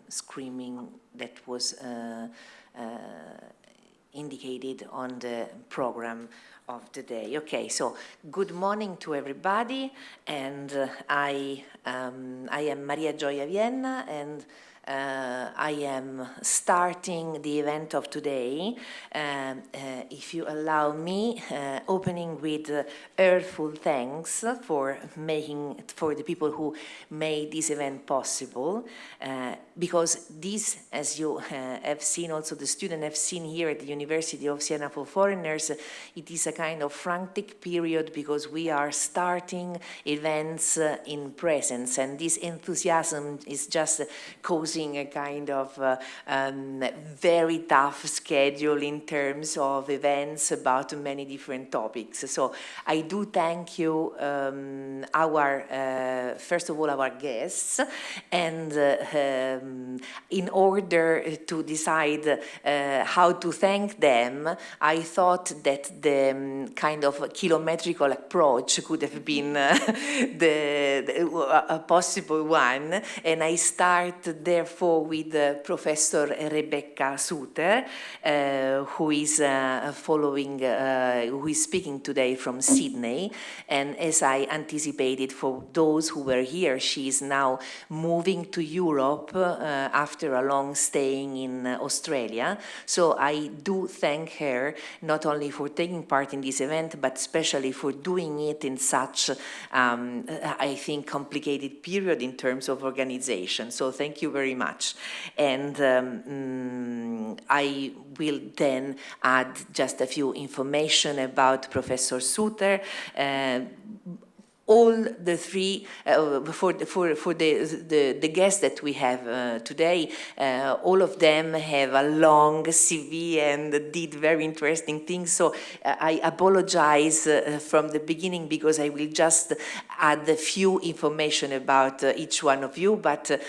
screaming that was indicated on the program of the day. Okay, so good morning to everybody, and I am Maria Gioia Vienna, and I am starting the event of today, if you allow me, opening with earthful thanks for the people who made this event possible, because this, as you have seen, also the students have seen here at the University of Siena for Foreigners, it is a kind of frantic period because we are starting events in presence, and this enthusiasm is just causing a kind of very tough schedule in terms of events about many different topics. So I do thank you, first of all, our guests, and in order to decide how to thank them, I thought that the kind of kilometrical approach could have been a possible one, and I start therefore with Professor Rebecca Suter, who is who is speaking today from Sydney. And as I anticipated, for those who were here, she is now moving to Europe after a long staying in Australia. So I do thank her not only for taking part in this event, but especially for doing it in such, I think, complicated period in terms of organization. So thank you very much. And I will then add just a few information about Professor Suter. All the three, for the guests that we have today, all of them have a long CV and did very interesting things. So I apologize from the beginning because I will just add a few information about each one of you, but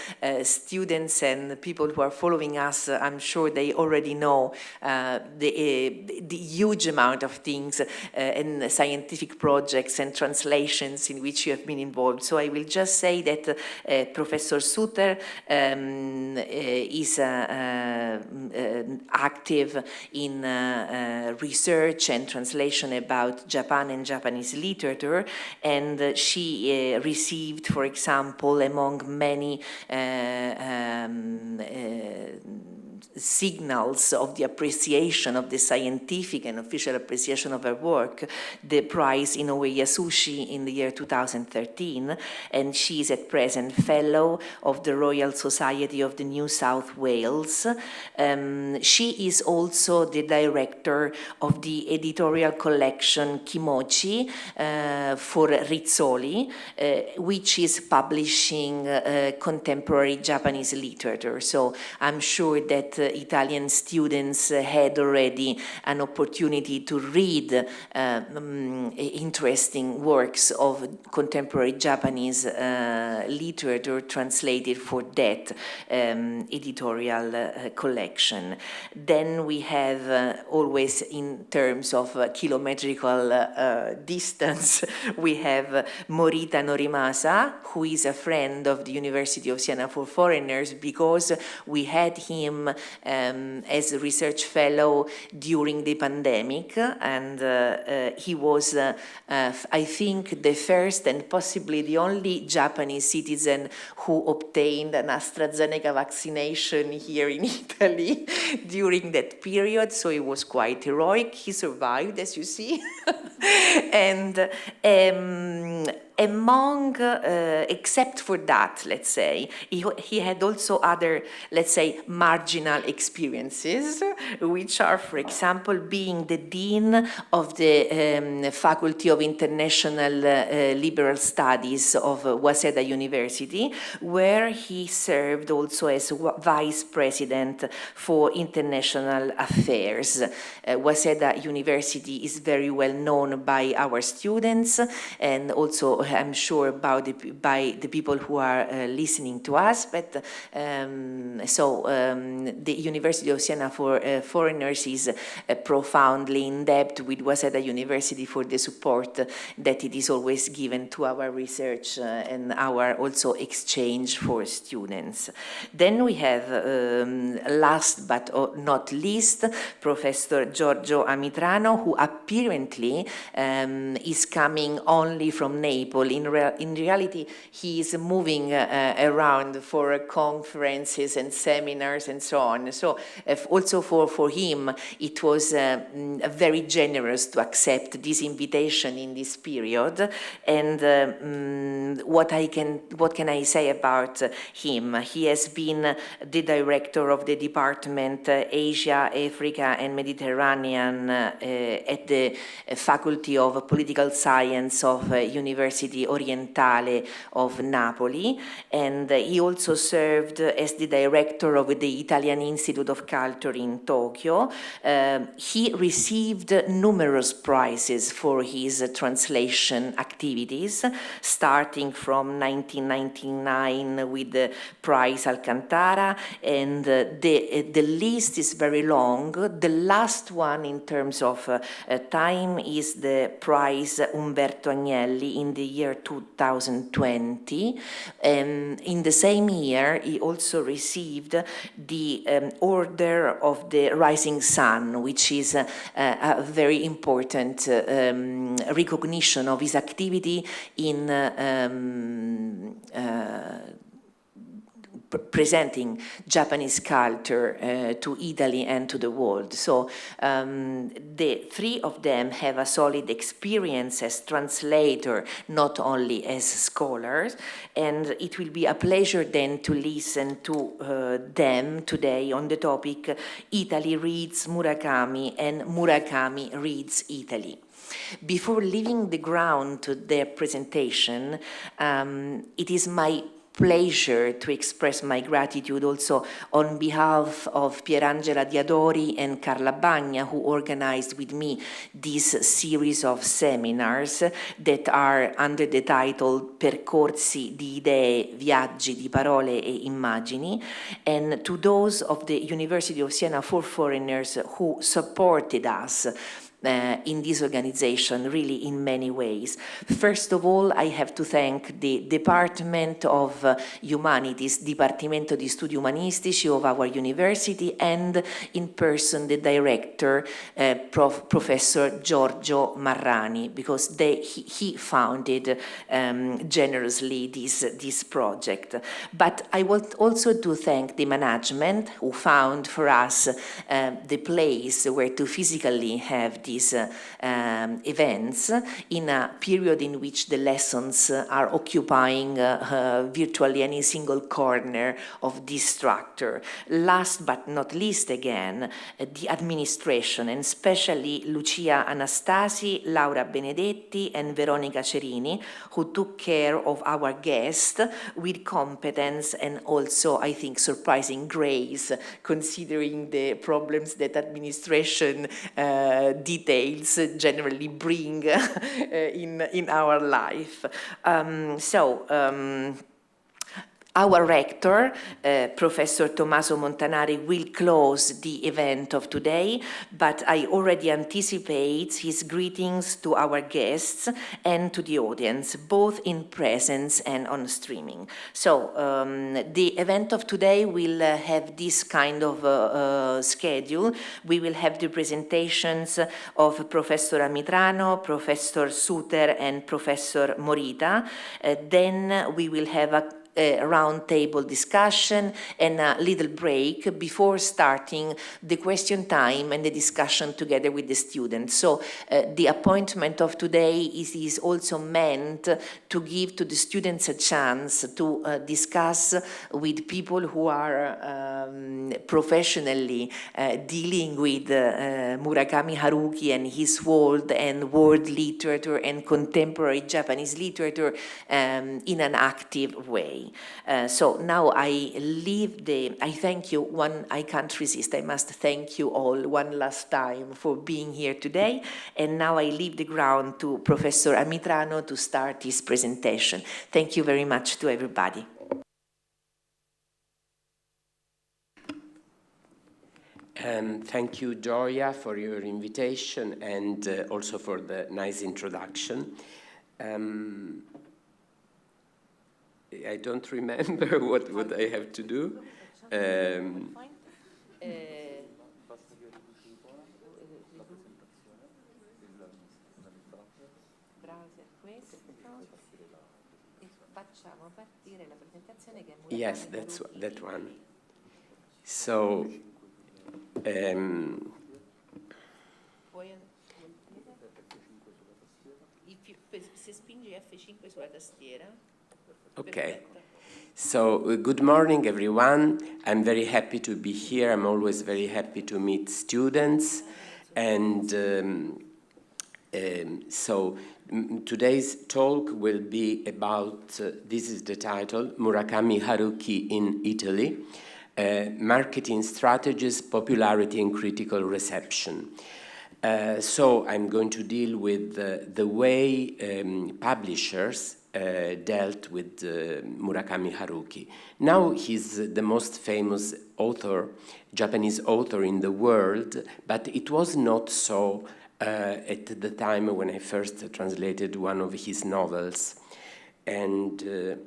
students and people who are following us, I'm sure they already know the huge amount of things and scientific projects and translations in which you have been involved. So I will just say that Professor Suter is active in research and translation about Japan and Japanese literature, and she received, for example, among many signals of the appreciation of the scientific and official appreciation of her work, the prize Inoue Yasushi in the year 2013, and she is at present fellow of the Royal Society of the New South Wales. She is also the director of the editorial collection Kimochi for Rizzoli, which is publishing contemporary Japanese literature. So I'm sure that Italian students had already an opportunity to read interesting works of contemporary Japanese literature translated for that editorial collection. Then we have always, in terms of kilometrical distance, we have Morita Norimasa, who is a friend of the University of Siena for Foreigners, because we had him as a research fellow during the pandemic, and he was, I think, the first and possibly the only Japanese citizen who obtained an AstraZeneca vaccination here in Italy during that period, so it was quite heroic. He survived, as you see. And among, except for that, let's say, he had also other, let's say, marginal experiences, which are, for example, being the dean of the Faculty of International Liberal Studies of Waseda University, where he served also as vice president for international affairs. Waseda University is very well known by our students, and also I'm sure, by the people who are listening to us. But the University of Siena for Foreigners is profoundly in debt with Waseda University for the support that it is always given to our research and our also exchange for students. Then we have, last but not least, Professor Giorgio Amitrano, who apparently is coming only from Naples. In reality, he is moving around for conferences and seminars and so on. So also for him, it was very generous to accept this invitation in this period. And what can I say about him? He has been the director of the department Asia, Africa, and Mediterranean at the Faculty of Political Science of University Orientale of Napoli, and he also served as the director of the Italian Institute of Culture in Tokyo. He received numerous prizes for his translation activities, starting from 1999 with the prize Alcantara, and the list is very long. The last one in terms of time is the prize Umberto Agnelli in the year 2020. In the same year, he also received the Order of the Rising Sun, which is a very important recognition of his activity in presenting Japanese culture to Italy and to the world. So the three of them have a solid experience as translator, not only as scholars, and it will be a pleasure then to listen to them today on the topic Italy reads Murakami and Murakami reads Italy. Before leaving the ground to their presentation, it is my pleasure to express my gratitude also on behalf of Pierangela Diadori and Carla Magna, who organized with me this series of seminars that are under the title Percorsi di idee, viaggi di parole e immagini, and to those of the University of Siena for Foreigners who supported us in this organization, really in many ways. First of all, I have to thank the Department of Humanities, Dipartimento di Studi Umanistici of our university, and in person the director, Professor Giorgio Marrani, because he founded generously this project. But I want also to thank the management who found for us the place where to physically have these events in a period in which the lessons are occupying virtually any single corner of this structure. Last but not least, again, the administration, and especially Lucia Anastasi, Laura Benedetti, and Veronica Cerini, who took care of our guests with competence and also, I think, surprising grace, considering the problems that administration details generally bring in our life. Our rector, Professor Tommaso Montanari, will close the event of today, but I already anticipate his greetings to our guests and to the audience, both in presence and on streaming. So the event of today will have this kind of schedule. We will have the presentations of Professor Amitrano, Professor Suter, and Professor Morita. Then we will have a round table discussion and a little break before starting the question time and the discussion together with the students. So the appointment of today is also meant to give to the students a chance to discuss with people who are professionally dealing with Murakami Haruki and his world and world literature and contemporary Japanese literature in an active way. me. So now I thank you, I can't resist, I must thank you all one last time for being here today, and now I leave the ground to Professor Amitrano to start his presentation. Thank you very much to everybody. Thank you, Gioia, for your invitation and also for the nice introduction. I don't remember what I have to do. Yes, that one. So, okay. So, good morning, everyone. I'm very happy to be here. I'm always very happy to meet students. And so, today's talk will be about, this is the title, Murakami Haruki in Italy. Marketing strategies, popularity, and critical reception. So I'm going to deal with the way publishers dealt with Murakami Haruki. Now he's the most famous author, Japanese author in the world, but it was not so at the time when I first translated one of his novels. And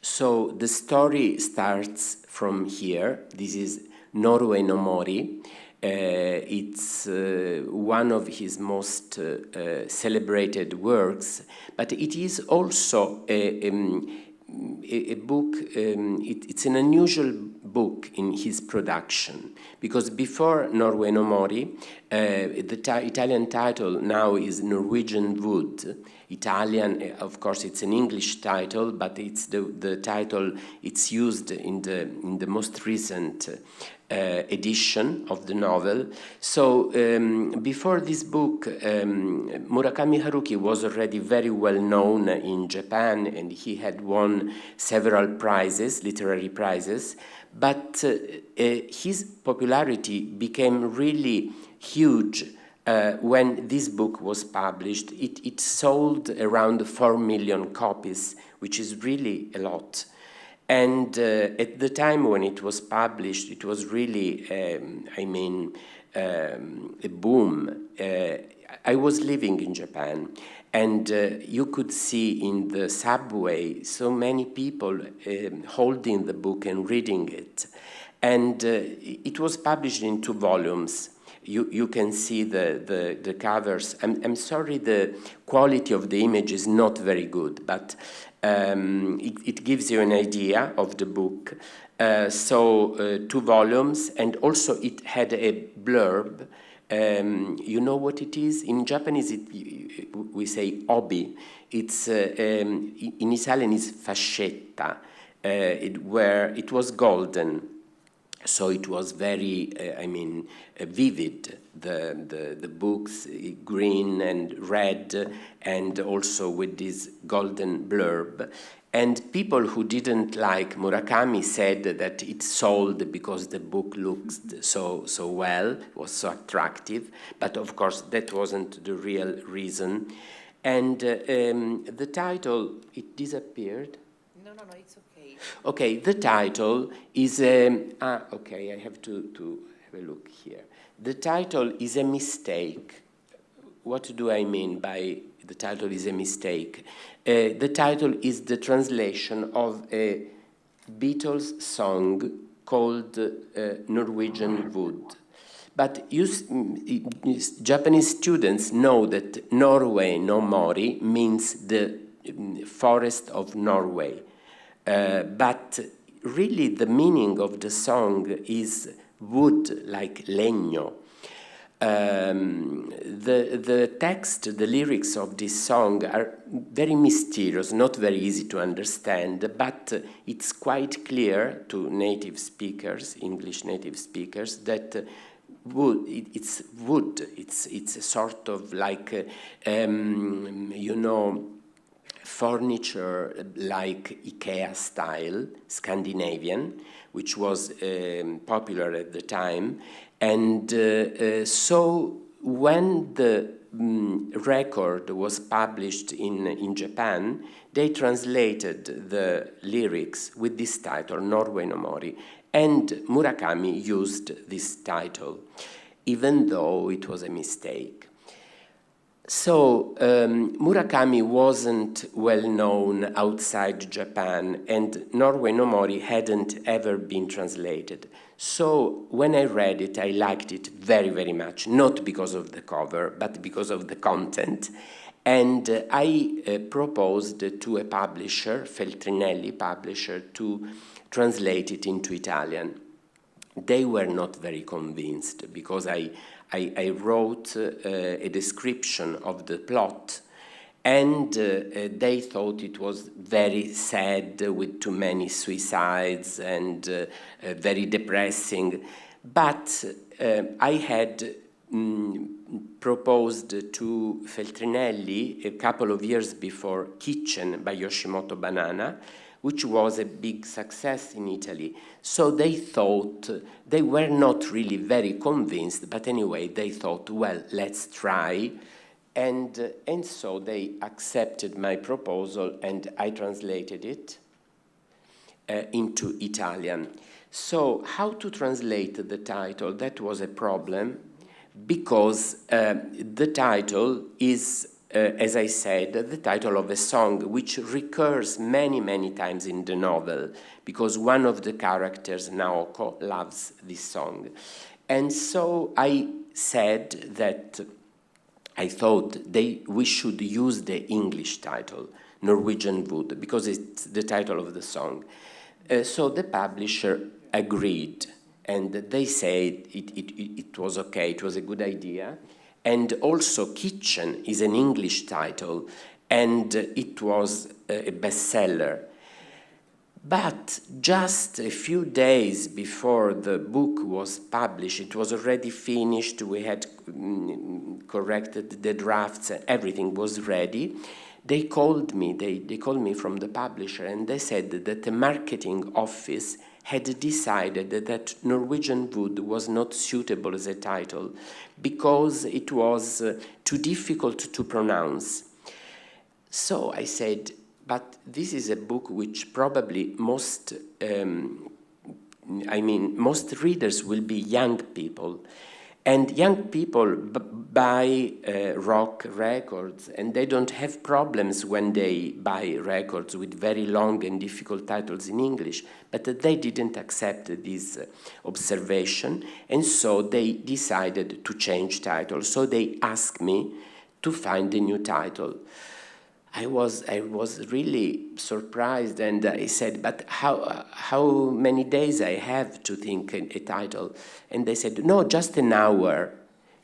so the story starts from here. This is Norway no Mori. It's one of his most celebrated works, but it is also a book, it's an unusual book in his production, because before Norway no Mori, the Italian title now is Norwegian Wood. Italian, of course, it's an English title, but it's the title it's used in the most recent edition of the novel. So before this book, Murakami Haruki was already very well known in Japan, and he had won several prizes, literary prizes, but his popularity became really huge when this book was published. It sold around 4 million copies, which is really a lot. And at the time when it was published, it was really, a boom. I was living in Japan, and you could see in the subway so many people holding the book and reading it. And it was published in 2 volumes. You can see the covers. I'm sorry, the quality of the image is not very good, but it gives you an idea of the book. So 2 volumes, and also it had a blurb. You know what it is? In Japanese, we say obi. It's in Italian is fascetta, where it was golden. So it was very, vivid, the books, green and red, and also with this golden blurb. And people who didn't like Murakami said that it sold because the book looked so well, was so attractive. But of course, that wasn't the real reason. And the title, it disappeared. No, it's okay. Okay, the title is okay, I have to have a look here. The title is a mistake. What do I mean by the title is a mistake? The title is the translation of a Beatles song called Norwegian Wood. But Japanese students know that Norway no Mori means the forest of Norway. But really the meaning of the song is wood, like legno. The text, the lyrics of this song are very mysterious, not very easy to understand, but it's quite clear to native speakers, English native speakers, that wood, it's wood, it's a sort of like, furniture like IKEA style, Scandinavian, which was popular at the time. And so when the record was published in Japan, they translated the lyrics with this title, Norway no Mori, and Murakami used this title, even though it was a mistake. So Murakami wasn't well known outside Japan, and Norway no Mori hadn't ever been translated. So when I read it, I liked it very, very much, not because of the cover, but because of the content. And I proposed to a publisher, Feltrinelli publisher, to translate it into Italian. They were not very convinced because I wrote a description of the plot, and they thought it was very sad with too many suicides and very depressing. But I had proposed to Feltrinelli a couple of years before Kitchen by Yoshimoto Banana, which was a big success in Italy. So they thought, they were not really very convinced, but anyway, they thought, well, let's try. And so they accepted my proposal, and I translated it into Italian. So how to translate the title? That was a problem, because the title is, as I said, the title of a song which recurs many, many times in the novel, because one of the characters, Naoko, loves this song. And so I said that I thought we should use the English title, Norwegian Wood, because it's the title of the song. So the publisher agreed, and they said it was okay, it was a good idea. And also Kitchen is an English title, and it was a bestseller. But just a few days before the book was published, it was already finished, we had corrected the drafts, everything was ready. They called me, they called me from the publisher, and they said that the marketing office had decided that Norwegian Wood was not suitable as a title because it was too difficult to pronounce. So I said, but this is a book which probably most readers will be young people. And young people buy rock records, and they don't have problems when they buy records with very long and difficult titles in English, but they didn't accept this observation, and so they decided to change title. So they asked me to find a new title. I was really surprised, and I said, but how many days I have to think a title? And they said, no, just an hour.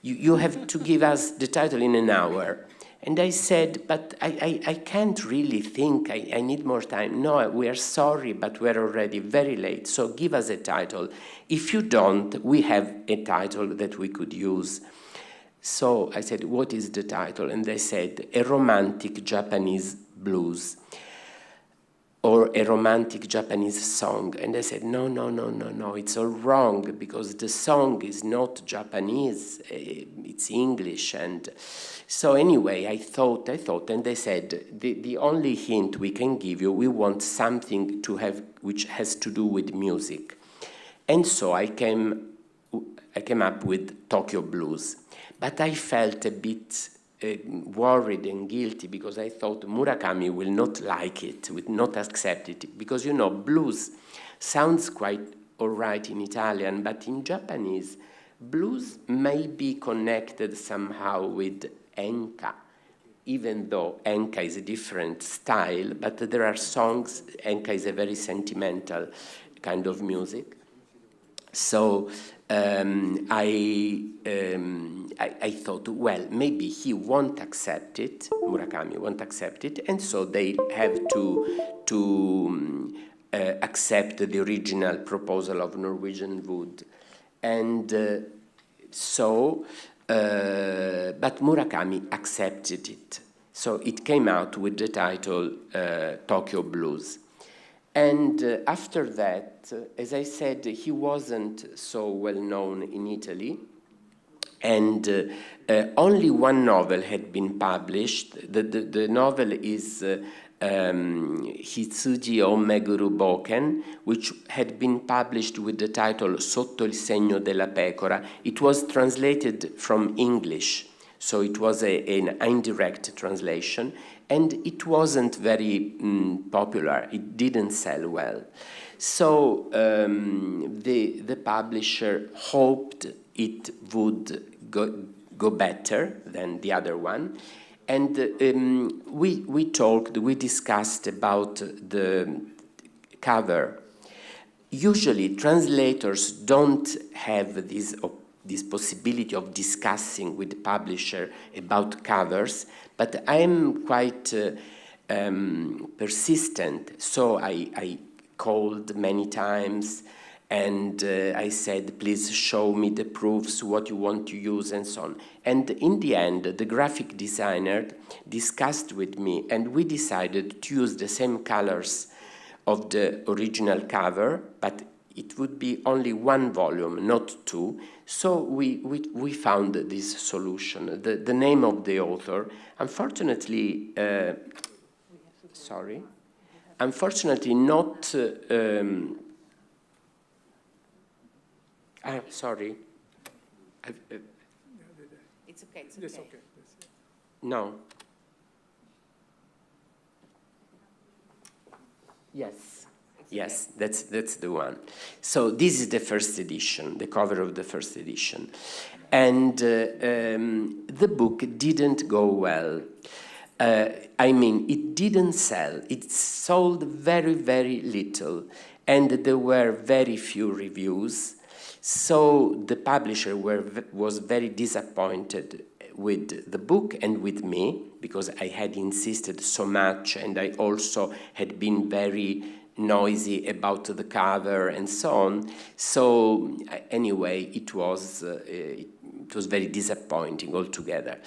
You have to give us the title in an hour. And I said, but I can't really think, I need more time. No, we are sorry, but we're already very late, so give us a title. If you don't, we have a title that we could use. So I said, what is the title? And they said, a romantic Japanese blues, or a romantic Japanese song. And I said, no, it's all wrong, because the song is not Japanese, it's English. And so anyway, I thought, and they said, the only hint we can give you, we want something to have which has to do with music. And so I came up with Tokyo Blues. But I felt a bit worried and guilty, because I thought Murakami will not like it, will not accept it, because, you know, blues sounds quite all right in Italian, but in Japanese, blues may be connected somehow with enka, even though enka is a different style, but there are songs, enka is a very sentimental kind of music. So I thought, well, maybe he won't accept it, Murakami won't accept it, and so they have to accept the original proposal of Norwegian Wood. And but Murakami accepted it. So it came out with the title Tokyo Blues. And after that, as I said, he wasn't so well known in Italy. And only one novel had been published. The novel is Hitsuji o Meguru Boken, which had been published with the title Sotto il segno della pecora. It was translated from English, so it was an indirect translation, and it wasn't very popular. It didn't sell well. So the publisher hoped it would go better than the other one. And we talked, we discussed about the cover. Usually translators don't have this possibility of discussing with the publisher about covers, but I'm quite persistent, so I called many times, and I said, please show me the proofs, what you want to use, and so on. And in the end, the graphic designer discussed with me, and we decided to use the same colors of the original cover, but it would be only one volume, not two. So we found this solution. The name of the author, unfortunately, unfortunately not... I'm sorry. It's okay, it's okay. Yes, okay. No. Yes. Yes, that's the one. So this is the first edition, the cover of the first edition. And the book didn't go well. I mean, it didn't sell. It sold very, very little. And there were very few reviews. So the publisher was very disappointed with the book and with me, because I had insisted so much, and I also had been very noisy about the cover and so on. So anyway, it was very disappointing altogether.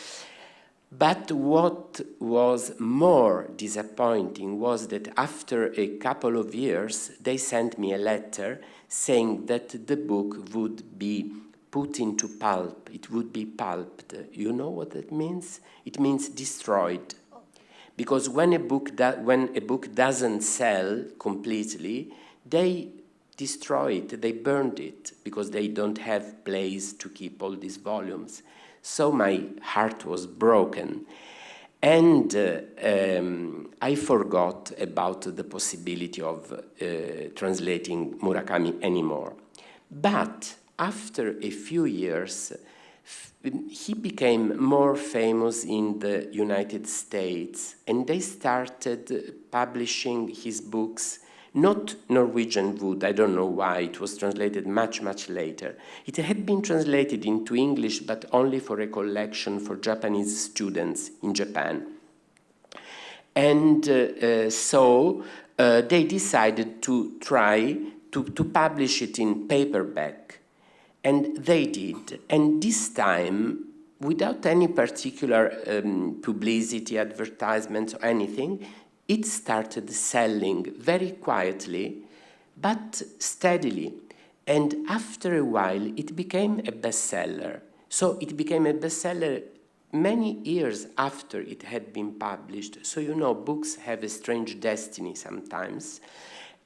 But what was more disappointing was that after a couple of years, they sent me a letter saying that the book would be put into pulp. It would be pulped. You know what that means? It means destroyed. Because when a book doesn't sell completely, they destroy it, they burned it, because they don't have place to keep all these volumes. So my heart was broken. And I forgot about the possibility of translating Murakami anymore. But after a few years, he became more famous in the United States, and they started publishing his books, not Norwegian Wood, I don't know why, it was translated much, much later. It had been translated into English, but only for a collection for Japanese students in Japan. And so they decided to try to publish it in paperback. And they did. And this time, without any particular publicity, advertisements, or anything, it started selling very quietly, but steadily. And after a while, it became a bestseller. So it became a bestseller many years after it had been published. So, you know, books have a strange destiny sometimes.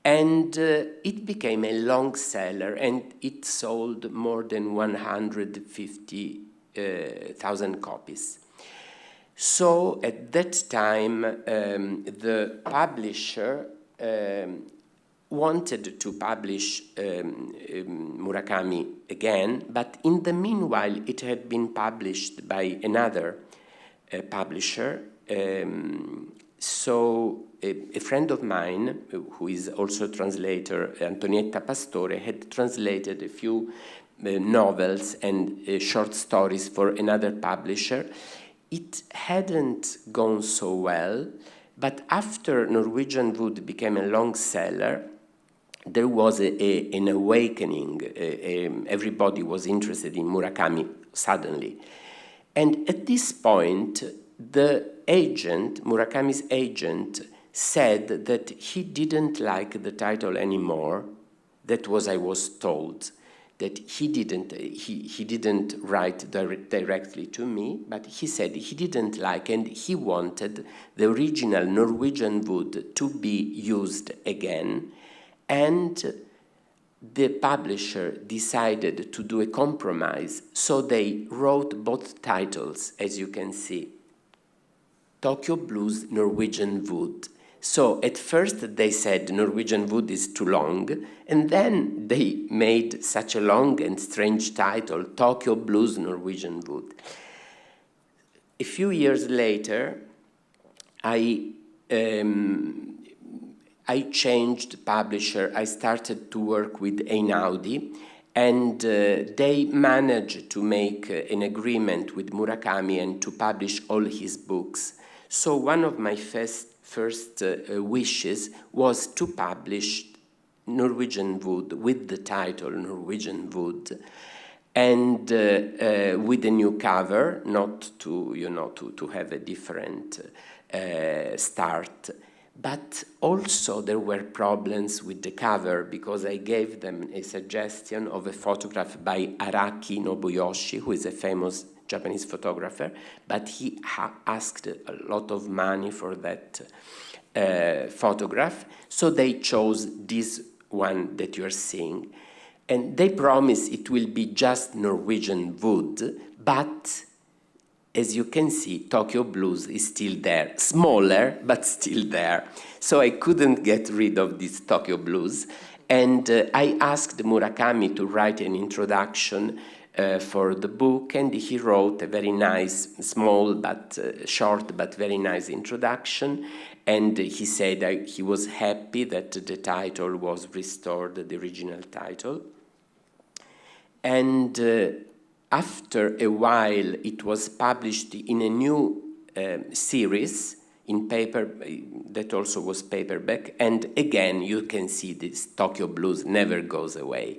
And it became a long seller, and it sold more than 150,000 copies. So at that time, the publisher wanted to publish Murakami again, but in the meanwhile, it had been published by another publisher. So a friend of mine, who is also a translator, Antonietta Pastore, had translated a few novels and short stories for another publisher. It hadn't gone so well, but after Norwegian Wood became a long seller, there was an awakening. Everybody was interested in Murakami suddenly. And at this point, the agent, Murakami's agent, said that he didn't like the title anymore. That was, I was told, that he didn't write directly to me, but he said he didn't like, and he wanted the original Norwegian wood to be used again, and the publisher decided to do a compromise, so they wrote both titles, as you can see. Tokyo Blues Norwegian Wood. So at first they said Norwegian Wood is too long, and then they made such a long and strange title, Tokyo Blues Norwegian Wood. A few years later, I changed publisher. I started to work with Einaudi, and they managed to make an agreement with Murakami and to publish all his books. So one of my first wishes was to publish Norwegian Wood with the title Norwegian Wood, and with a new cover, not to have a different start. But also there were problems with the cover, because I gave them a suggestion of a photograph by Araki Nobuyoshi, who is a famous Japanese photographer, but he asked a lot of money for that photograph, so they chose this one that you're seeing. And they promise it will be just Norwegian wood, but as you can see, Tokyo Blues is still there. Smaller, but still there. So I couldn't get rid of this Tokyo Blues. And I asked Murakami to write an introduction for the book, and he wrote a very nice, small but short but very nice introduction. And he said he was happy that the title was restored, the original title. And after a while, it was published in a new series in paper, that also was paperback, and again you can see this Tokyo Blues never goes away.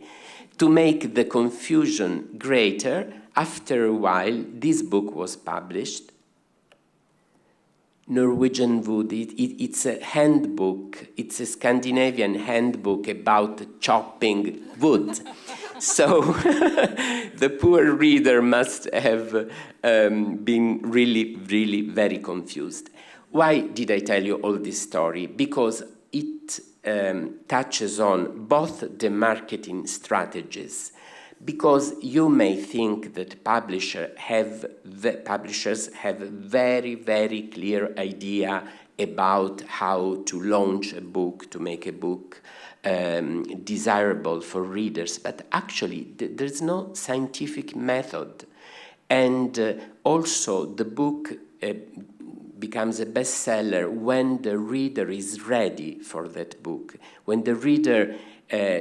To make the confusion greater, after a while this book was published, Norwegian Wood. It's a handbook, it's a Scandinavian handbook about chopping wood. So the poor reader must have been really, really very confused. Why did I tell you all this story? Because it touches on both the marketing strategies, because you may think that publishers have very, very clear idea about how to launch a book, to make a book desirable for readers, but actually there's no scientific method. And also the book becomes a bestseller when the reader is ready for that book, when the reader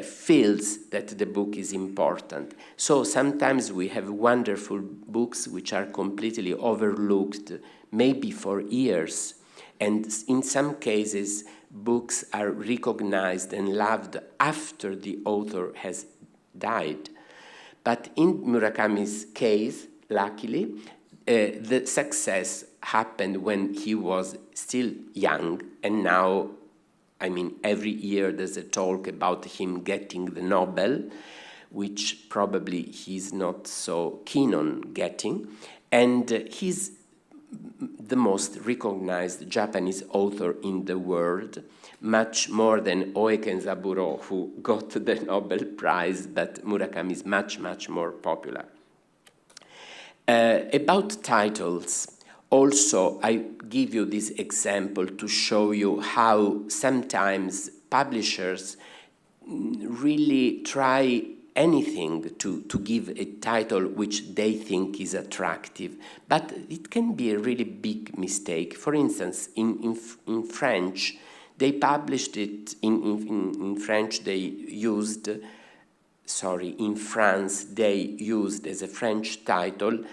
feels that the book is important. So sometimes we have wonderful books which are completely overlooked, maybe for years, and in some cases books are recognized and loved after the author has died. But in Murakami's case, luckily, the success happened when he was still young, and now, I mean, every year there's a talk about him getting the Nobel, which probably he's not so keen on getting, and he's the most recognized Japanese author in the world, much more than Oe Kenzaburo, who got the Nobel Prize, but Murakami is much, much more popular. About titles, also I give you this example to show you how sometimes publishers really try anything to give a title which they think is attractive, but it can be a really big mistake. For instance, in French, they published it, in French they used, in France they used as a French title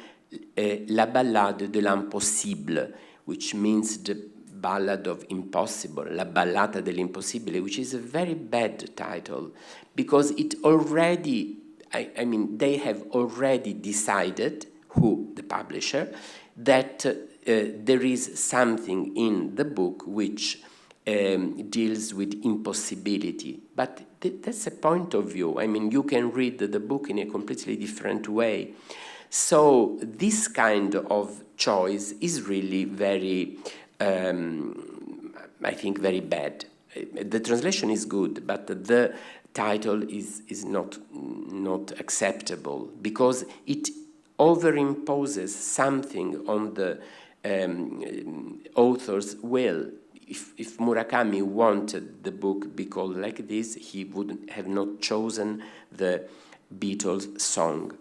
La Ballade de l'Impossible, which means the Ballad of Impossible, La Ballata dell'Impossibile, which is a very bad title, because it already, they have already decided, who, the publisher, that there is something in the book which deals with impossibility. But that's a point of view. I mean, you can read the book in a completely different way. So this kind of choice is really very, I think, very bad. The translation is good, but the title is not acceptable because it overimposes something on the author's will. If Murakami wanted the book to be called like this, he would have not chosen the Beatles song.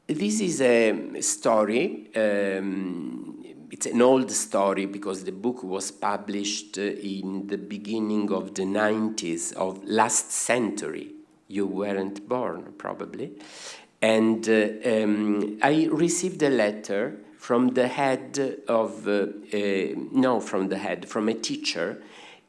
This is a story. It's an old story because the book was published in the beginning of the 90s of last century. You weren't born, probably. And I received a letter from the head of, from a teacher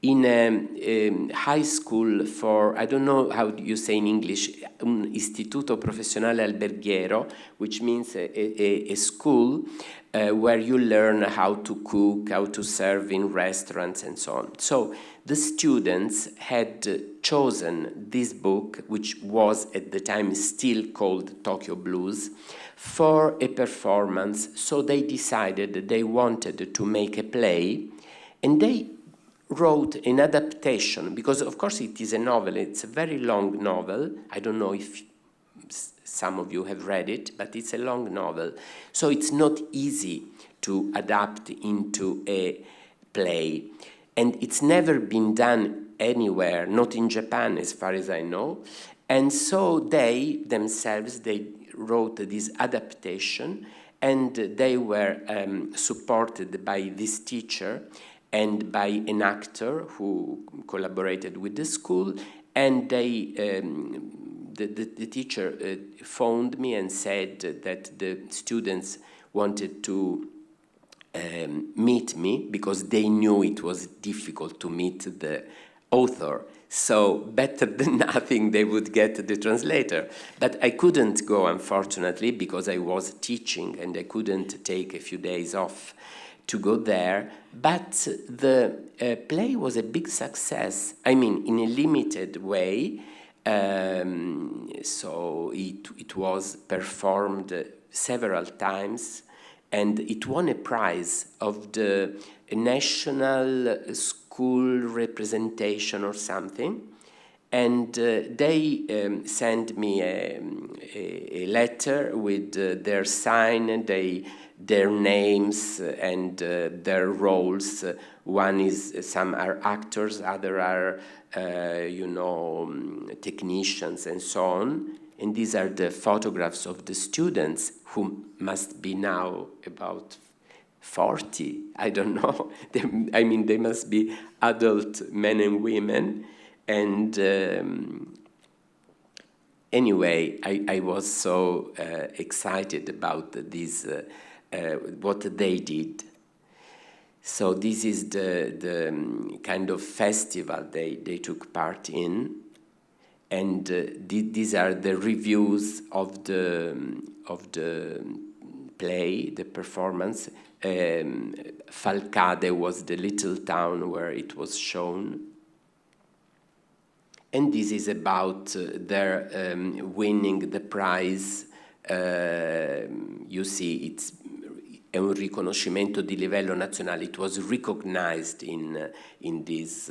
in a high school for, I don't know how you say in English, un istituto professionale alberghiero, which means a school where you learn how to cook, how to serve in restaurants and so on. So the students had chosen this book, which was at the time still called Tokyo Blues, for a performance. So they decided that they wanted to make a play, and they wrote an adaptation, because of course it is a novel, it's a very long novel. I don't know if some of you have read it, but it's a long novel. So it's not easy to adapt into a play. And it's never been done anywhere, not in Japan as far as I know. And so they themselves, they wrote this adaptation, and they were supported by this teacher and by an actor who collaborated with the school, and they, the teacher phoned me and said that the students wanted to meet me because they knew it was difficult to meet the author. So better than nothing, they would get the translator. But I couldn't go, unfortunately, because I was teaching and I couldn't take a few days off to go there. But the play was a big success. I mean, in a limited way. So it was performed several times, and it won a prize of the national school representation or something. And they sent me a letter with their sign, and their names and their roles. One is, some are actors, other are, technicians and so on. And these are the photographs of the students, who must be now about 40, I don't know. They must be adult men and women. And anyway, I was so excited about this, what they did. So this is the kind of festival they took part in. And these are the reviews of the play, the performance. Falcade was the little town where it was shown. And this is about their winning the prize. You see, it's un riconoscimento di livello nazionale. It was recognized in this,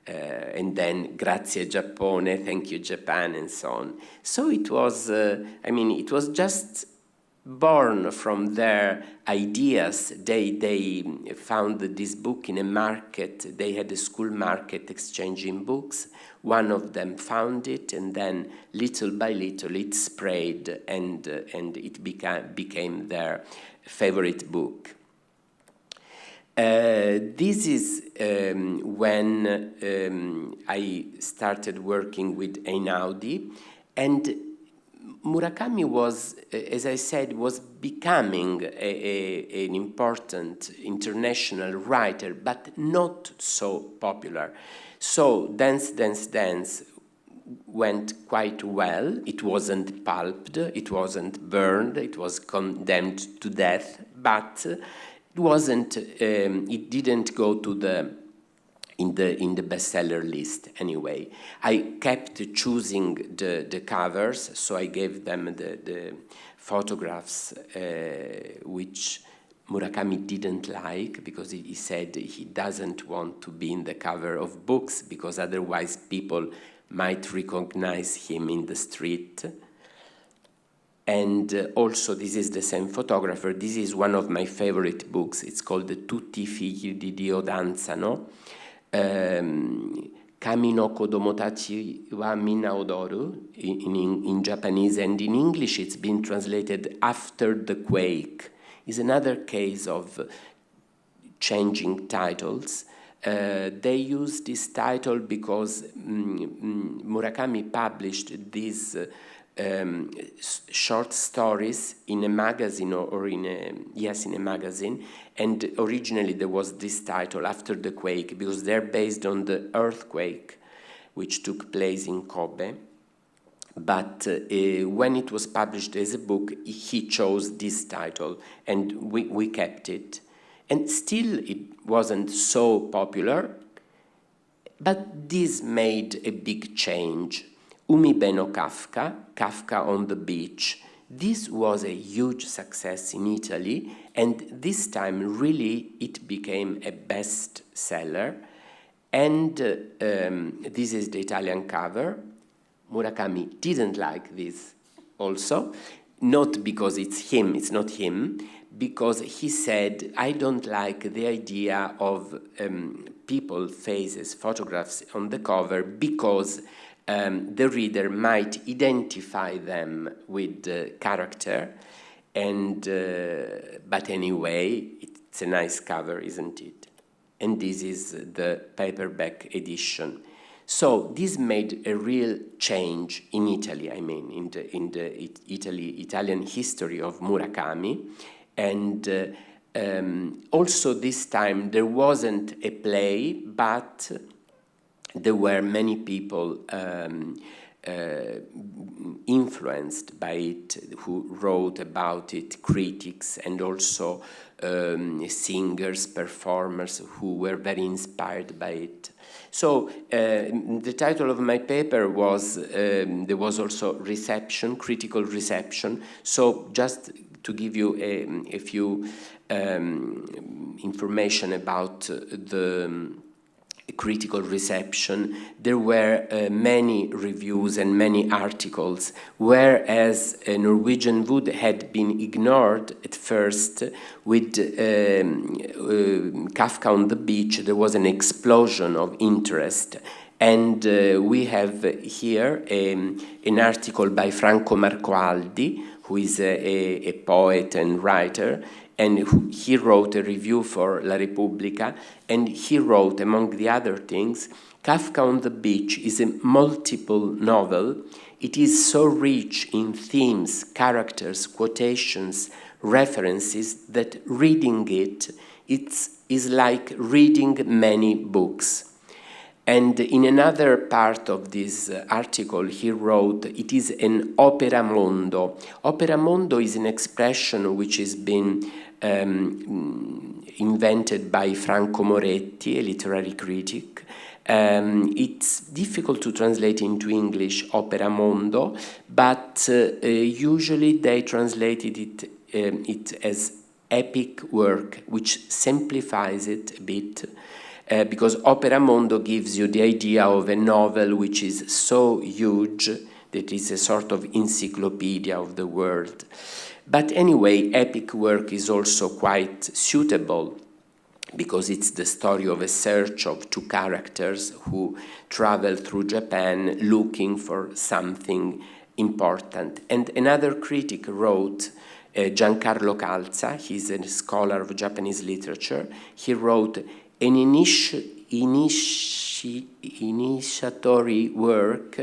and then grazie Giappone, thank you Japan, and so on. So it was, it was just born from their ideas. They found this book in a market. They had a school market exchanging books. One of them found it, and then little by little it spread, and it became their favorite book. This is when I started working with Einaudi, and Murakami was, as I said, was becoming an important international writer, but not so popular. So Dance, Dance, Dance went quite well. It wasn't pulped, it wasn't burned, it was condemned to death, but it didn't go to in the bestseller list anyway. I kept choosing the covers, so I gave them the photographs which Murakami didn't like, because he said he doesn't want to be in the cover of books because otherwise people might recognize him in the street. And also, this is the same photographer. This is one of my favorite books. It's called Tutti I figli di Dio danzano. Kami no kodomotachi wa minna odoru in Japanese, and in English it's been translated After the Quake. Is another case of changing titles. They used this title because Murakami published these short stories in a magazine, or in a magazine, and originally there was this title, After the Quake, because they're based on the earthquake which took place in Kobe. But when it was published as a book, he chose this title, and we kept it. And still it wasn't so popular, but this made a big change. Umibè no Kafka, Kafka on the Beach. This was a huge success in Italy, and this time really it became a bestseller. And this is the Italian cover. Murakami didn't like this also, not because it's him, it's not him, because he said, I don't like the idea of people, faces, photographs on the cover, because the reader might identify them with the character, and but anyway, it's a nice cover, isn't it? And this is the paperback edition. So this made a real change in Italy, I mean, in the Italian history of Murakami. And also this time there wasn't a play, but there were many people influenced by it, who wrote about it, critics, and also singers, performers who were very inspired by it. So the title of my paper was, there was also reception, critical reception. So just to give you a few information about the critical reception, there were many reviews and many articles, whereas Norwegian Wood had been ignored at first. With Kafka on the Beach, there was an explosion of interest. And we have here an article by Franco Marcoaldi, who is a poet and writer, and he wrote a review for La Repubblica, and he wrote, among the other things, Kafka on the Beach is a multiple novel. It is so rich in themes, characters, quotations, references, that reading it is like reading many books. And in another part of this article, he wrote, it is an opera mondo. Opera mondo is an expression which has been invented by Franco Moretti, a literary critic. It's difficult to translate into English, opera mondo, but usually they translated it as epic work, which simplifies it a bit. Because opera mondo gives you the idea of a novel which is so huge that it's a sort of encyclopedia of the world. But anyway, epic work is also quite suitable, because it's the story of a search of two characters who travel through Japan looking for something important. And another critic wrote, Giancarlo Calza, he's a scholar of Japanese literature, he wrote, an initiatory work,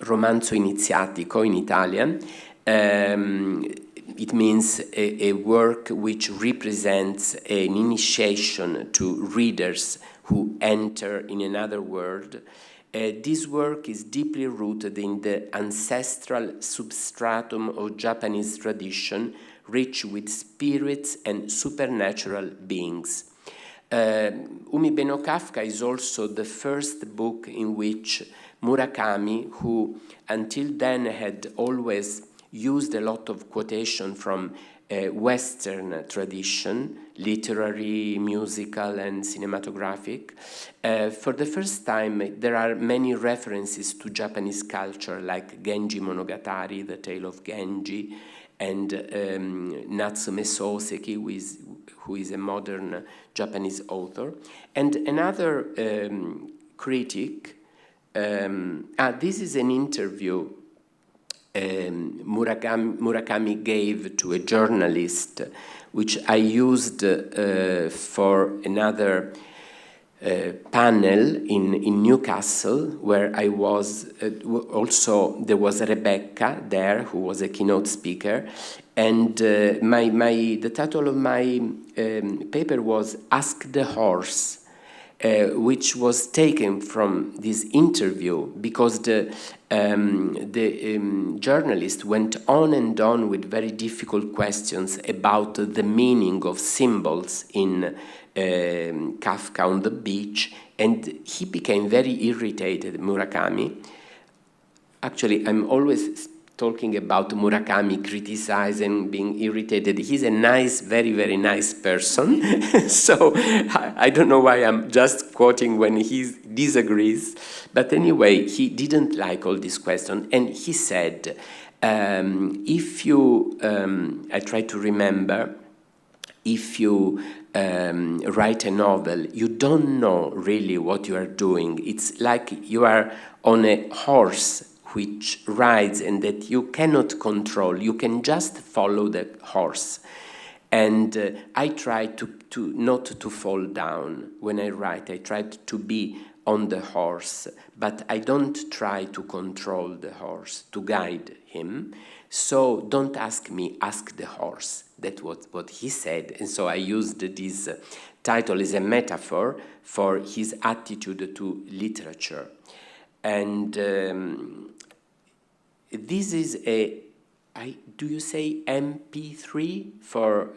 romanzo iniziatico in Italian. It means a work which represents an initiation to readers who enter in another world. This work is deeply rooted in the ancestral substratum of Japanese tradition, rich with spirits and supernatural beings. Umi Beno Kafka is also the first book in which Murakami, who until then had always used a lot of quotation from Western tradition, literary, musical, and cinematographic. For the first time, there are many references to Japanese culture, like Genji Monogatari, The Tale of Genji, and Natsume Soseki, who is a modern Japanese author. And another critic, this is an interview Murakami gave to a journalist, which I used for another panel in Newcastle, where I was also. There was Rebecca there, who was a keynote speaker, and the title of my paper was "Ask the Horse." Which was taken from this interview because the journalist went on and on with very difficult questions about the meaning of symbols in Kafka on the Beach, and he became very irritated, Murakami. Actually, I'm always talking about Murakami, criticizing, being irritated. He's a nice, very, very nice person. So I don't know why I'm just quoting when he disagrees. But anyway, he didn't like all these questions. And he said, if you, I try to remember, if you write a novel, you don't know really what you are doing. It's like you are on a horse which rides and that you cannot control. You can just follow the horse. And I try to not to fall down when I write. I try to be on the horse, but I don't try to control the horse, to guide him. So don't ask me, ask the horse. That was what he said. And so I used this title as a metaphor for his attitude to literature. And this is do you say MP3 for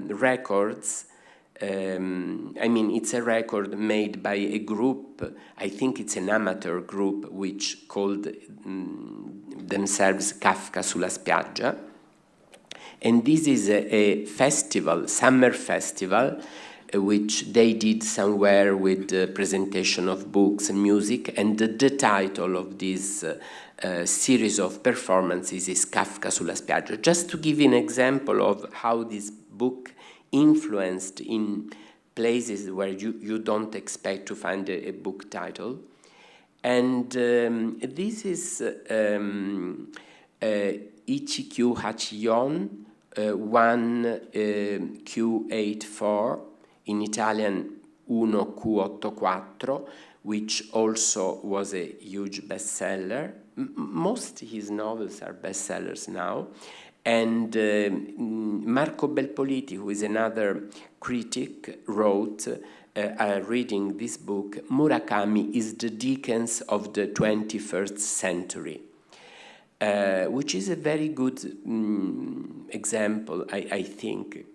records? I mean, it's a record made by a group, I think it's an amateur group, which called themselves Kafka sulla spiaggia. And this is a festival, summer festival, which they did somewhere with the presentation of books and music, and the title of this series of performances is Kafka sulla spiaggia. Just to give you an example of how this book influenced in places where you don't expect to find a book title. And this is Ichikyu Hachiyon 1Q84, in Italian 1Q84, which also was a huge bestseller. Most of his novels are bestsellers now. And Marco Belpoliti, who is another critic, wrote, reading this book, Murakami is the Dickens of the 21st century, which is a very good example, I think.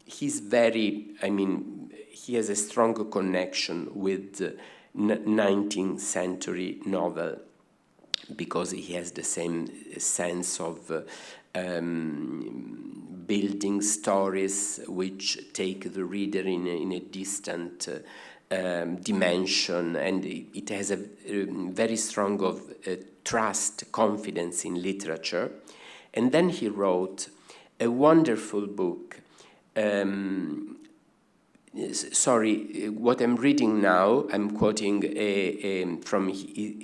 He's very, I mean, he has a strong connection with the 19th century novel, because he has the same sense of building stories which take the reader in a distant dimension, and it has a very strong of trust, confidence in literature. And then he wrote a wonderful book. Sorry, what I'm reading now, I'm quoting from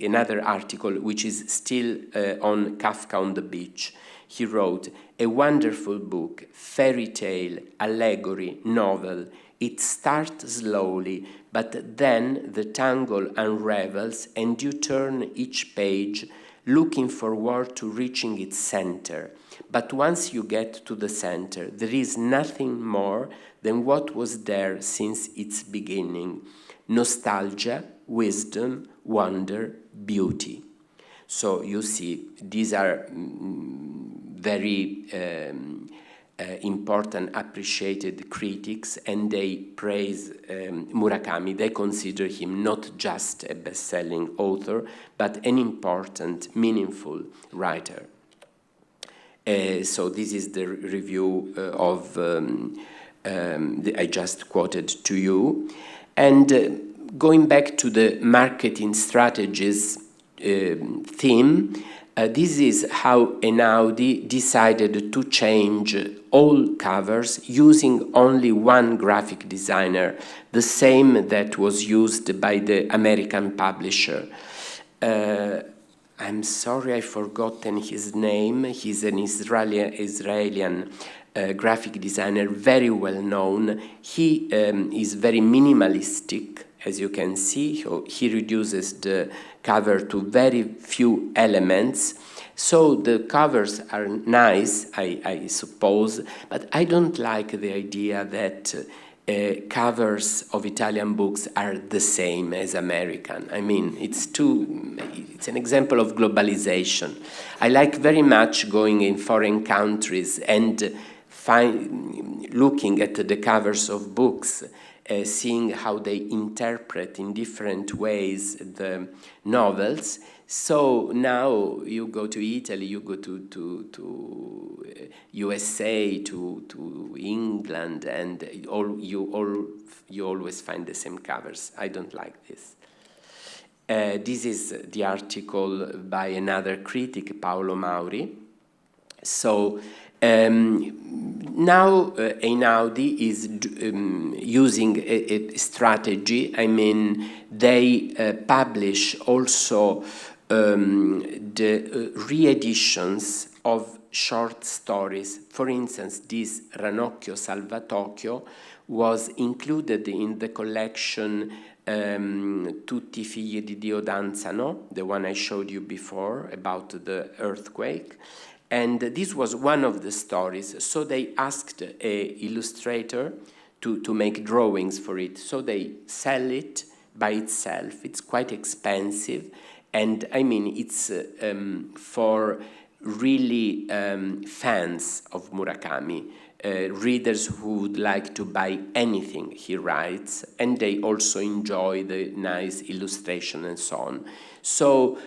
another article, which is still on Kafka on the Beach. He wrote, a wonderful book, fairy tale, allegory, novel. It starts slowly, but then the tangle unravels and you turn each page looking forward to reaching its center. But once you get to the center, there is nothing more than what was there since its beginning. Nostalgia, wisdom, wonder, beauty. So you see, these are very important, appreciated critics, and they praise Murakami. They consider him not just a best-selling author, but an important, meaningful writer. So this is the review I just quoted to you. And going back to the marketing strategies theme, this is how Einaudi decided to change all covers using only one graphic designer, the same that was used by the American publisher. I'm sorry, I've forgotten his name. He's an Israeli graphic designer, very well known. He is very minimalistic, as you can see. So he reduces the cover to very few elements. So the covers are nice, I suppose, but I don't like the idea that covers of Italian books are the same as American. I mean, it's an example of globalization. I like very much going in foreign countries and looking at the covers of books, seeing how they interpret in different ways the novels. So now you go to Italy, you go to USA, to England, and you always find the same covers. I don't like this. This is the article by another critic, Paolo Mauri. So now Einaudi is using a strategy. I mean, they publish also the re-editions of short stories. For instance, this Ranocchio Salvatocchio was included in the collection Tutti i figli di Dio danzano, the one I showed you before about the earthquake. And this was one of the stories, so they asked an illustrator to make drawings for it. So they sell it by itself. It's quite expensive, and I mean, it's for really fans of Murakami, readers who would like to buy anything he writes, and they also enjoy the nice illustration and so on. So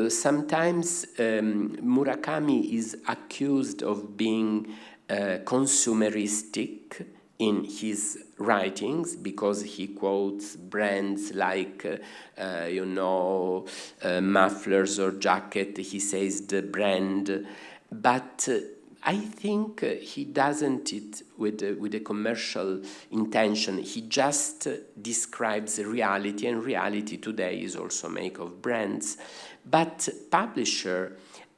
sometimes Murakami is accused of being consumeristic in his writings because he quotes brands like, mufflers or jacket. He says the brand, but I think he doesn't it with a commercial intention. He just describes reality, and reality today is also made of brands. But publishers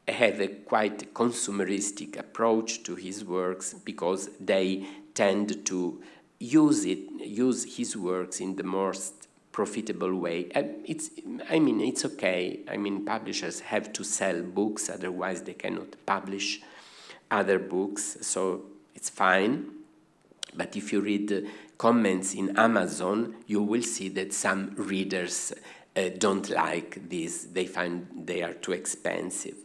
have a quite consumeristic approach to his works because they tend to use his works in the most profitable way. It's okay. I mean, publishers have to sell books, otherwise they cannot publish other books, so it's fine. But if you read comments in Amazon, you will see that some readers don't like this. They find they are too expensive.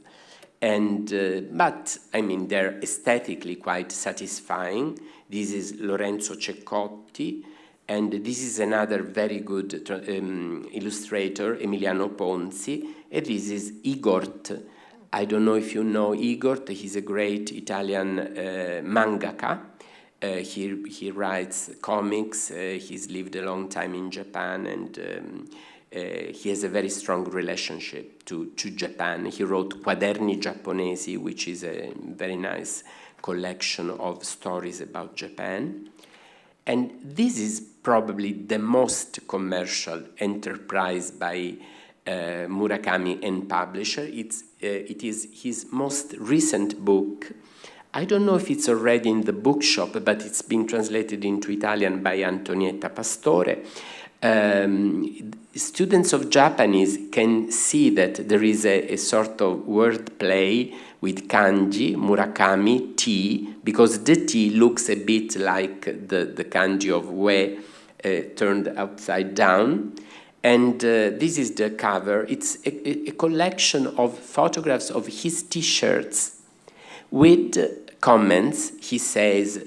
And but I mean, they're aesthetically quite satisfying. This is Lorenzo Ceccotti, and this is another very good illustrator, Emiliano Ponzi, and this is Igort. I don't know if you know Igor. He's a great Italian mangaka. He writes comics. He's lived a long time in Japan, and he has a very strong relationship to Japan. He wrote Quaderni Giapponesi, which is a very nice collection of stories about Japan. And this is probably the most commercial enterprise by Murakami and publisher. It is his most recent book. I don't know if it's already in the bookshop, but it's been translated into Italian by Antonietta Pastore. Students of Japanese can see that there is a sort of word play with kanji, Murakami, T, because the T looks a bit like the kanji of Ue turned upside down. And this is the cover. It's a collection of photographs of his T-shirts with comments, he says,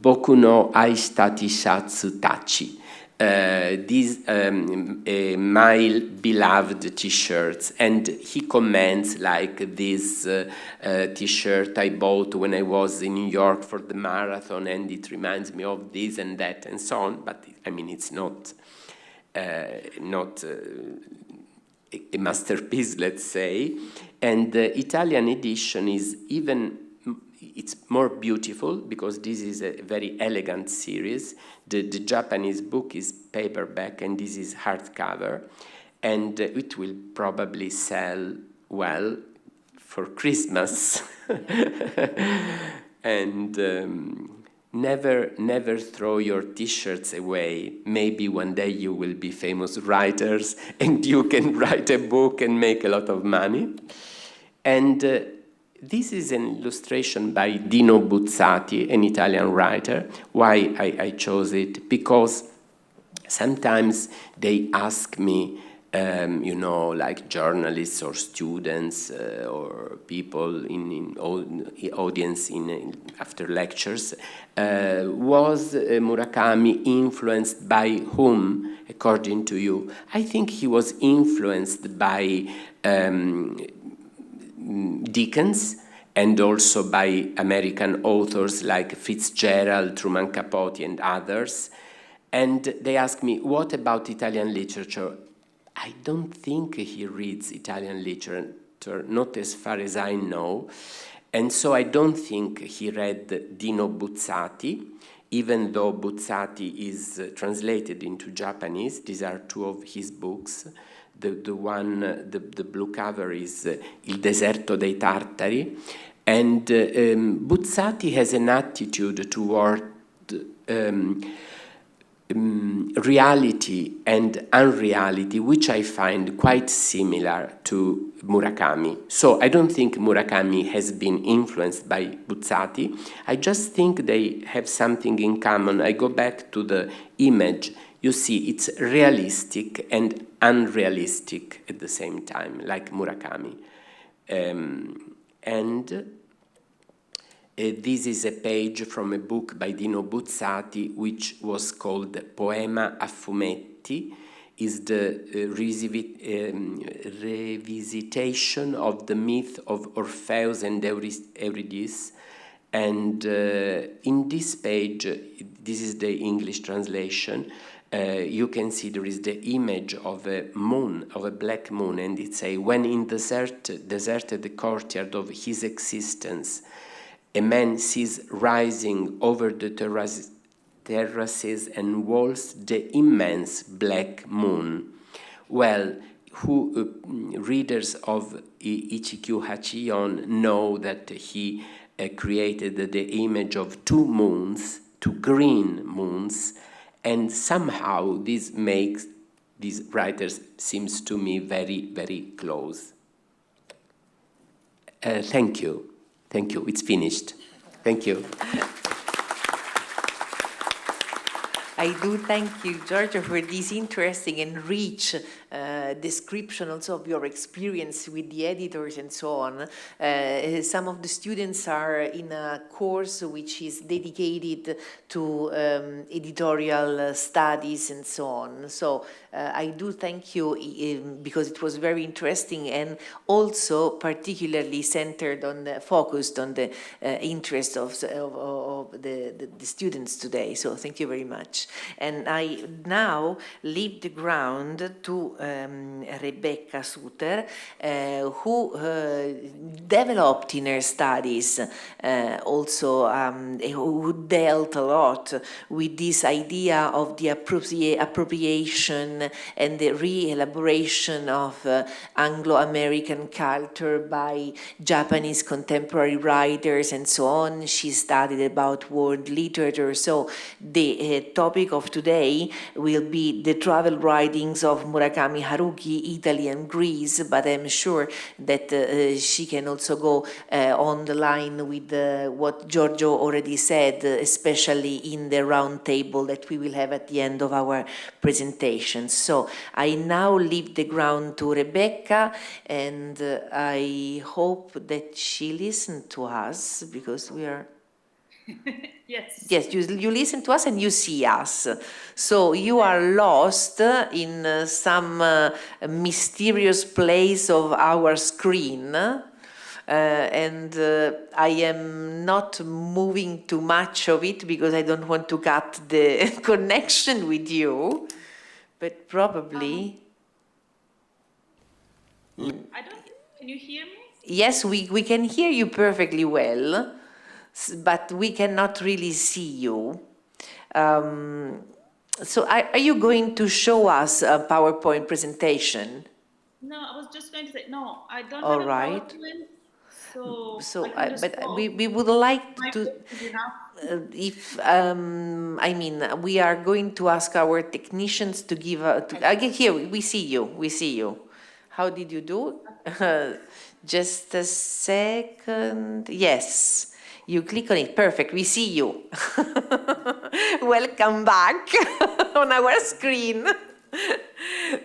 Boku no aishitati shatsu tachi. These my beloved t-shirts, and he comments like this t-shirt I bought when I was in New York for the marathon, and it reminds me of this and that and so on. But I mean, it's not a masterpiece, let's say. And the Italian edition is it's more beautiful because this is a very elegant series. The Japanese book is paperback and this is hardcover, and it will probably sell well for Christmas. And never throw your t-shirts away. Maybe one day you will be famous writers and you can write a book and make a lot of money. And this is an illustration by Dino Buzzati, an Italian writer. Why I chose it? Because sometimes they ask me, like journalists or students or people in audience after lectures, was Murakami influenced by whom, according to you? I think he was influenced by Dickens, and also by American authors like Fitzgerald, Truman Capote, and others. And they ask me, what about Italian literature? I don't think he reads Italian literature, not as far as I know. And so I don't think he read Dino Buzzati, even though Buzzati is translated into Japanese. These are two of his books. The blue cover is Il deserto dei Tartari, and Buzzati has an attitude toward reality and unreality, which I find quite similar to Murakami. So I don't think Murakami has been influenced by Buzzati. I just think they have something in common. I go back to the image. You see, it's realistic and unrealistic at the same time, like Murakami. This is a page from a book by Dino Buzzati, which was called Poema a fumetti. Is the revisitation of the myth of Orpheus and Eurydice. And in this page, this is the English translation, you can see there is the image of a moon, of a black moon, and it says, when in deserted the courtyard of his existence, a man sees rising over the terraces and walls the immense black moon. Well, readers of Ichikyu Hachiyon know that he created the image of two moons, two green moons, and somehow this makes these writers seems to me very, very close. Thank you. Thank you. It's finished. Thank you. I do thank you, Giorgio, for this interesting and rich description also of your experience with the editors and so on. Some of the students are in a course which is dedicated to editorial studies and so on. So I do thank you because it was very interesting and also particularly centered on focused on the interest of the students today. So thank you very much. And I now leave the ground to Rebecca Suter, who developed in her studies also, who dealt a lot with this idea of the appropriation and the re-elaboration of Anglo-American culture by Japanese contemporary writers and so on. She studied about world literature. So the topic of today will be the travel writings of Murakami Murakami Haruki, Italy and Greece, but I'm sure that she can also go on the line with what Giorgio already said, especially in the round table that we will have at the end of our presentation. So I now leave the ground to Rebecca, and I hope that she listened to us, because we are... Yes, you listen to us and you see us. So you are lost in some mysterious place of our screen. And I am not moving too much of it because I don't want to cut the connection with you. But probably... Can you hear me? Yes, we can hear you perfectly well, but we cannot really see you. So are you going to show us a PowerPoint presentation? No, I was just going to say, no, I don't All have a right. PowerPoint, so I So can just we would like My to... voice is enough. If I mean, we are going to ask our technicians to give again, here we see you. How did you do? Just a second. Yes, you click on it. Perfect. We see you. Welcome back on our screen.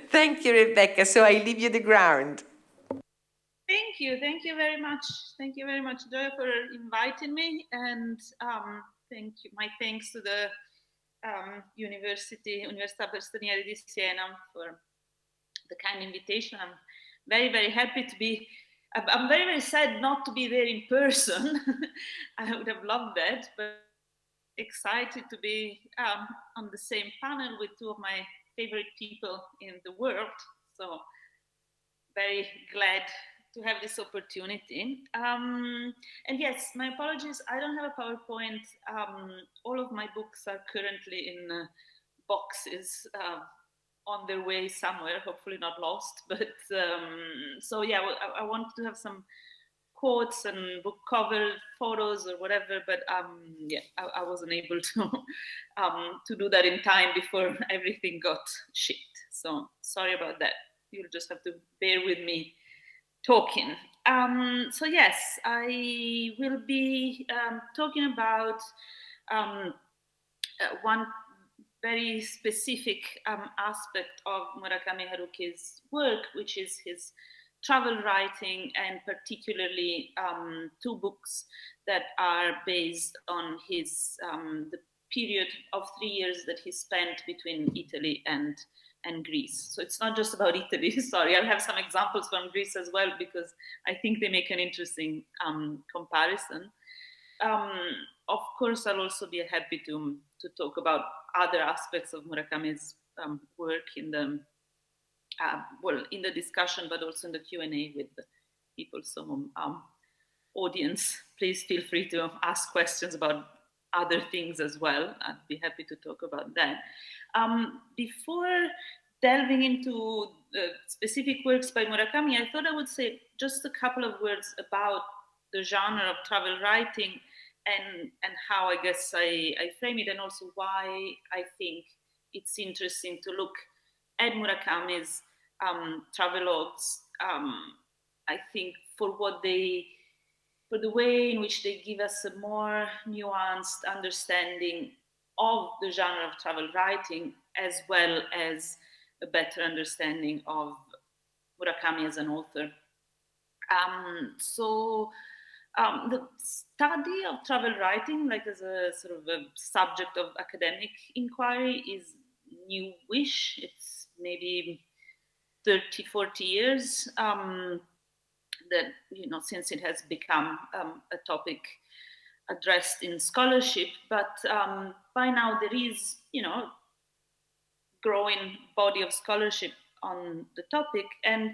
Thank you, Rebecca. So I leave you the ground. Thank you very much, Joy, for inviting me, and thank you. My thanks to the Università per Stranieri di Siena for the kind invitation. I'm very, very happy to be. I'm very, very sad not to be there in person. I would have loved that, but excited to be on the same panel with two of my favorite people in the world. So very glad to have this opportunity. And yes, my apologies, I don't have a PowerPoint. All of my books are currently in boxes on their way somewhere, hopefully not lost. But so yeah, I wanted to have some quotes and book cover photos or whatever, but yeah, I wasn't able to do that in time before everything got shipped. So sorry about that. You'll just have to bear with me talking. So yes, I will be talking about one very specific aspect of Murakami Haruki's work, which is his travel writing, and particularly two books that are based on his the period of 3 years that he spent between Italy and Greece. So it's not just about Italy. Sorry, I'll have some examples from Greece as well, because I think they make an interesting comparison. Of course, I'll also be happy to talk about other aspects of Murakami's work in the in the discussion, but also in the Q&A with the people. So, audience, please feel free to ask questions about other things as well. I'd be happy to talk about that. Before delving into specific works by Murakami, I thought I would say just a couple of words about the genre of travel writing and how I guess I frame it, and also why I think it's interesting to look at Murakami's travelogues. I think for the way in which they give us a more nuanced understanding of the genre of travel writing, as well as a better understanding of Murakami as an author. The study of travel writing, like as a sort of a subject of academic inquiry, is newish. It's maybe 30, 40 years that, since it has become a topic addressed in scholarship. But by now there is, growing body of scholarship on the topic. And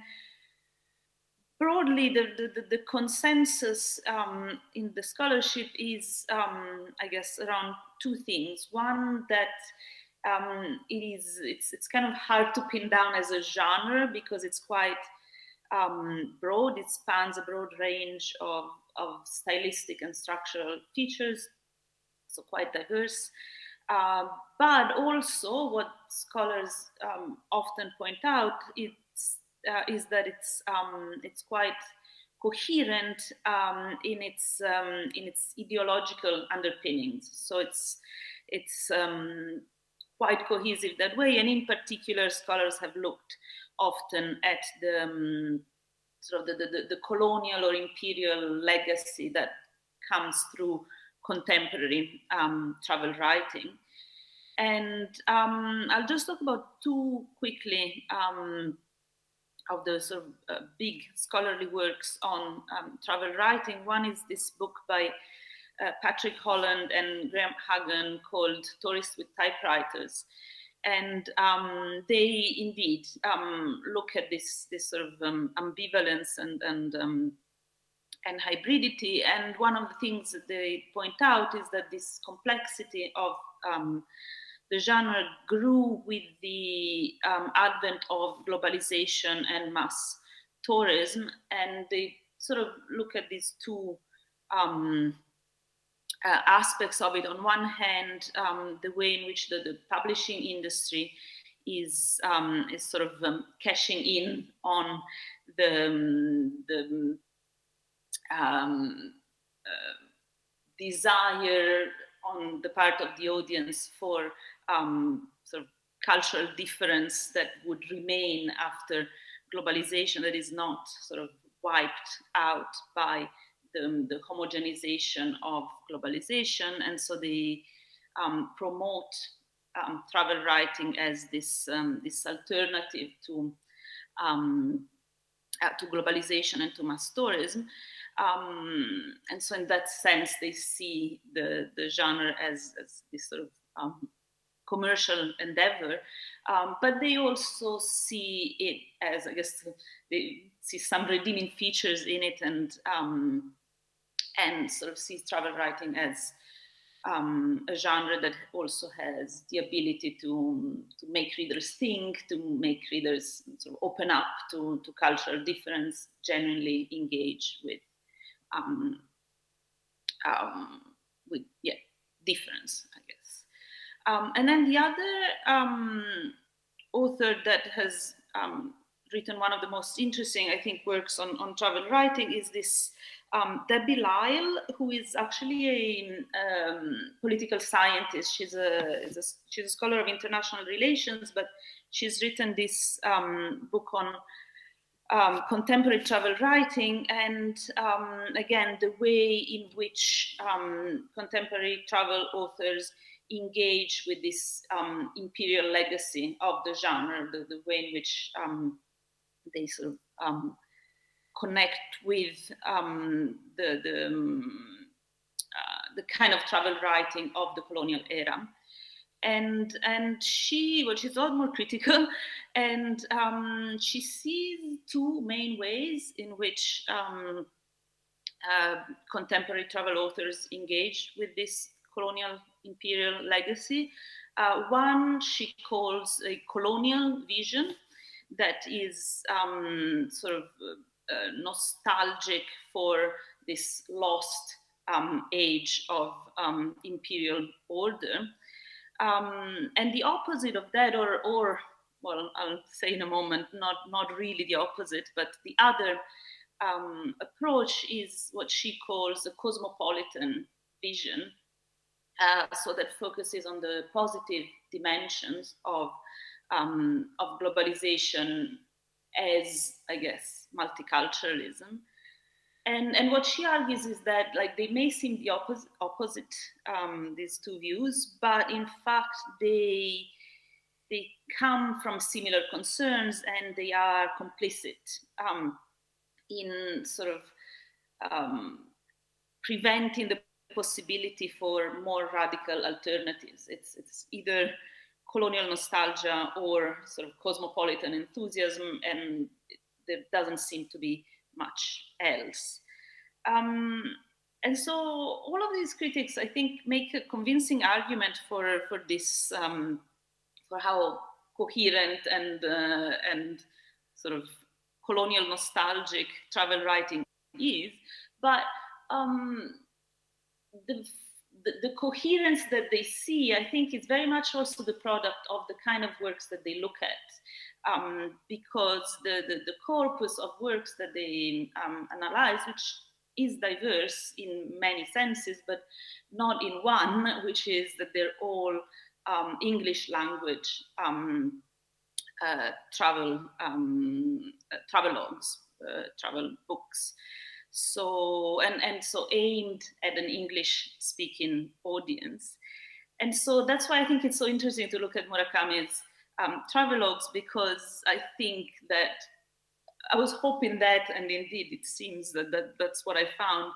broadly, the consensus in the scholarship is, I guess, around two things. One, that it's kind of hard to pin down as a genre because it's quite broad. It spans a broad range of stylistic and structural features, so quite diverse. But also, what scholars often point out is that it's quite coherent in its ideological underpinnings. So it's quite cohesive that way. And in particular, scholars have looked often at the sort of the colonial or imperial legacy that comes through contemporary travel writing. And I'll just talk about two quickly of the sort of big scholarly works on travel writing. One is this book by Patrick Holland and Graham Hagan called Tourists with Typewriters. And they indeed look at this sort of ambivalence and hybridity. And one of the things that they point out is that this complexity of the genre grew with the advent of globalization and mass tourism. And they sort of look at these two aspects of it. On one hand, the way in which the publishing industry is sort of cashing in on the desire on the part of the audience for sort of cultural difference that would remain after globalization, that is not sort of wiped out by the homogenization of globalization. And so they promote travel writing as this alternative to globalization and to mass tourism. And so in that sense, they see the genre as this sort of commercial endeavor, but they also see it as, I guess, they see some redeeming features in it, and sort of see travel writing as a genre that also has the ability to make readers think, to make readers sort of open up to cultural difference, genuinely engage with difference, I guess. And then the other author that has written one of the most interesting, I think, works on travel writing is this Debbie Lyle, who is actually a political scientist. She's a scholar of international relations, but she's written this book on contemporary travel writing, and again, the way in which contemporary travel authors engage with this imperial legacy of the genre, the way in which they sort of connect with the kind of travel writing of the colonial era. And she's a lot more critical, and she sees two main ways in which contemporary travel authors engage with this colonial imperial legacy. One she calls a colonial vision that is sort of nostalgic for this lost age of imperial order. And the opposite of that, or well, I'll say in a moment, not really the opposite, but the other approach is what she calls a cosmopolitan vision. So that focuses on the positive dimensions of globalization as, I guess, multiculturalism. And what she argues is that, like, they may seem the opposite these two views, but in fact they come from similar concerns, and they are complicit in sort of preventing the possibility for more radical alternatives. It's either colonial nostalgia or sort of cosmopolitan enthusiasm, and there doesn't seem to be much else. And so all of these critics, I think, make a convincing argument for this, for how coherent and sort of colonial nostalgic travel writing is. But the coherence that they see, I think, is very much also the product of the kind of works that they look at, because the corpus of works that they analyze, which is diverse in many senses, but not in one, which is that they're all English language travelogues, travel books. So and so aimed at an English-speaking audience, and so that's why I think it's so interesting to look at Murakami's travelogues, because I think that I was hoping that, and indeed it seems that's what I found.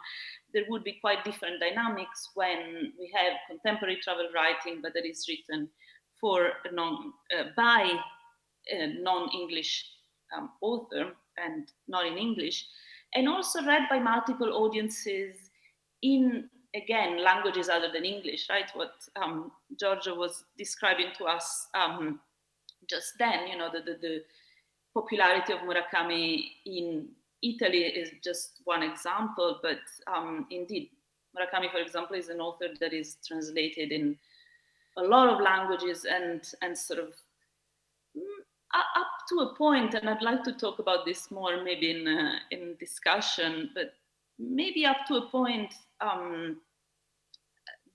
There would be quite different dynamics when we have contemporary travel writing, but that is written for by a non-English author and not in English, and also read by multiple audiences in, again, languages other than English, right? What Giorgio was describing to us just then, you know, the popularity of Murakami in Italy is just one example, but indeed, Murakami, for example, is an author that is translated in a lot of languages and sort of up to a point, and I'd like to talk about this more maybe in discussion, but maybe up to a point,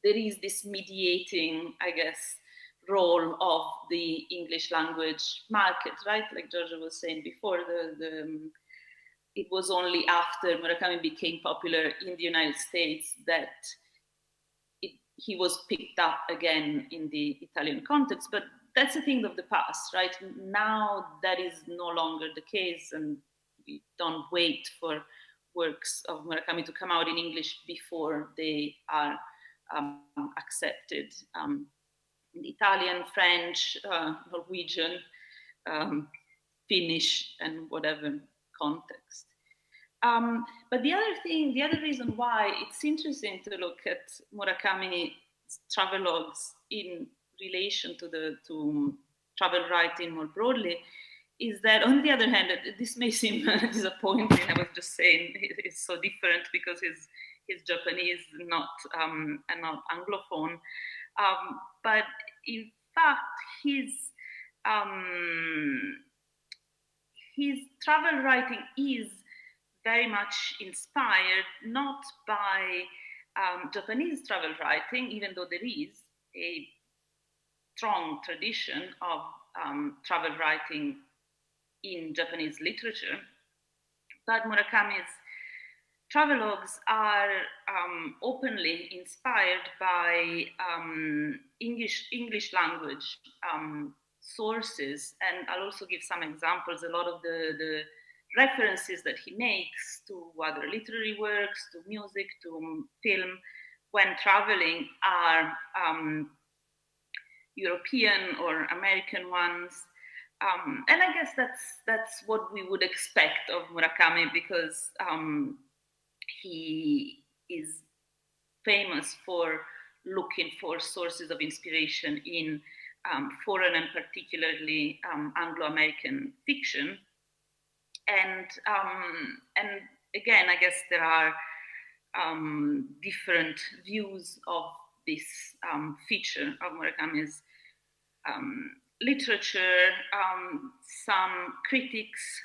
there is this mediating, I guess, role of the English language market, right? Like Giorgio was saying before, it was only after Murakami became popular in the United States that he was picked up again in the Italian context, but that's a thing of the past, right? Now that is no longer the case, and we don't wait for works of Murakami to come out in English before they are accepted. In Italian, French, Norwegian, Finnish, and whatever context. But the other reason why it's interesting to look at Murakami's travelogues in relation to travel writing more broadly is that, on the other hand, this may seem disappointing. I was just saying it's so different because his Japanese not Anglophone, but in fact his travel writing is very much inspired not by Japanese travel writing, even though there is a strong tradition of travel writing in Japanese literature, but Murakami's travelogues are openly inspired by English language sources, and I'll also give some examples. A lot of the references that he makes to other literary works, to music, to film, when traveling are European or American ones. And I guess that's what we would expect of Murakami, because he is famous for looking for sources of inspiration in foreign and particularly Anglo-American fiction. And again, I guess there are different views of this feature of Murakami's literature. Some critics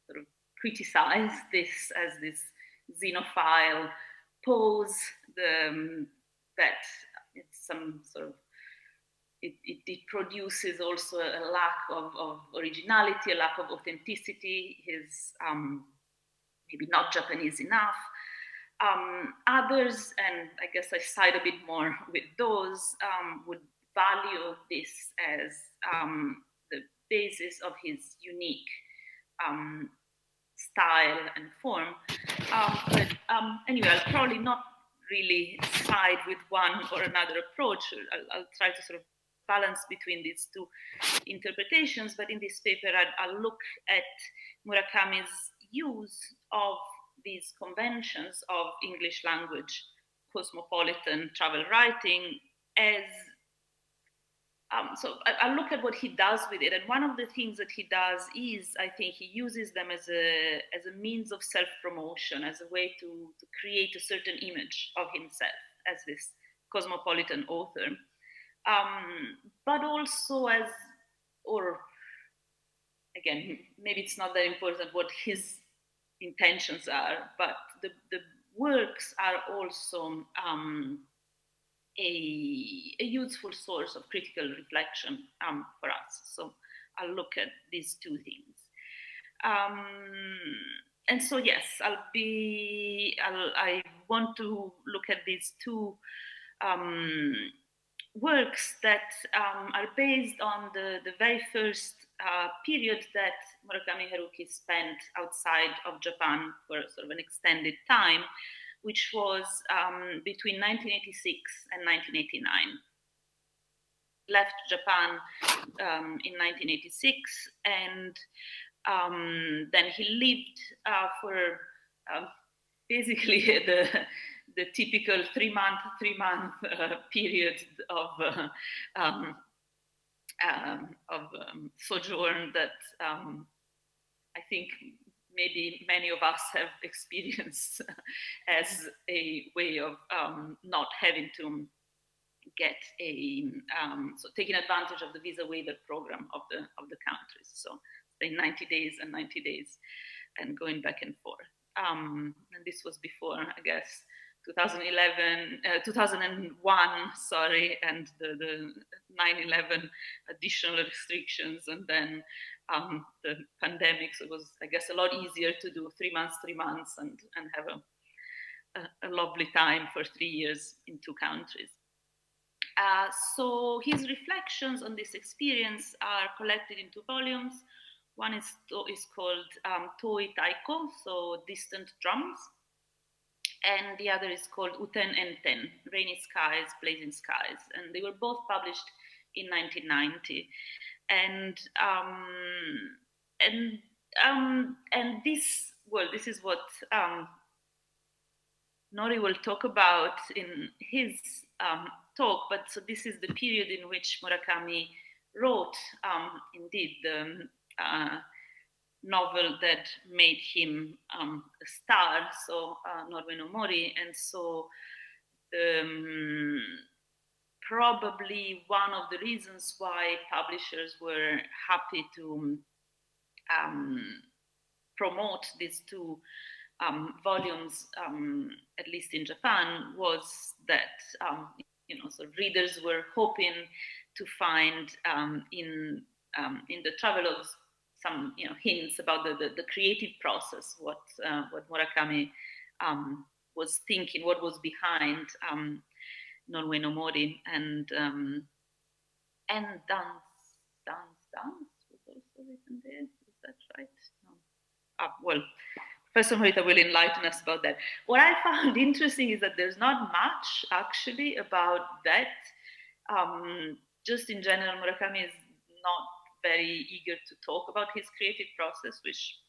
sort of criticize this as this xenophile pose, that it's some sort of it produces also a lack of originality, a lack of authenticity. His maybe not Japanese enough. Others, and I guess I side a bit more with those, would value this as the basis of his unique style and form. But anyway, I'll probably not really side with one or another approach. I'll try to sort of balance between these two interpretations. But in this paper, I'll look at Murakami's use of these conventions of English language cosmopolitan travel writing as so I look at what he does with it, and one of the things that he does is, I think, he uses them as a means of self-promotion, as a way to create a certain image of himself as this cosmopolitan author, but also as, or again, maybe it's not that important what his intentions are, but the works are also a useful source of critical reflection for us. So I'll look at these two things. And so, yes, I want to look at these two works that are based on the very first period that Murakami Haruki spent outside of Japan for sort of an extended time, which was between 1986 and 1989. Left Japan in 1986, and then he lived for basically the typical three month period of sojourn that I think maybe many of us have experienced as a way of not having to get so taking advantage of the visa waiver program of the countries. So stay 90 days and 90 days and going back and forth. And this was before, I guess, 2001, sorry, and the 9/11 additional restrictions, and then the pandemic. So it was, I guess, a lot easier to do 3 months, and have a lovely time for 3 years in two countries. So his reflections on this experience are collected in 2 volumes. One is called Toi Taiko, so distant drums, and the other is called Uten and Ten, rainy skies, blazing skies, and they were both published in 1990. And this is what Nori will talk about in his talk. But so this is the period in which Murakami wrote, indeed, the novel that made him a star, so Norimasa Morita. And so probably one of the reasons why publishers were happy to promote these 2 volumes, at least in Japan, was that so readers were hoping to find in the travelogues some hints about the creative process, what Murakami was thinking, what was behind Norimasa Morita, and Dance was also written there. Is that right? No. Well, Professor Morita will enlighten us about that. What I found interesting is that there's not much actually about that. Just in general, Murakami is not very eager to talk about his creative process, which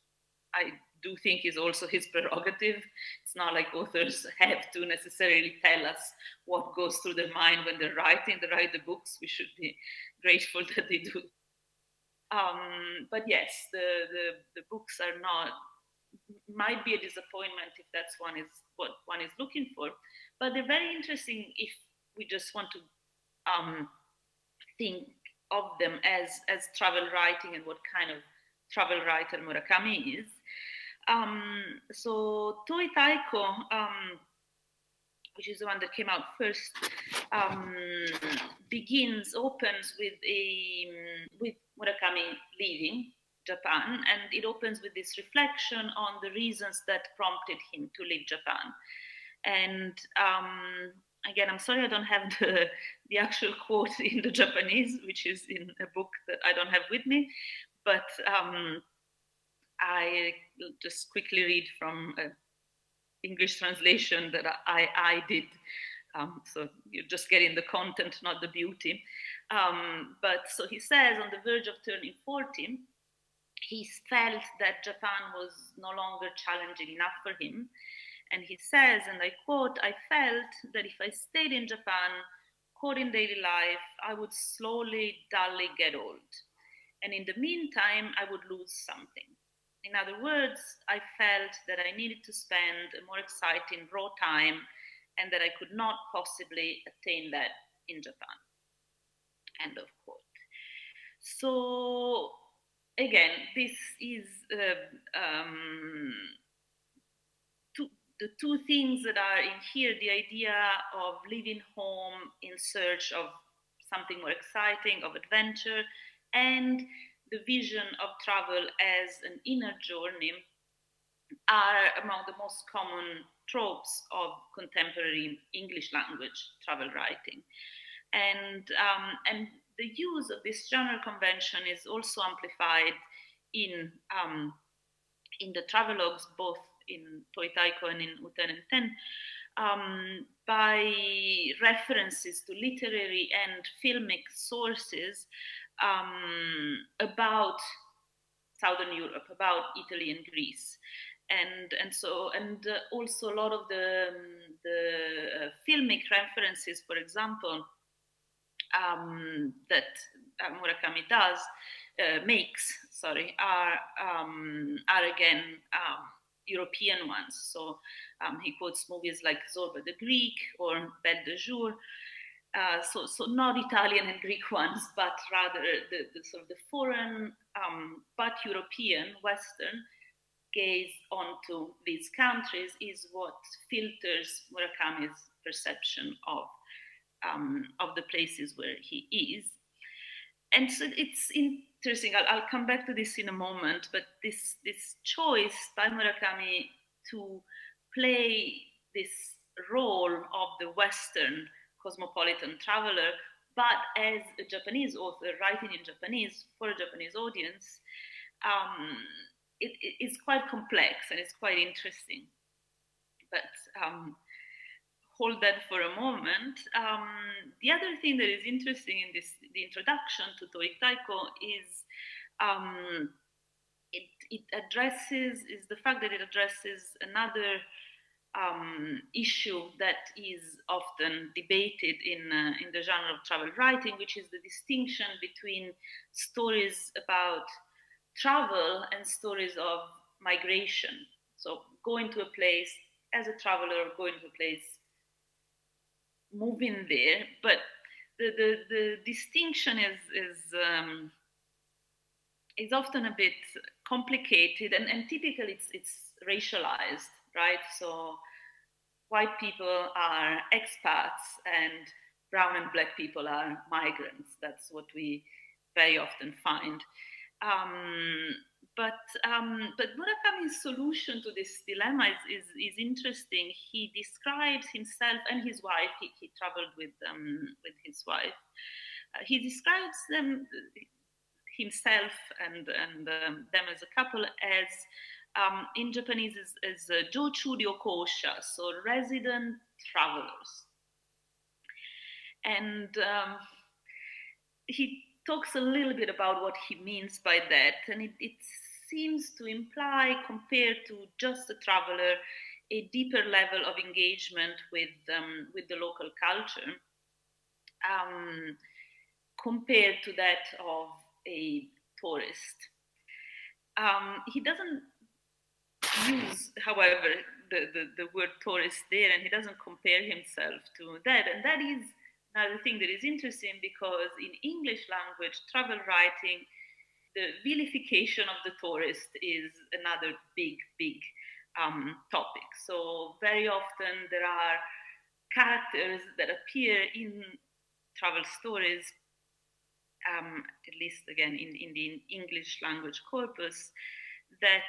I do think is also his prerogative. It's not like authors have to necessarily tell us what goes through their mind when they're writing. They write the books. We should be grateful that they do. But yes, the books are not, might be a disappointment if that's what one is looking for. But they're very interesting if we just want to think of them as travel writing and what kind of travel writer Murakami is. So Toi Taiko, which is the one that came out first, opens with Murakami leaving Japan, and it opens with this reflection on the reasons that prompted him to leave Japan. And again, I'm sorry I don't have the actual quote in the Japanese, which is in a book that I don't have with me, but I just quickly read from an English translation that I did. So you're just getting the content, not the beauty. But so he says, on the verge of turning 40, he felt that Japan was no longer challenging enough for him. And he says, and I quote, "I felt that if I stayed in Japan, caught in daily life, I would slowly, dully get old. And in the meantime, I would lose something. In other words, I felt that I needed to spend a more exciting raw time and that I could not possibly attain that in Japan. End of quote. So again, this is the two things that are in here: the idea of leaving home in search of something more exciting, of adventure, and the vision of travel as an inner journey, are among the most common tropes of contemporary English language travel writing. And the use of this genre convention is also amplified in the travelogues, both in Toitaiko and in Uten and Ten, by references to literary and filmic sources about Southern Europe, about Italy and Greece. And also a lot of the filmic references, for example, that Murakami makes, are again European ones. So he quotes movies like Zorba the Greek or Belle de Jour. So not Italian and Greek ones, but rather the sort of the foreign, but European, Western gaze onto these countries is what filters Murakami's perception of the places where he is. And so it's interesting. I'll come back to this in a moment, but this choice by Murakami to play this role of the Western cosmopolitan traveler, but as a Japanese author writing in Japanese for a Japanese audience, it is quite complex and it's quite interesting. But hold that for a moment. The other thing that is interesting in the introduction to Toitaiko is it addresses the fact that it addresses another issue that is often debated in the genre of travel writing, which is the distinction between stories about travel and stories of migration. So going to a place as a traveler, going to a place, moving there. But the distinction is often a bit complicated, and typically it's racialized, right? So white people are expats and brown and black people are migrants. That's what we very often find. But Murakami's solution to this dilemma is interesting. He describes himself and his wife. He traveled with his wife. He describes himself and them as a couple as in Japanese as jochu ryokosha, so resident travelers. And he talks a little bit about what he means by that, and it seems to imply, compared to just a traveler, a deeper level of engagement with the local culture, compared to that of a tourist. He doesn't use, however, the word tourist there, and he doesn't compare himself to that. And that is another thing that is interesting, because in English language travel writing, the vilification of the tourist is another big topic. So very often there are characters that appear in travel stories, at least again in the English language corpus, that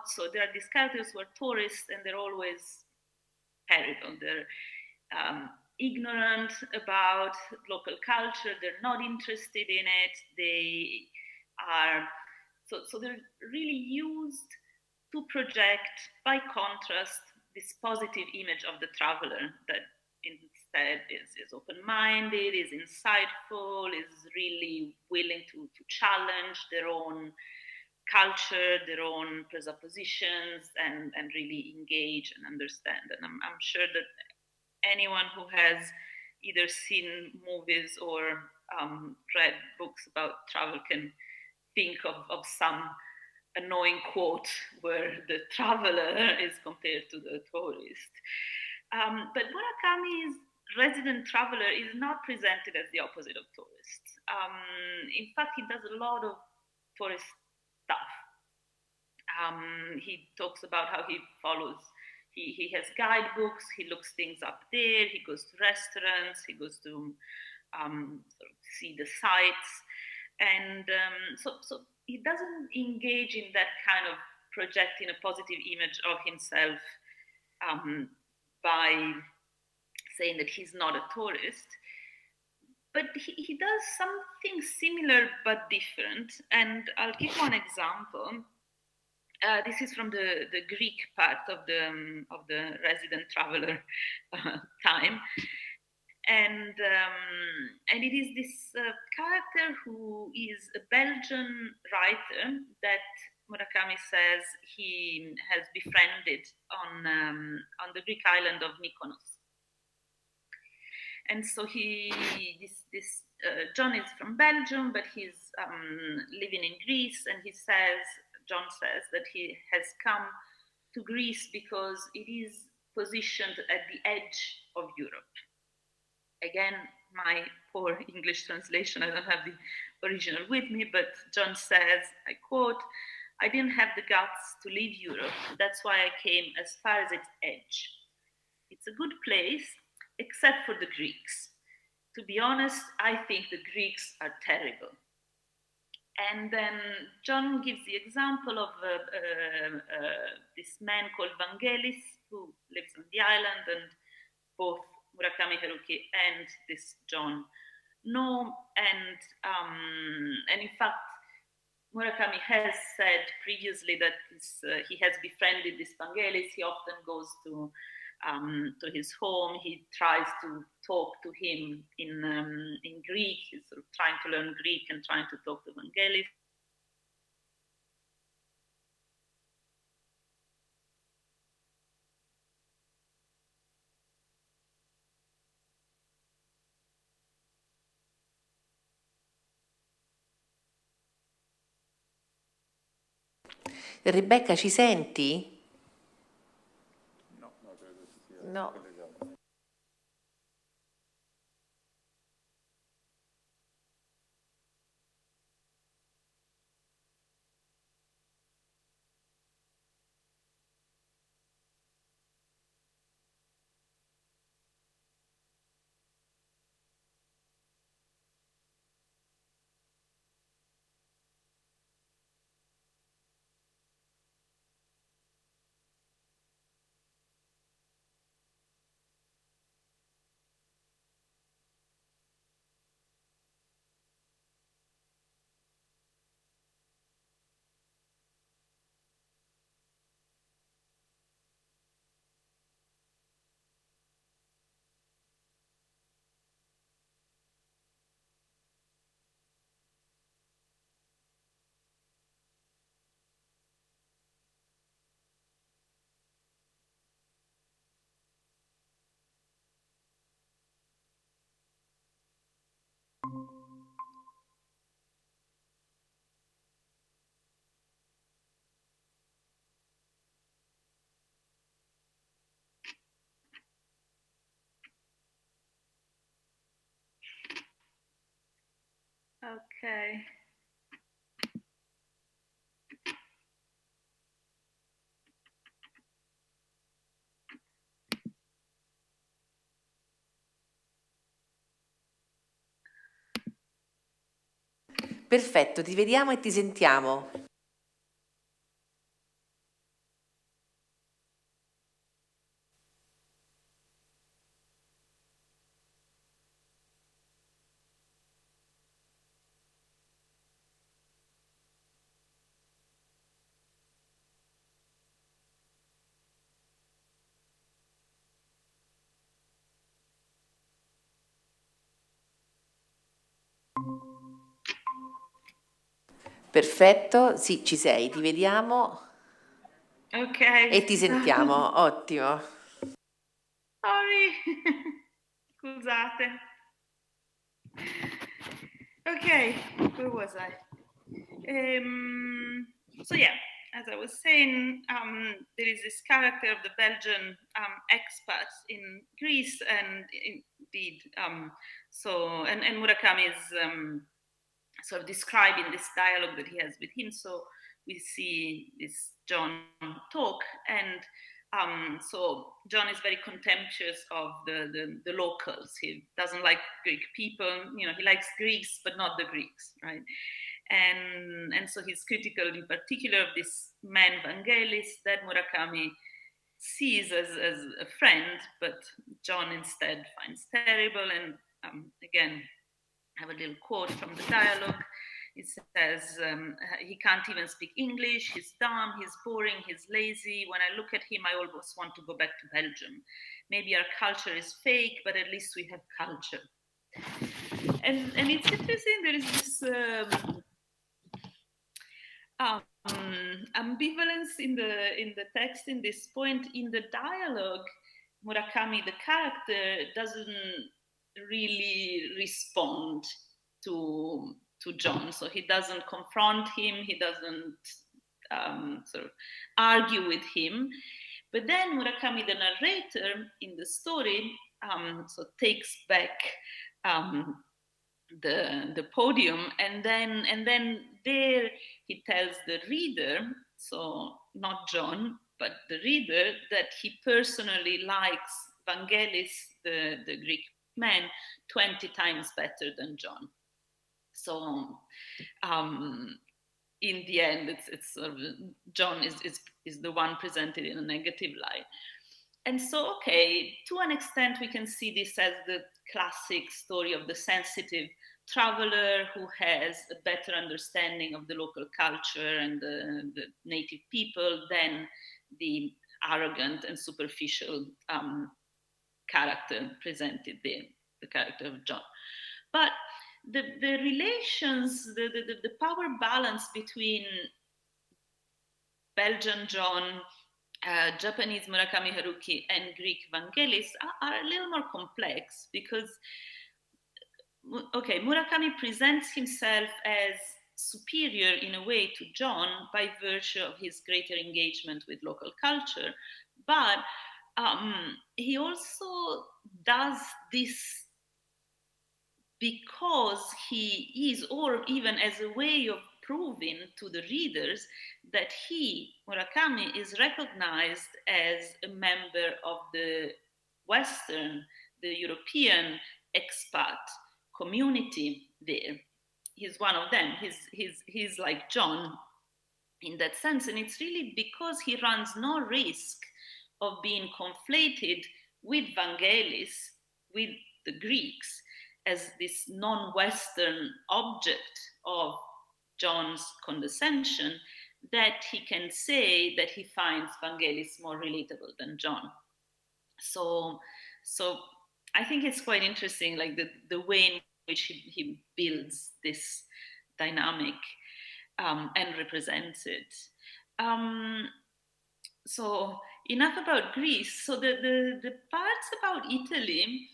so there are these characters who are tourists, and they're always terrible. They're ignorant about local culture. They're not interested in it. They are so they're really used to project, by contrast, this positive image of the traveler that instead is open-minded, is insightful, is really willing to challenge their own culture, their own presuppositions, and really engage and understand. And I'm sure that anyone who has either seen movies or read books about travel can think of some annoying quote where the traveler is compared to the tourist. But Murakami's resident traveler is not presented as the opposite of tourist. In fact, he does a lot of tourist stuff. He talks about how he follows, he has guidebooks, he looks things up there, he goes to restaurants, he goes to sort of see the sights. And so he doesn't engage in that kind of projecting a positive image of himself by saying that he's not a tourist. But he does something similar but different. And I'll give one example. This is from the Greek part of the resident traveler time. And it is this character who is a Belgian writer that Murakami says he has befriended on the Greek island of Mykonos. And so this John is from Belgium, but he's living in Greece, and John says that he has come to Greece because it is positioned at the edge of Europe. Again, my poor English translation, I don't have the original with me, but John says, I quote, "I didn't have the guts to leave Europe. That's why I came as far as its edge. It's a good place, except for the Greeks. To be honest, I think the Greeks are terrible." And then John gives the example of this man called Vangelis, who lives on the island, and both Murakami Haruki and this John know. And in fact, Murakami has said previously that he has befriended this Vangelis. He often goes to his home. He tries to talk to him in Greek. He's sort of trying to learn Greek and trying to talk to Vangelis. Rebecca, ci senti? No, credo sia No. collegato. Okay. Perfetto, ti vediamo e ti sentiamo. Perfetto, sì, ci sei, ti vediamo Ok. e ti sentiamo, ottimo. Sorry. Scusate. Okay, where was I? So yeah, as I was saying, there is this character of the Belgian expat in Greece, and indeed, and Murakami is sort of describing this dialogue that he has with him. So we see this John talk, and so John is very contemptuous of the locals. He doesn't like Greek people. You know, he likes Greeks, but not the Greeks, right? And so he's critical in particular of this man Vangelis that Murakami sees as a friend, but John instead finds terrible. And again, I have a little quote from the dialogue. It says, he can't even speak English, he's dumb, he's boring, he's lazy. When I look at him, I almost want to go back to Belgium. Maybe our culture is fake, but at least we have culture. And it's interesting, there is this ambivalence in the text in this point. In the dialogue, Murakami, the character, doesn't really respond to John. So he doesn't confront him, he doesn't sort of argue with him. But then Murakami, the narrator in the story, so takes back the podium, and then there he tells the reader, so not John, but the reader, that he personally likes Vangelis, the Greek man, 20 times better than John. So in the end, it's sort of, John is the one presented in a negative light. And so, okay, to an extent, we can see this as the classic story of the sensitive traveler who has a better understanding of the local culture and the native people than the arrogant and superficial character presented there, the character of John. But the relations, the power balance between Belgian John, Japanese Murakami Haruki, and Greek Vangelis are a little more complex, because, okay, Murakami presents himself as superior in a way to John by virtue of his greater engagement with local culture, but he also does this because he is, or even as a way of proving to the readers that he, Murakami, is recognized as a member of the Western, the European expat community there. He's one of them. He's like John in that sense. And it's really because he runs no risk of being conflated with Vangelis, with the Greeks, as this non-Western object of John's condescension, that he can say that he finds Vangelis more relatable than John. So I think it's quite interesting, like the way in which he builds this dynamic and represents it. So enough about Greece. So the parts about Italy,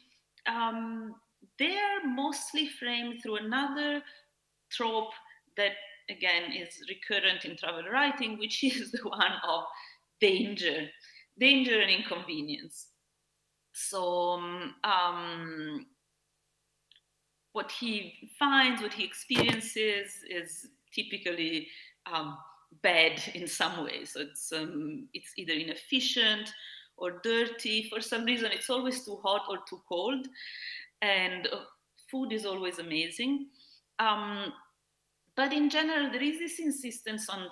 they're mostly framed through another trope that, again, is recurrent in travel writing, which is the one of danger and inconvenience. So what he finds, what he experiences is typically bad in some ways. So it's either inefficient or dirty. For some reason, it's always too hot or too cold. And food is always amazing. But in general, there is this insistence on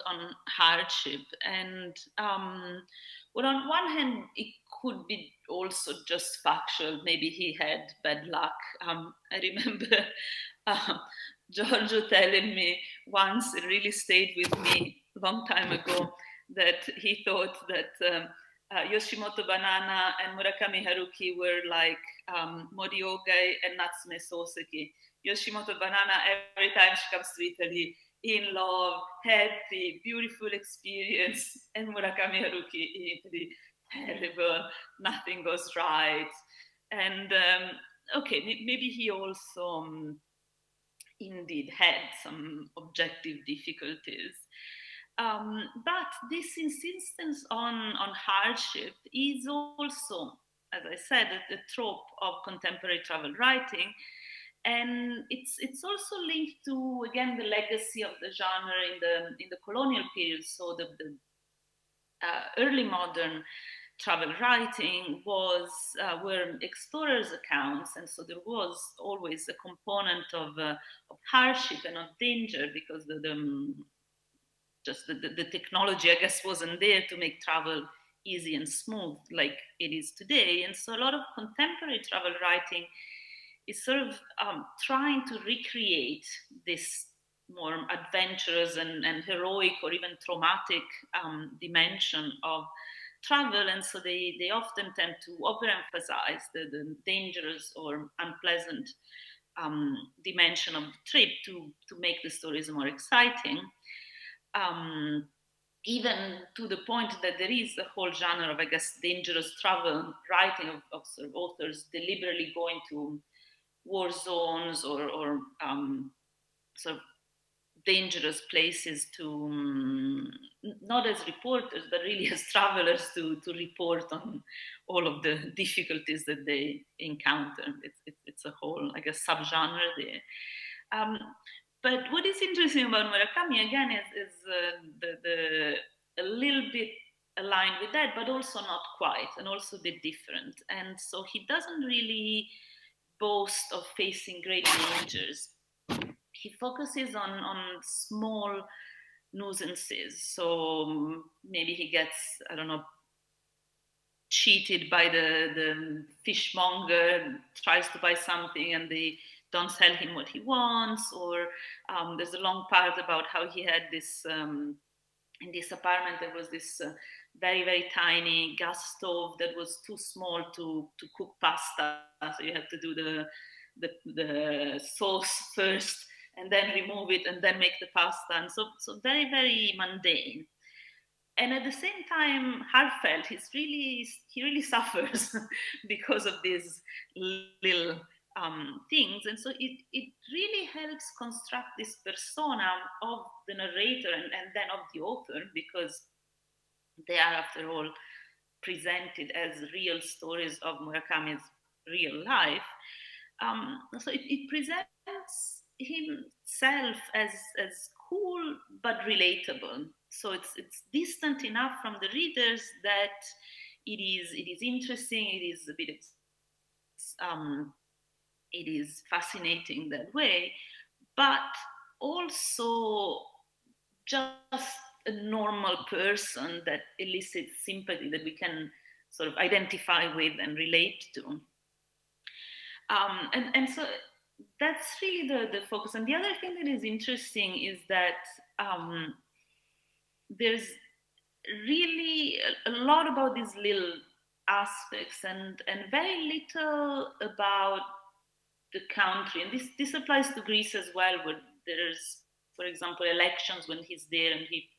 hardship. And well, on one hand, it could be also just factual. Maybe he had bad luck. I remember Giorgio telling me once, it really stayed with me a long time ago, that he thought that Yoshimoto Banana and Murakami Haruki were like Moriogai and Natsume Soseki. Yoshimoto Banana, every time she comes to Italy, in love, happy, beautiful experience, and Murakami Haruki in Italy, terrible, nothing goes right. And okay, maybe he also indeed had some objective difficulties. But this insistence on hardship is also, as I said, a trope of contemporary travel writing. And it's also linked to, again, the legacy of the genre in the colonial period. So the early modern travel writing were explorers' accounts, and so there was always a component of hardship and of danger, because the technology, I guess, wasn't there to make travel easy and smooth like it is today. And so a lot of contemporary travel writing is sort of trying to recreate this more adventurous and heroic or even traumatic dimension of travel. And so they often tend to overemphasize the dangerous or unpleasant dimension of the trip to make the stories more exciting. Even to the point that there is a whole genre of, I guess, dangerous travel writing of sort of authors deliberately going to war zones or sort of dangerous places to, not as reporters, but really as travelers to report on all of the difficulties that they encounter. It's a whole, I guess, subgenre there. But what is interesting about Murakami, again, is a little bit aligned with that, but also not quite, and also a bit different. And so he doesn't really boast of facing great dangers. He focuses on small nuisances. So maybe he gets, I don't know, cheated by the fishmonger, tries to buy something and they don't sell him what he wants. Or there's a long part about how he had this, in this apartment, there was this very, very tiny gas stove that was too small to cook pasta. So you have to do the sauce first and then remove it and then make the pasta. And so very, very mundane. And at the same time, heartfelt. He really suffers because of these little things. And so it really helps construct this persona of the narrator and then of the author, because they are, after all, presented as real stories of Murakami's real life. So it presents himself as cool but relatable. So it's distant enough from the readers that it is interesting. It is fascinating that way, but also just a normal person that elicits sympathy that we can sort of identify with and relate to. And so that's really the focus. And the other thing that is interesting is that there's really a lot about these little aspects and very little about the country. And this applies to Greece as well, where there's, for example, elections when he's there and he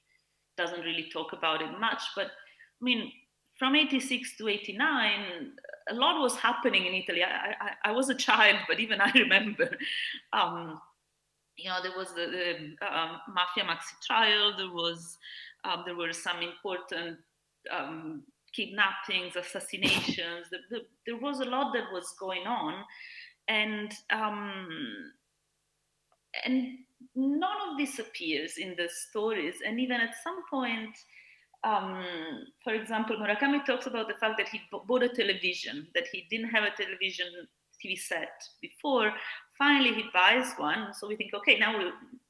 doesn't really talk about it much. But I mean, from 86 to 89, a lot was happening in Italy. I was a child, but even I remember, there was the Mafia Maxi trial. There were some important kidnappings, assassinations. There was a lot that was going on, and none of this appears in the stories. And even at some point, for example, Murakami talks about the fact that he bought a television, that he didn't have a television TV set before. Finally, he buys one. So we think, okay, now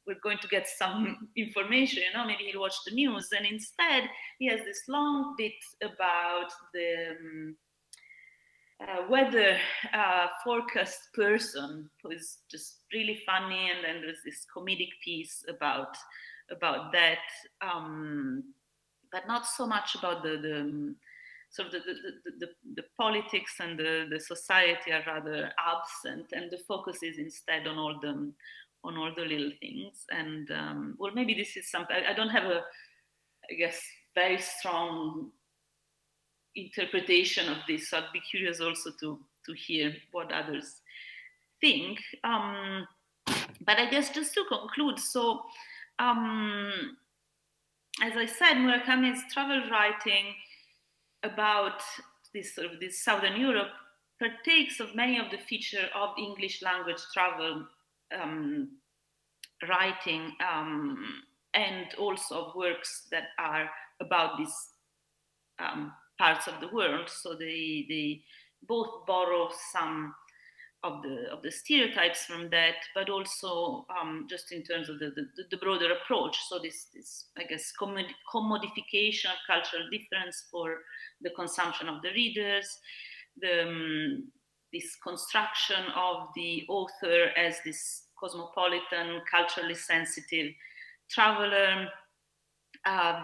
we're going to get some information, maybe he'll watch the news. And instead, he has this long bit about the weather forecast person who is just really funny. And then there's this comedic piece about that. But not so much about the sort of the politics and the society are rather absent, and the focus is instead on all the little things. And well, maybe this is something I don't have I guess, very strong interpretation of this. So I'd be curious also to hear what others think. But I guess just to conclude, so. as I said, Murakami's travel writing about this Southern Europe partakes of many of the features of English language travel writing, and also of works that are about these parts of the world. So they both borrow some of the stereotypes from that, but also just in terms of the broader approach. So this I guess commodification of cultural difference for the consumption of the readers, this construction of the author as this cosmopolitan, culturally sensitive traveler,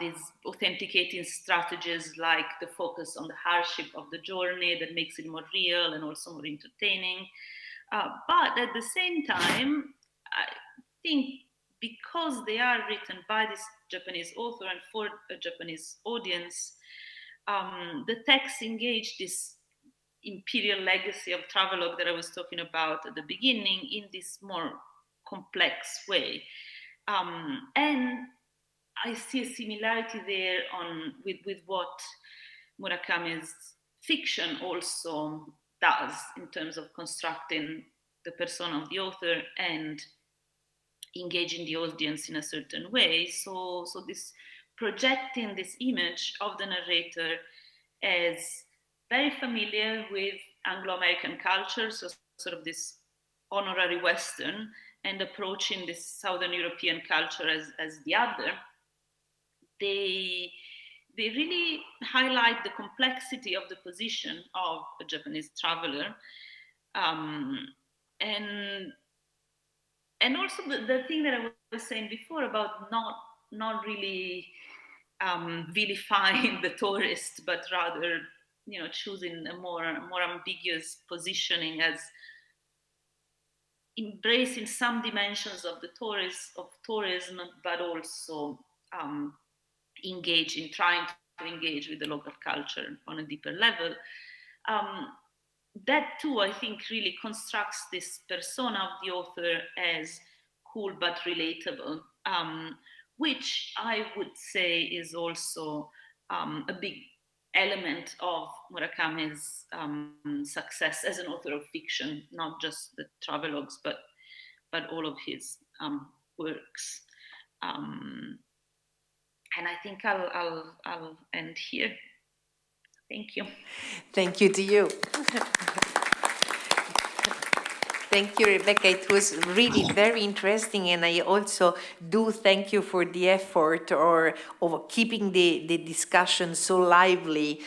these authenticating strategies like the focus on the hardship of the journey that makes it more real and also more entertaining. But at the same time, I think because they are written by this Japanese author and for a Japanese audience, the texts engage this imperial legacy of travelogue that I was talking about at the beginning in this more complex way. And I see a similarity there with what Murakami's fiction also does in terms of constructing the persona of the author and engaging the audience in a certain way. So this projecting this image of the narrator as very familiar with Anglo-American culture, so sort of this honorary Western, and approaching this Southern European culture as the other, they really highlight the complexity of the position of a Japanese traveler, and also the thing that I was saying before about not really vilifying the tourist, but rather choosing a more ambiguous positioning as embracing some dimensions of tourism, but also trying to engage with the local culture on a deeper level. That too, I think, really constructs this persona of the author as cool but relatable, which I would say is also a big element of Murakami's success as an author of fiction, not just the travelogues, but all of his works. And I think I'll end here. Thank you. Thank you to you. Thank you, Rebecca. It was really very interesting, and I also do thank you for the effort of keeping the discussion so lively,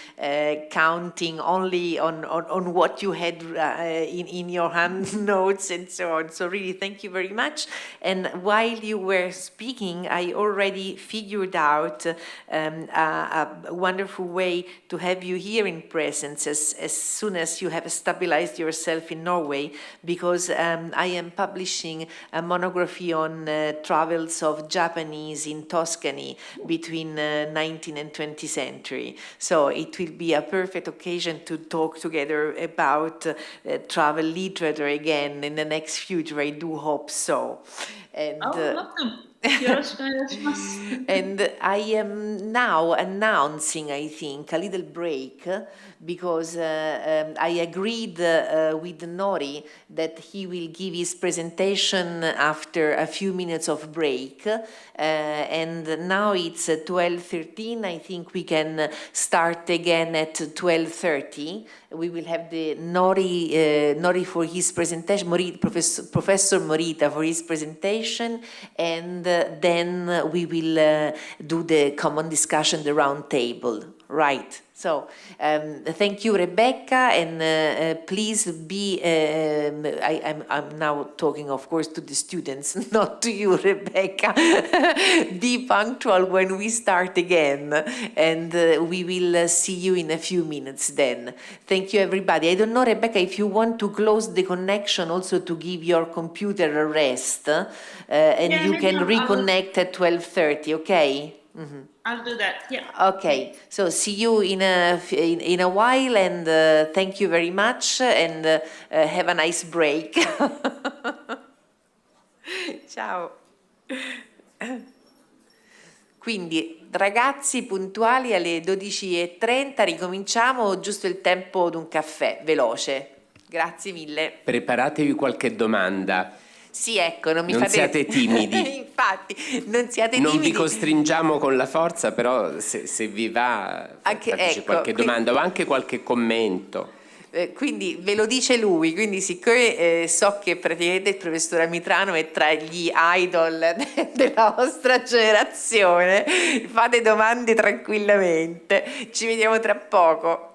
counting only on what you had in your hand notes and so on. So really, thank you very much. And while you were speaking, I already figured out a wonderful way to have you here in presence as soon as you have stabilized yourself in Norway, because I am publishing a monography on travels of Japanese in Tuscany between 19th and 20th century. So it will be a perfect occasion to talk together about travel literature again in the next future. I do hope so. And, welcome. And I am now announcing, I think, a little break because I agreed with Nori that he will give his presentation after a few minutes of break. And now it's 12:13. I think we can start again at 12:30. We will have the Nori for his presentation, Professor Morita for his presentation, and then we will do the common discussion, the round table, right? So thank you, Rebecca, and please be, I'm now talking, of course, to the students, not to you, Rebecca. Be punctual when we start again, and we will see you in a few minutes then. Thank you, everybody. I don't know, Rebecca, if you want to close the connection also to give your computer a rest, and you can reconnect at 12:30, okay? Mm-hmm. I'll do that, yeah. Okay, so see you in a while, and thank you very much, and have a nice break. Ciao. Quindi Ragazzi, puntuali alle 12:30, ricominciamo giusto il tempo di un caffè, veloce. Grazie mille. Preparatevi qualche domanda. Sì, ecco, non fate... siate timidi. Infatti, non siate timidi. Non vi costringiamo con la forza, però se vi va, fateci qualche domanda o anche qualche commento. Quindi ve lo dice lui, quindi siccome so che praticamente il professor Amitrano è tra gli idol della vostra generazione, fate domande tranquillamente, ci vediamo tra poco.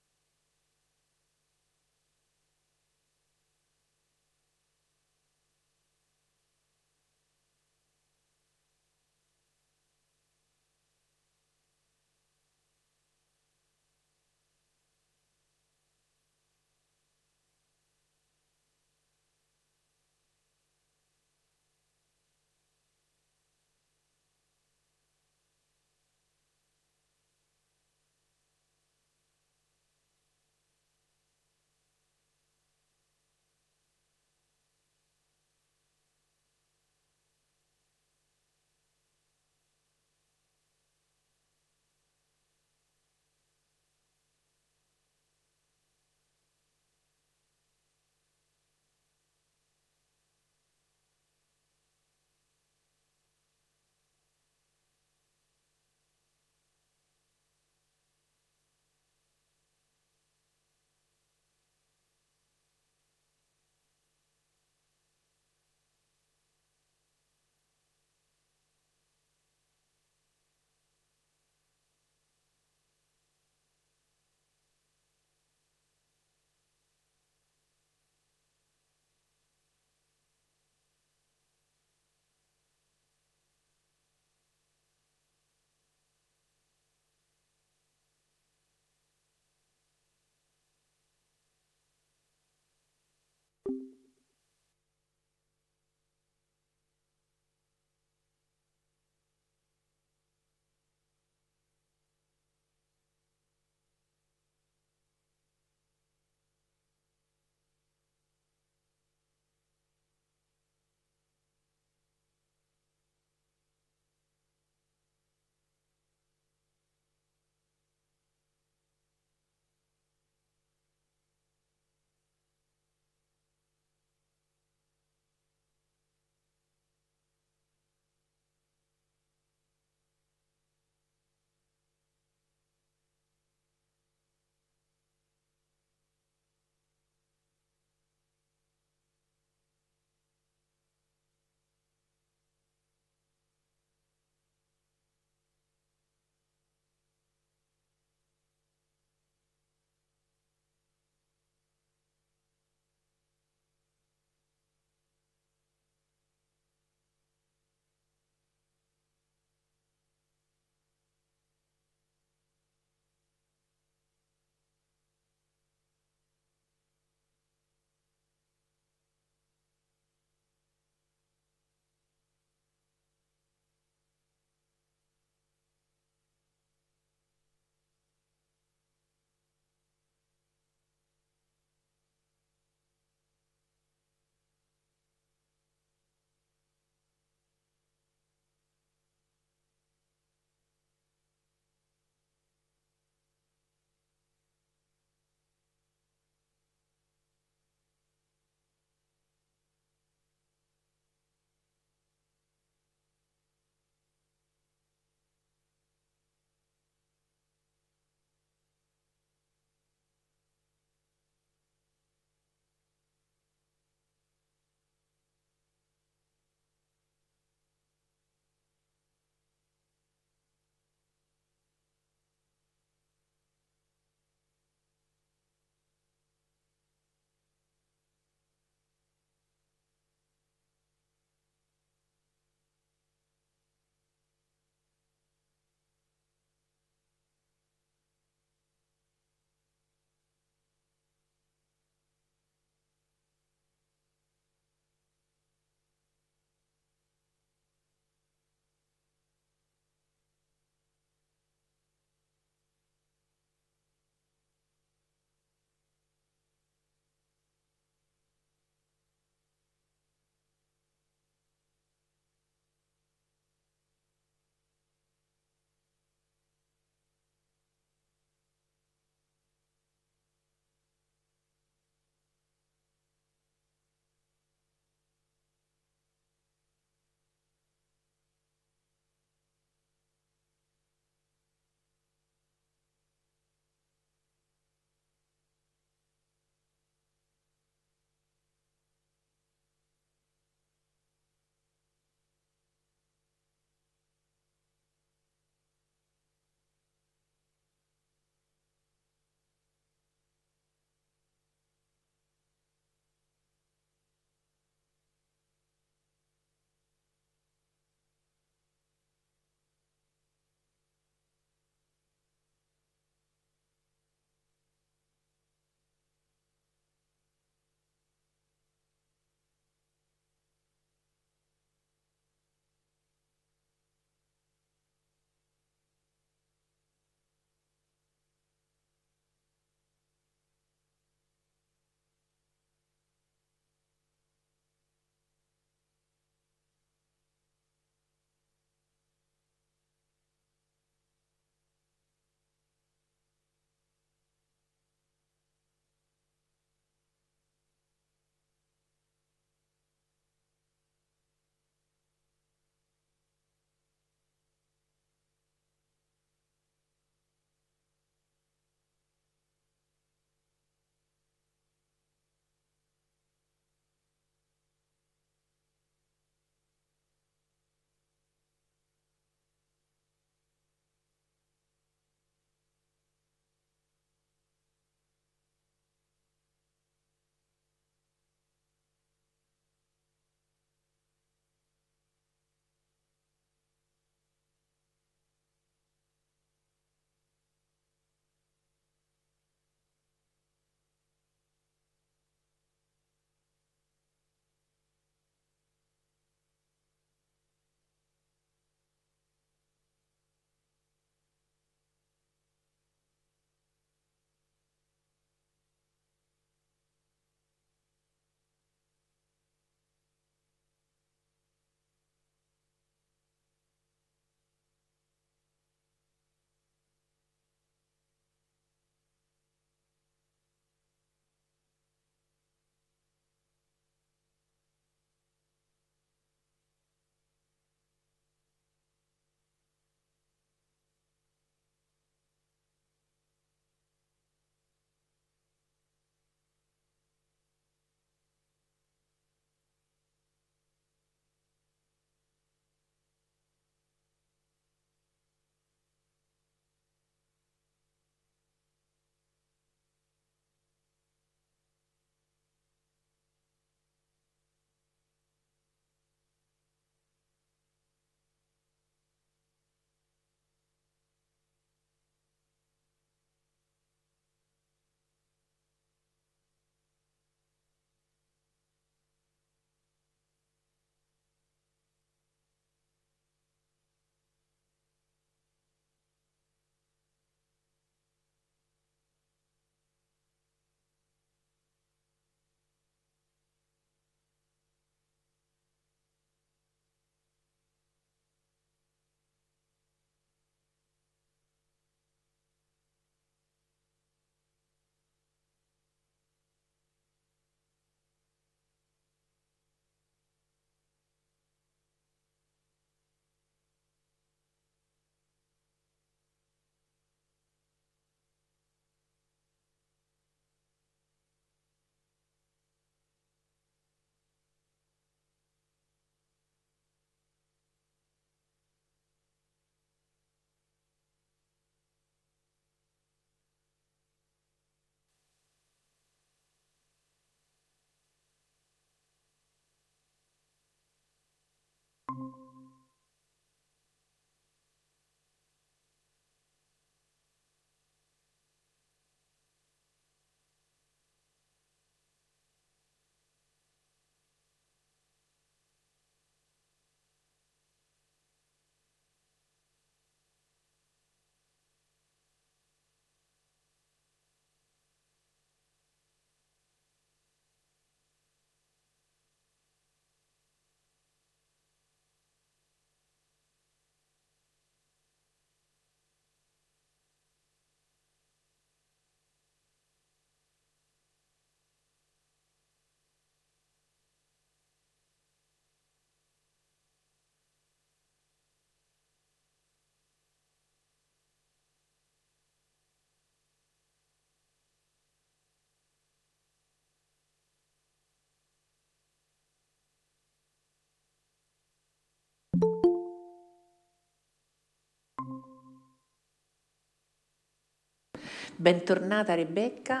Bentornata Rebecca.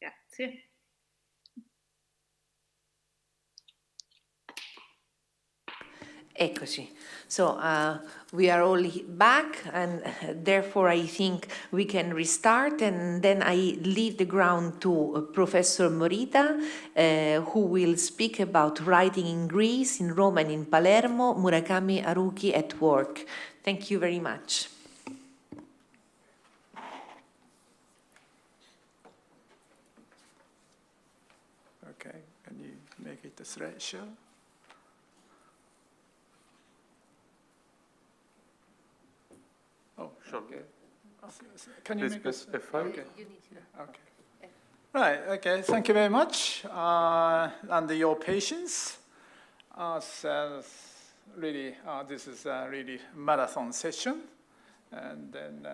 Grazie. Eccoci. So we are all back, and therefore I think we can restart, and then I leave the ground to Professor Morita, who will speak about writing in Greece, in Rome and in Palermo, Murakami Haruki at work. Thank you very much. Okay, can you make it a slideshow? Oh, Sure. okay. Can you Please make us? specify. Okay. Okay. Right. Okay. Thank you very much. And your patience. So really, this is a really marathon session, and then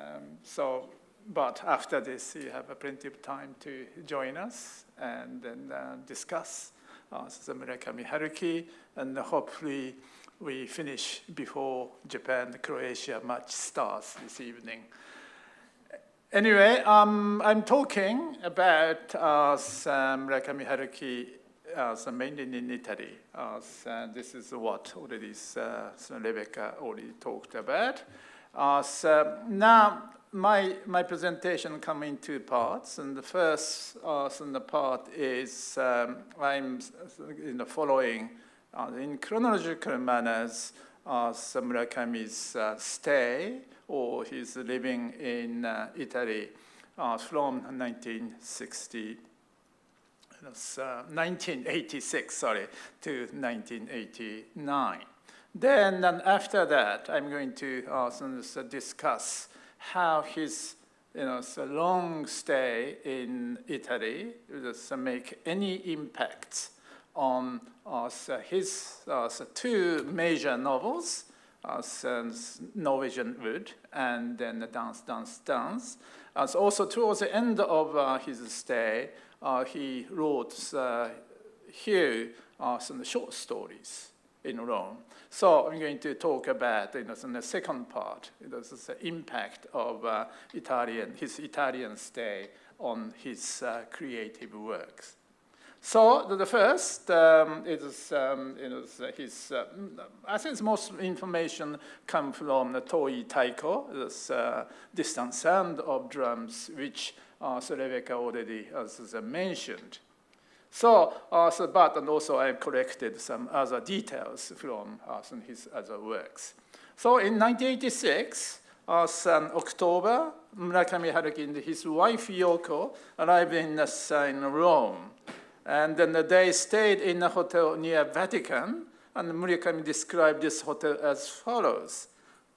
but after this, you have plenty of time to join us and then discuss the Murakami Haruki, and hopefully we finish before Japan-Croatia match starts this evening. Anyway, I'm talking about Murakami Haruki mainly in Italy. This is what already Rebecca already talked about. So now my presentation comes in two parts, and the first part is I'm following in chronological manners Murakami's stay or his living in Italy from 1986 to 1989. Then after that, I'm going to discuss how his long stay in Italy make any impacts on his two major novels, Norwegian Wood and then Dance, Dance, Dance. Also towards the end of his stay, he wrote few some short stories in Rome. So I'm going to talk about in the second part, the impact of his Italian stay on his creative works. So the first is his. I think most information come from the Toi Taiko, this distant sound of drums, which Rebecca already mentioned. So, and also I've collected some other details from his other works. So in 1986, October, Murakami Haruki and his wife Yoko arrived in Rome. And then they stayed in a hotel near Vatican, and Murakami described this hotel as follows.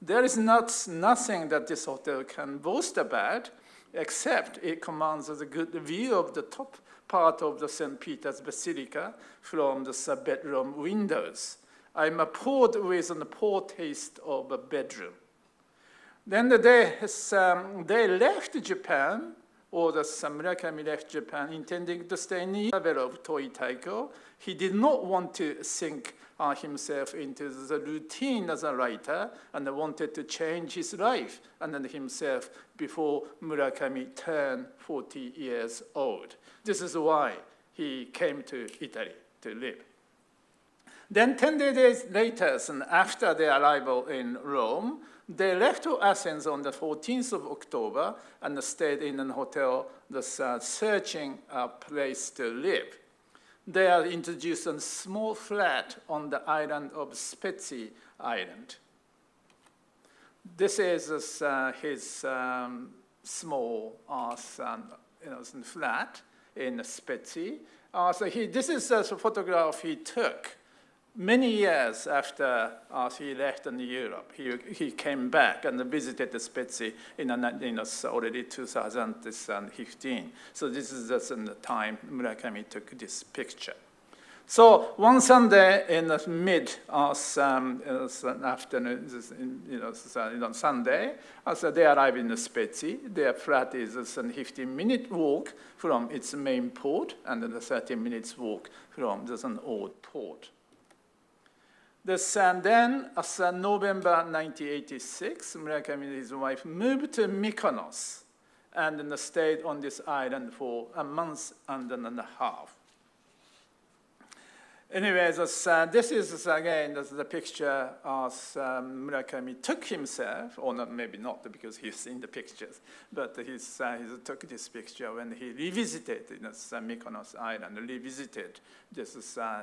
There is nothing that this hotel can boast about, except it commands a good view of the top part of the St. Peter's Basilica from the bedroom windows. I'm appalled with a poor taste of a bedroom. Then they left Japan, or the Murakami left Japan, intending to stay in the level of Toi Taiko. He did not want to sink himself into the routine as a writer, and wanted to change his life and then himself before Murakami turned 40 years old. This is why he came to Italy to live. Then 10 days later, after their arrival in Rome, they left Athens on the 14th of October and stayed in a hotel, searching a place to live. They are introduced a small flat on the island of Spetsi Island. This is his small flat in Spetsi. This is a photograph he took many years after he left in Europe. He came back and visited Spetsi in already 2015. So this is just in the time Murakami took this picture. So one Sunday in the mid-afternoon, Sunday, they arrive in Spetsi. Their flat is a 15-minute walk from its main port and a 30 minutes walk from an old port. Then, as November 1986, Murakami and his wife moved to Mykonos and then stayed on this island for a month and a half. Anyway, this is again the picture Murakami took himself, or not, maybe not because he's in the pictures, but he took this picture when he revisited Mykonos island, revisited this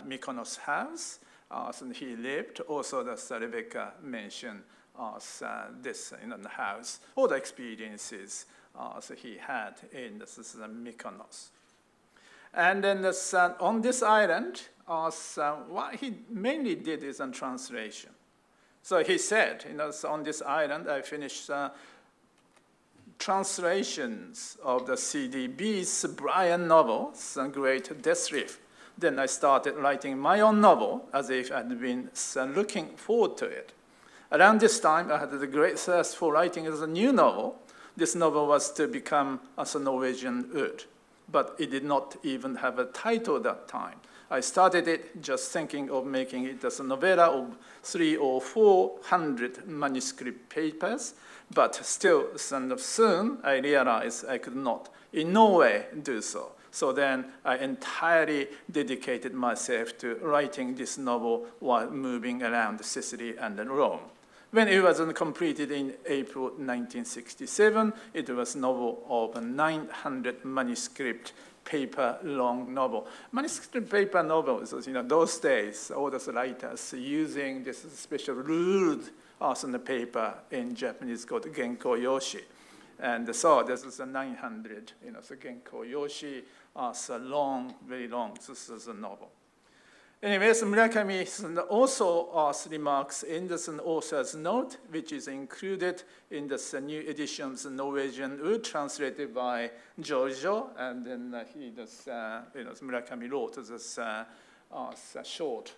Mykonos house. And he lived. Also, Rebecca mentioned this in the house, all the experiences he had in Mykonos. And then on this island, what he mainly did is a translation. So he said, on this island, I finished translations of the CDB's Brian novel, The Great Death Reef. Then I started writing my own novel as if I'd been looking forward to it. Around this time, I had the great thirst for writing as a new novel. This novel was to become as a Norwegian Oud, but it did not even have a title at that time. I started it just thinking of making it as a novella of 300 or 400 manuscript papers, but still soon I realized I could not in no way do so. So then I entirely dedicated myself to writing this novel while moving around Sicily and Rome. When it was completed in April 1967, it was a novel of a 900 manuscript paper long novel. Manuscript paper novels, those days, all those writers using this special ruled paper in Japanese called Genko Yoshi. And so this is a 900, so Genko Yoshi, long, very long, this is a novel. Anyways, Murakami also remarks in this author's note, which is included in this new edition's Norwegian Oud, translated by Giorgio, and then Murakami wrote this short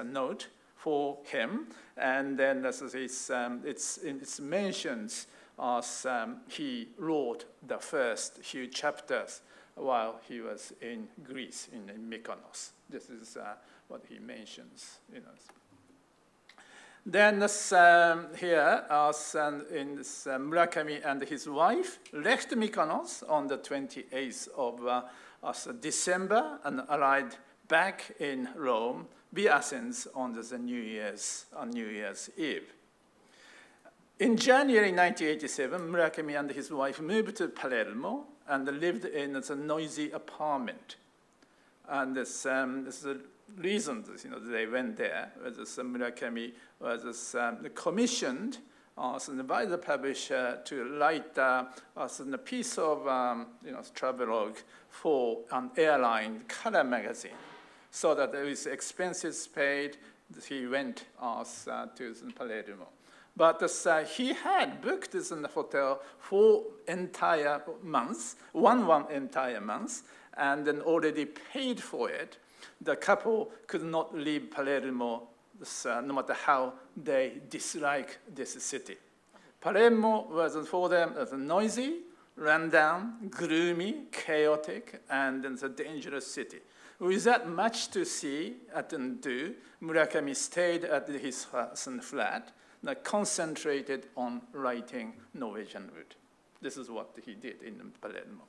note for him, and then it mentions he wrote the first few chapters while he was in Greece, in Mykonos. This is what he mentions. Then here, Murakami and his wife left Mykonos on the 28th of December and arrived back in Rome, via Athens, on the New Year's Eve. In January 1987, Murakami and his wife moved to Palermo and lived in a noisy apartment. And this the reason they went there was Murakami was commissioned by the publisher to write a piece of travelogue for an airline color magazine, so that with expenses paid, he went to Palermo. But he had booked this in the hotel for entire months, one entire month, and then already paid for it. The couple could not leave Palermo, no matter how they dislike this city. Palermo was for them as noisy, rundown, gloomy, chaotic, and a dangerous city. Without much to see and do, Murakami stayed at his flat, concentrated on writing Norwegian Oud. This is what he did in Palermo.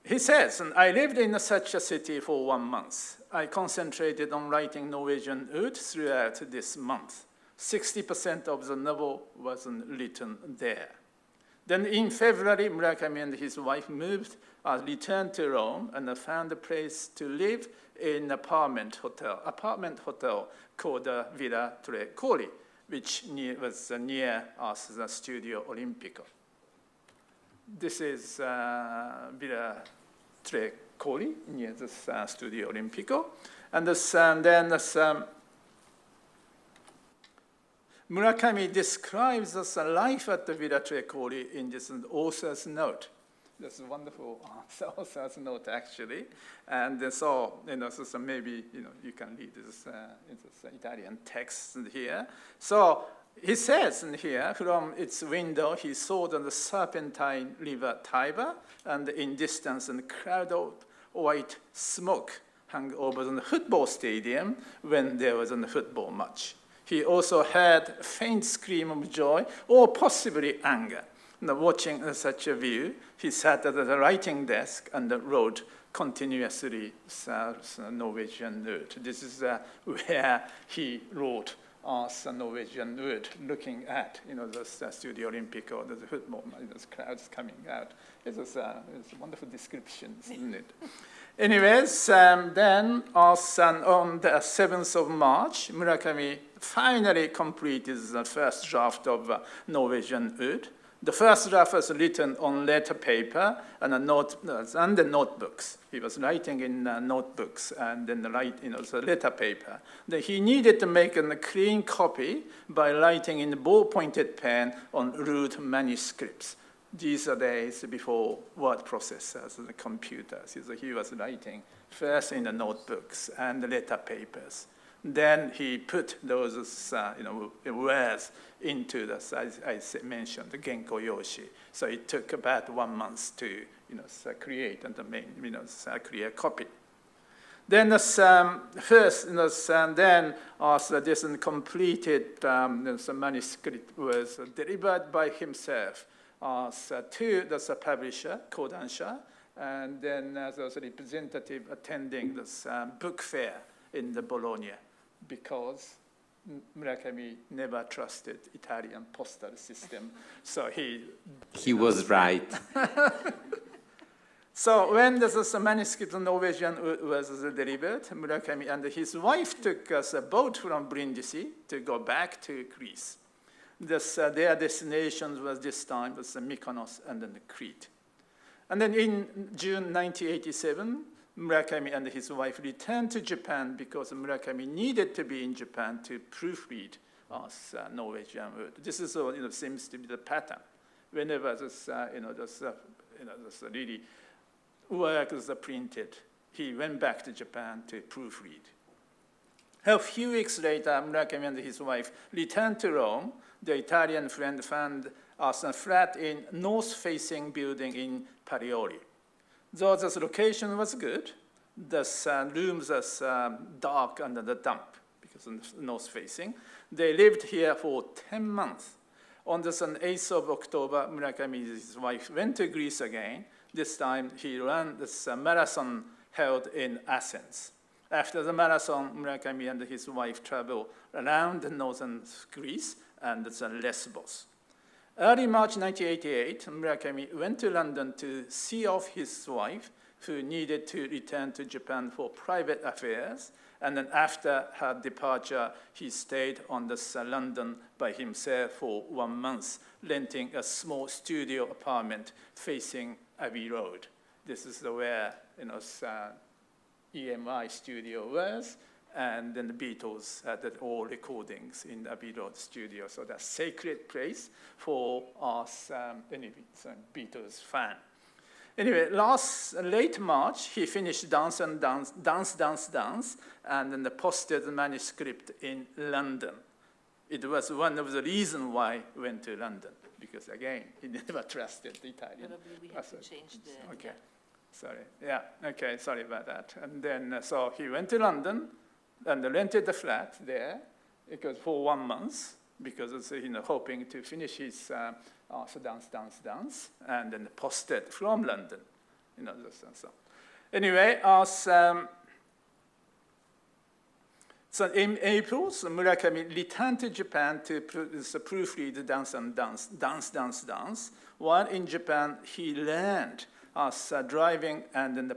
He says, I lived in such a city for 1 month. I concentrated on writing Norwegian ode throughout this month. 60% of the novel was written there. Then in February, Murakami and his wife returned to Rome and found a place to live in an apartment hotel called Villa Tre Colli, which was near the Studio Olimpico. This is Villa Tre Colli, near the Studio Olimpico. And then Murakami describes the life at the Villa Tre Colli in this author's note. That's a wonderful author's note, actually. And so, so maybe you can read this Italian text here. So he says in here, from its window, he saw the serpentine river Tiber, and in distance, a cloud of white smoke hung over the football stadium when there was a football match. He also heard a faint scream of joy, or possibly anger. Watching such a view, he sat at the writing desk and wrote continuously Norwegian ode. This is where he wrote Norwegian ode, looking at the Studio Olimpico, the football, those crowds coming out. It's wonderful descriptions, isn't it? Anyways, then on the 7th of March, Murakami finally completed the first draft of Norwegian ode. The first draft was written on letter paper and the notebooks. He was writing in notebooks and then the letter paper. Then he needed to make a clean copy by writing in ball-pointed pen on rude manuscripts. These are days before word processors and computers. So he was writing first in the notebooks and the letter papers. Then he put those words into the, as I mentioned, the Genko Yoshi. So it took about 1 month to create and create a copy. Then this completed manuscript was delivered by himself to the publisher, Kodansha, and then there was a representative attending this book fair in the Bologna, because Murakami never trusted Italian postal system, so he was right. So when this manuscript of Norwegian was delivered, Murakami and his wife took a boat from Brindisi to go back to Greece. Their destination was this time was Mykonos and then Crete. And then in June 1987, Murakami and his wife returned to Japan because Murakami needed to be in Japan to proofread Norwegian word. This is seems to be the pattern. Whenever this really work was printed, he went back to Japan to proofread. A few weeks later, Murakami and his wife returned to Rome. The Italian friend found us a flat in north-facing building in Parioli. Though the location was good, the rooms were dark under the damp because of north-facing. They lived here for 10 months. On the 8th of October, Murakami and his wife went to Greece again. This time, he ran this marathon held in Athens. After the marathon, Murakami and his wife traveled around northern Greece and Lesbos. Early March 1988, Murakami went to London to see off his wife, who needed to return to Japan for private affairs. And then after her departure, he stayed on London by himself for 1 month, renting a small studio apartment facing Abbey Road. This is where EMI studio was, and then the Beatles had all recordings in the Abbey Road studio. So that's a sacred place for us Beatles fan. Anyway, late March, he finished Dance, and then posted the manuscript in London. It was one of the reasons why he went to London, because again, he never trusted the Italian. Probably we have to change the... Okay, sorry. Yeah, okay, sorry about that. And then, so he went to London and rented the flat there, because for 1 month, because it's, hoping to finish his dance, and then posted from London. So. Anyway, so in April, so Murakami returned to Japan to proofread Dance. While in Japan, he learned driving and then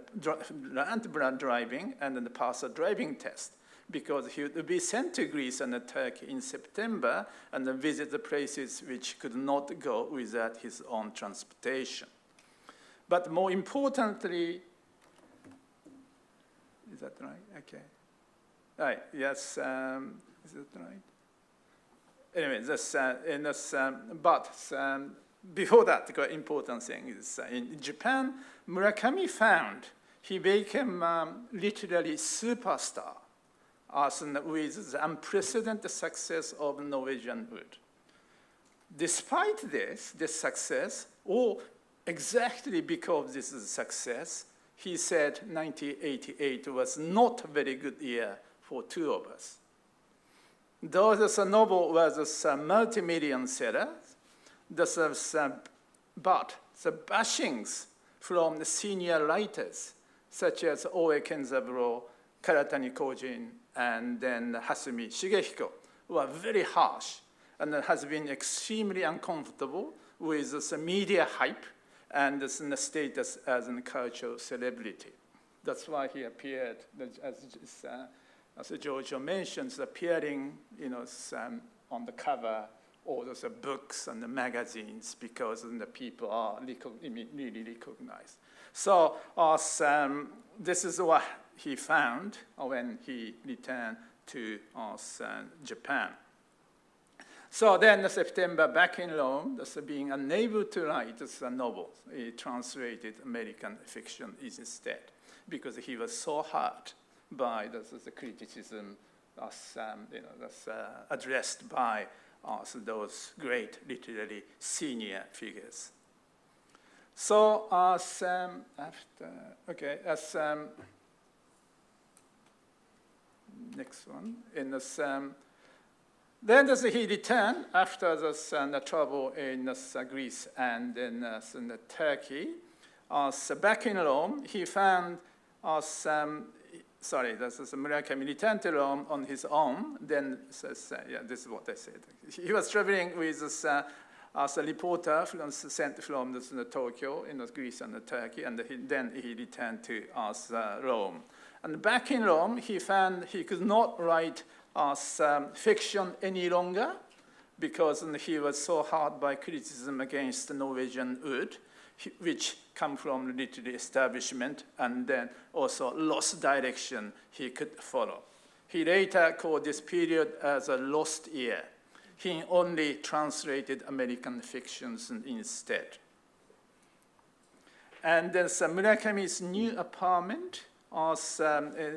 learned driving and then passed a driving test, because he would be sent to Greece and Turkey in September and then visit the places which could not go without his own transportation. But more importantly, is that right? Okay. Right, yes, is that right? Anyway, before that, the important thing is in Japan, Murakami found he became literally superstar with the unprecedented success of Norwegian wood. Despite this success, or exactly because this is success, he said 1988 was not a very good year for two of us. Though this novel was a multi-million seller, but the bashings from the senior writers, such as Oe Kenzaburo, Karatani Kojin, and then Hasumi Shigehiko, were very harsh and has been extremely uncomfortable with the media hype and the status as a cultural celebrity. That's why he appeared, as Giorgio mentions, appearing, on the cover, all those books and the magazines, because the people are really recognized. So this is what he found when he returned to Japan. So then in September, back in Rome, being unable to write a novel, he translated American fiction instead, because he was so hurt by the criticism that's addressed by those great literary senior figures. So next one. Then he returned after the trouble in Greece and in Turkey. Back in Rome, he found Murakami returned to Rome on his own. Then, this is what I said. He was traveling with as a reporter sent from Tokyo in Greece and Turkey, and then he returned to Rome. And back in Rome, he found he could not write fiction any longer, because he was so hard by criticism against the Norwegian wood, which come from the literary establishment, and then also lost direction he could follow. He later called this period as a lost year. He only translated American fictions instead. And then Murakami's new apartment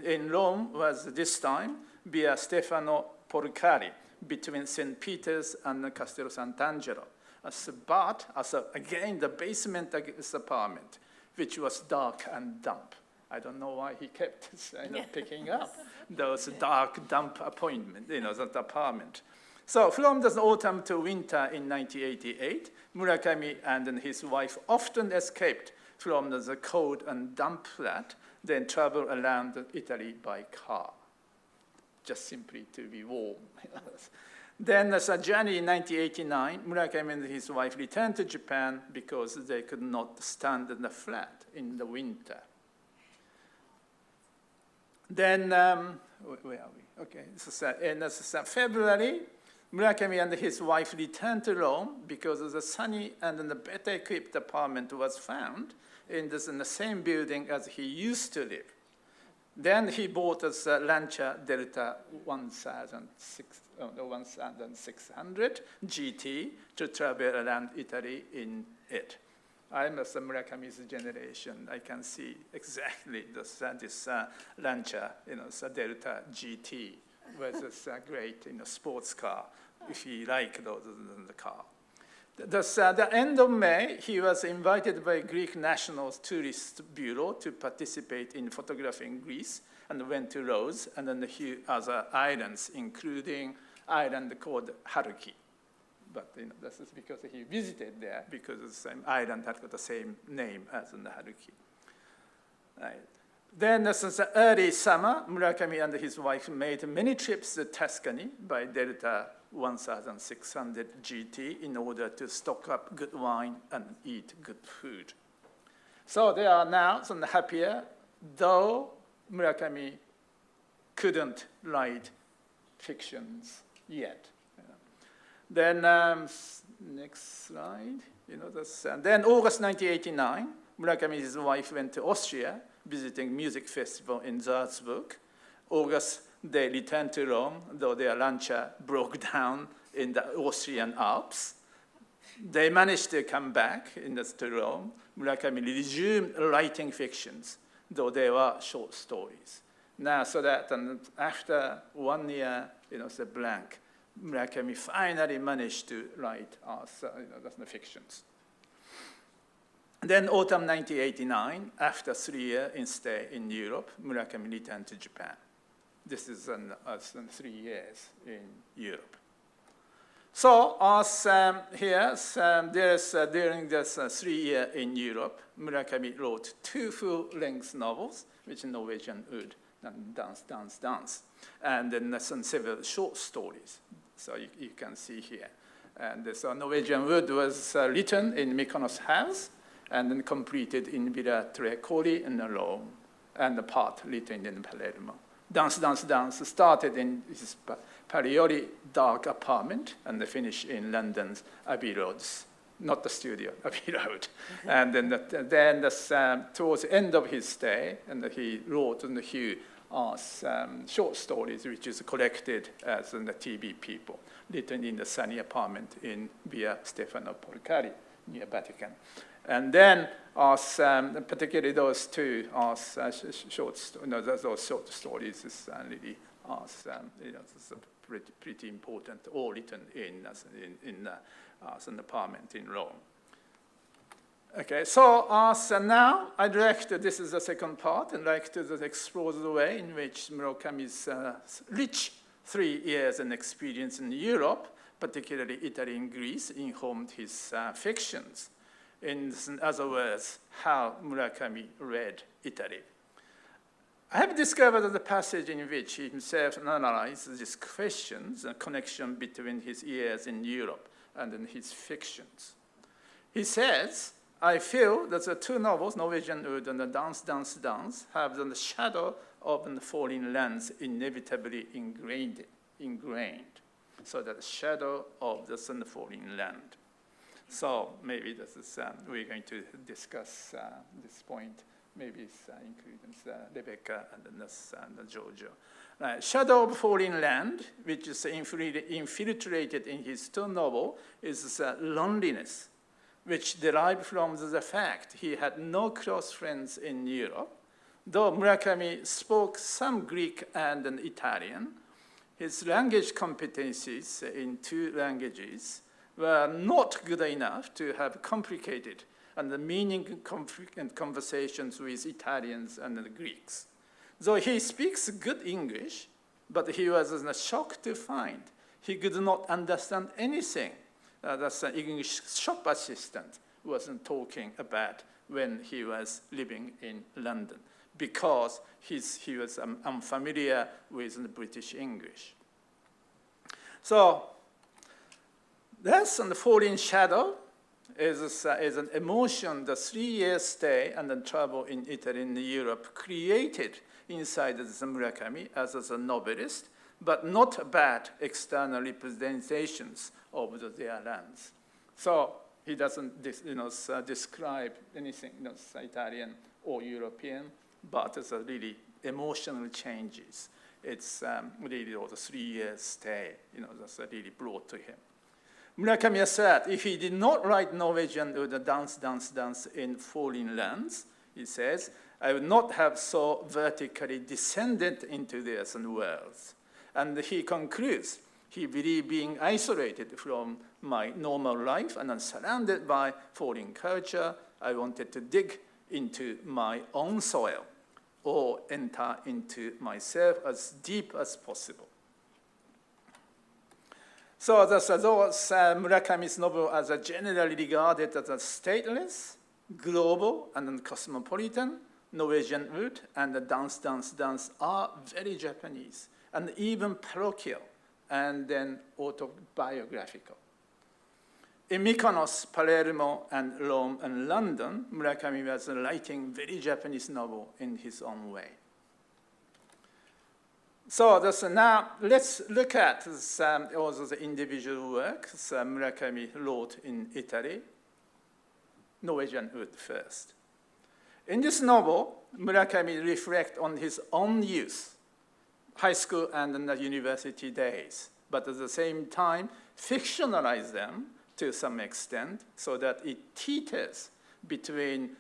in Rome was this time via Stefano Porcari, between St. Peter's and Castello Sant'Angelo. But again, the basement of his apartment, which was dark and damp. I don't know why he kept picking up those dark, damp that apartment. So from the autumn to winter in 1988, Murakami and his wife often escaped from the cold and damp flat, then traveled around Italy by car, just simply to be warm. Then, January 1989, Murakami and his wife returned to Japan because they could not stand in the flat in the winter. Then, where are we? Okay, in February, Murakami and his wife returned to Rome because the sunny and the better equipped apartment was found in the same building as he used to live. Then he bought a Lancia Delta 1600 GT to travel around Italy in it. I'm a Murakami's generation. I can see exactly this Lancia, Delta GT, was a great sports car, if you like the car. The end of May, he was invited by Greek National Tourist Bureau to participate in photographing Greece, and went to Rhodes and then a few other islands, including island called Haruki. But this is because he visited there, because the same island had got the same name as in the Haruki. Right. Then, since the early summer, Murakami and his wife made many trips to Tuscany by Delta 1600 GT in order to stock up good wine and eat good food. So they are now happier, though Murakami couldn't write fictions yet. Then, next slide. Then August 1989, Murakami and his wife went to Austria, visiting music festival in Salzburg. August, they returned to Rome, though their lancha broke down in the Austrian Alps. They managed to come back to Rome. Murakami resumed writing fictions, though they were short stories. Now, so that after 1 year, the blank, Murakami finally managed to write the fictions. Then autumn 1989, after 3 years stay in Europe, Murakami returned to Japan. This is 3 years in Europe. So as here, during this 3 years in Europe, Murakami wrote 2 full-length novels, which are Norwegian Wood and Dance, and then some several short stories. So you can see here. And so Norwegian Wood was written in Mykonos house, and then completed in Villa Trecoli in Rome, and the part written in Palermo. Dance started in his Parioli dark apartment, and finished in London's Abbey Roads, not the studio, Abbey Road. And then towards the end of his stay, and he wrote a few short stories, which is collected as the TV People, written in the sunny apartment in Via Stefano Porcari, near Vatican. And then, particularly those 2 short stories is really pretty important, all written in an apartment in Rome. Okay, so now I'd like to, this is the second part, and like to explore the way in which Murakami's rich 3 years and experience in Europe, particularly Italy and Greece, informed his fictions. In other words, how Murakami read Italy. I have discovered the passage in which he himself analyzes these questions, the connection between his years in Europe and in his fictions. He says, I feel that the 2 novels, Norwegian Wood and the Dance, have the shadow of the foreign lands inevitably ingrained. So that the shadow of the foreign land. So maybe this is, we're going to discuss this point. Maybe it's including Rebecca and Giorgio. Shadow of Foreign Land, which is infiltrated in his 2 novels, is loneliness, which derived from the fact he had no close friends in Europe. Though Murakami spoke some Greek and Italian, his language competencies in 2 languages were not good enough to have complicated and meaningful conversations with Italians and the Greeks. Though he speaks good English, but he was shocked to find he could not understand anything that the English shop assistant wasn't talking about when he was living in London, because he was unfamiliar with the British English. So that's the falling shadow is an emotion the 3 years stay and then travel in Italy and Europe created inside the Murakami as a novelist, but not bad external representations of their lands. So he doesn't describe anything Italian or European, but it's really emotional changes. It's really the 3 years stay, that's really brought to him. Murakami said if he did not write Norwegian or the dance in foreign lands, he says, I would not have so vertically descended into these worlds. And he concludes, he believed being isolated from my normal life and then surrounded by foreign culture, I wanted to dig into my own soil or enter into myself as deep as possible. So those Murakami's novel as generally regarded as stateless, global, and cosmopolitan, Norwegian wood, and the dance, dance, dance are very Japanese, and even parochial, and then autobiographical. In Mykonos, Palermo, and Rome, and London, Murakami was writing very Japanese novel in his own way. So now let's look at also the individual works Murakami wrote in Italy. Norwegian wood first. In this novel, Murakami reflects on his own youth, high school and the university days, but at the same time fictionalize them to some extent so that it teeters between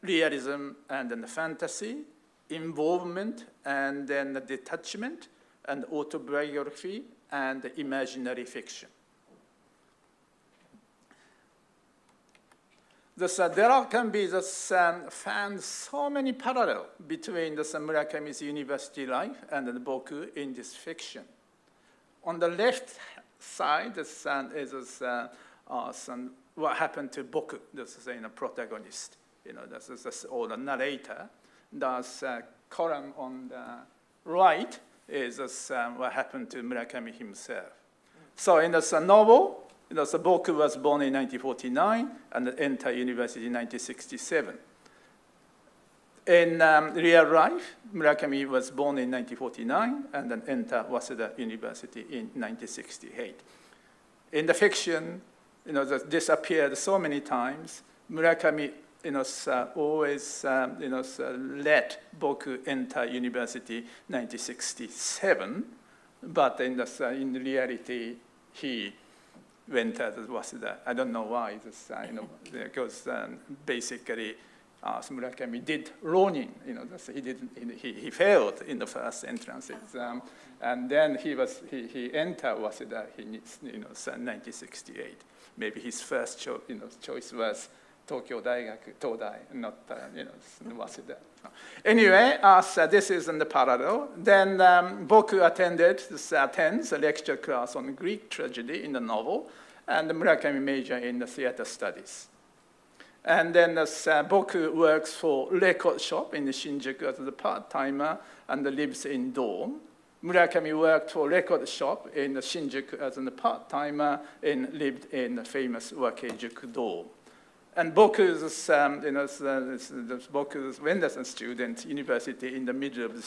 realism and then the fantasy, involvement and then the detachment, and autobiography and the imaginary fiction. There can be found so many parallels between Murakami's university life and the Boku in this fiction. On the left side is what happened to Boku, the protagonist, or the narrator. The column on the right is what happened to Murakami himself. So in this novel, Boku was born in 1949 and entered university in 1967. In real life, Murakami was born in 1949 and then entered Waseda University in 1968. In the fiction, this appeared so many times. Murakami, always let Boku enter university 1967, but in reality, he went at Waseda. I don't know why, because basically Murakami did Ronin, he failed in the first entrance exam, and then he entered Waseda in 1968. Maybe his first choice was Tokyo Daigaku, Todai, not Waseda. Anyway, this is in the parallel. Then Boku attends a lecture class on Greek tragedy in the novel, and Murakami majored in the theater studies. And then Boku works for record shop in Shinjuku as a part-timer and lives in dorm. Murakami worked for record shop in Shinjuku as a part-timer and lived in the famous Wakejuku dorm. And Boku's when as a student, university in the middle of the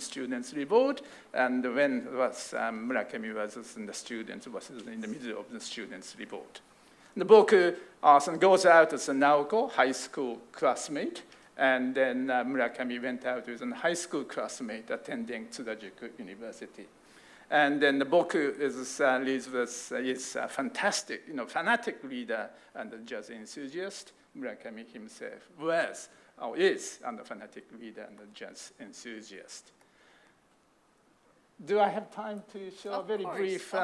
students' revolt, and when Murakami was in the students, was in the middle of the students' revolt. The Boku goes out as a Naoko, high school classmate, and then Murakami went out with a high school classmate attending Tsudajuku University. And then the Boku is a fantastic, fanatic reader and a jazz enthusiast. Murakami himself was, or is, a fanatic reader and a jazz enthusiast. Do I have time to show a very brief,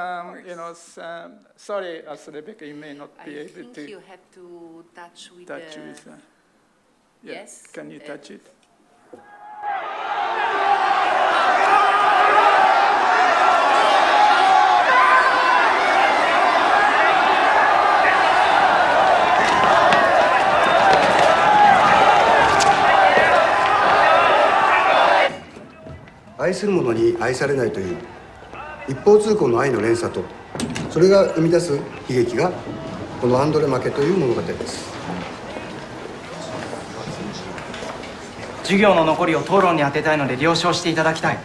sorry, Rebecca, you may not be able to. I think you have to touch with the... Yes? Can you touch it?「愛する者に愛されない」という一方通行の愛の連鎖とそれが生み出す悲劇がこの「アンドレ負け」という物語です。授業の残りを討論に当てたいので了承していただきたい。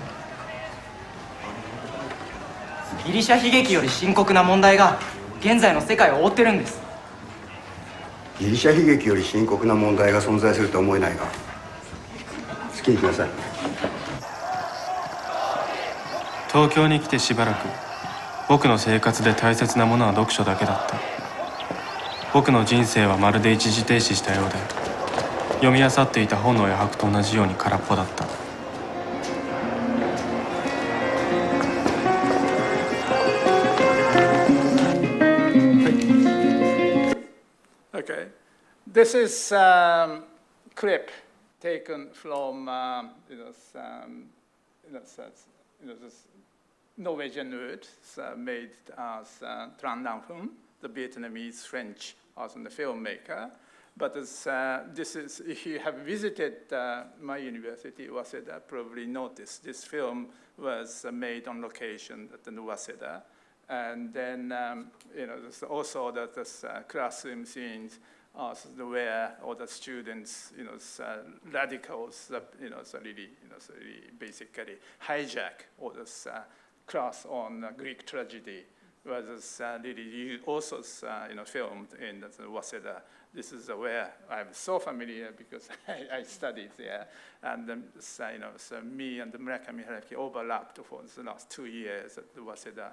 ギリシャ悲劇より深刻な問題が現在の世界を覆ってるんです。ギリシャ悲劇より深刻な問題が存在するとは思えないが好きにしなさい。東京に来てしばらく僕の生活で大切なものは読書だけだった。僕の人生はまるで一時停止したようで読み漁っていた本の余白と同じように空っぽだった。Okay, this is clip taken from this Norwegian word made as Tran Nam Hun, the Vietnamese French as the filmmaker, But this is, if you have visited my university, Waseda, probably noticed this film was made on location at the Waseda. And then, there's also that this classroom scenes where all the students, radicals, so really basically hijack all this class on Greek tragedy was really also filmed in the Waseda. This is where I'm so familiar because I studied there, and so me and Murakami Haruki overlapped for the last 2 years at the Waseda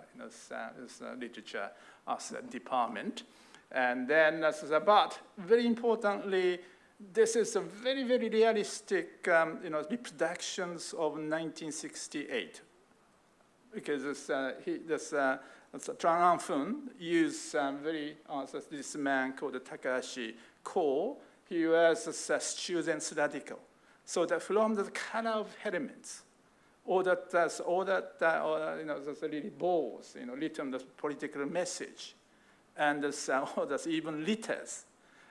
literature department. And then, but very importantly, this is a very, very realistic reproductions of 1968, because this Tran Anfun used this man called Takahashi Ko. He was a student's radical. So that from the color of elements, all that really balls, written the political message, and all that's even letters.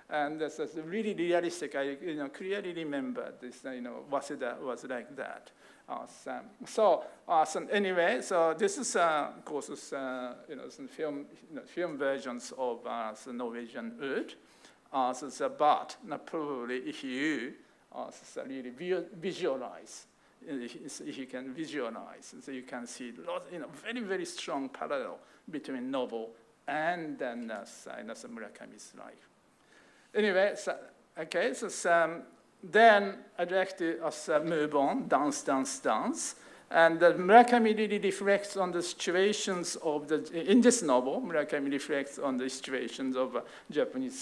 And this is really realistic. I clearly remember this, Waseda was like that. So anyway, so this is, of course, some film versions of the Norwegian Oud. But probably if you really visualize, if you can visualize, so you can see very, very strong parallel between novel and then Murakami's life. Anyway, okay, so then I'd like to move on, dance. And Murakami really reflects on the situations of in this novel, Murakami reflects on the situations of Japanese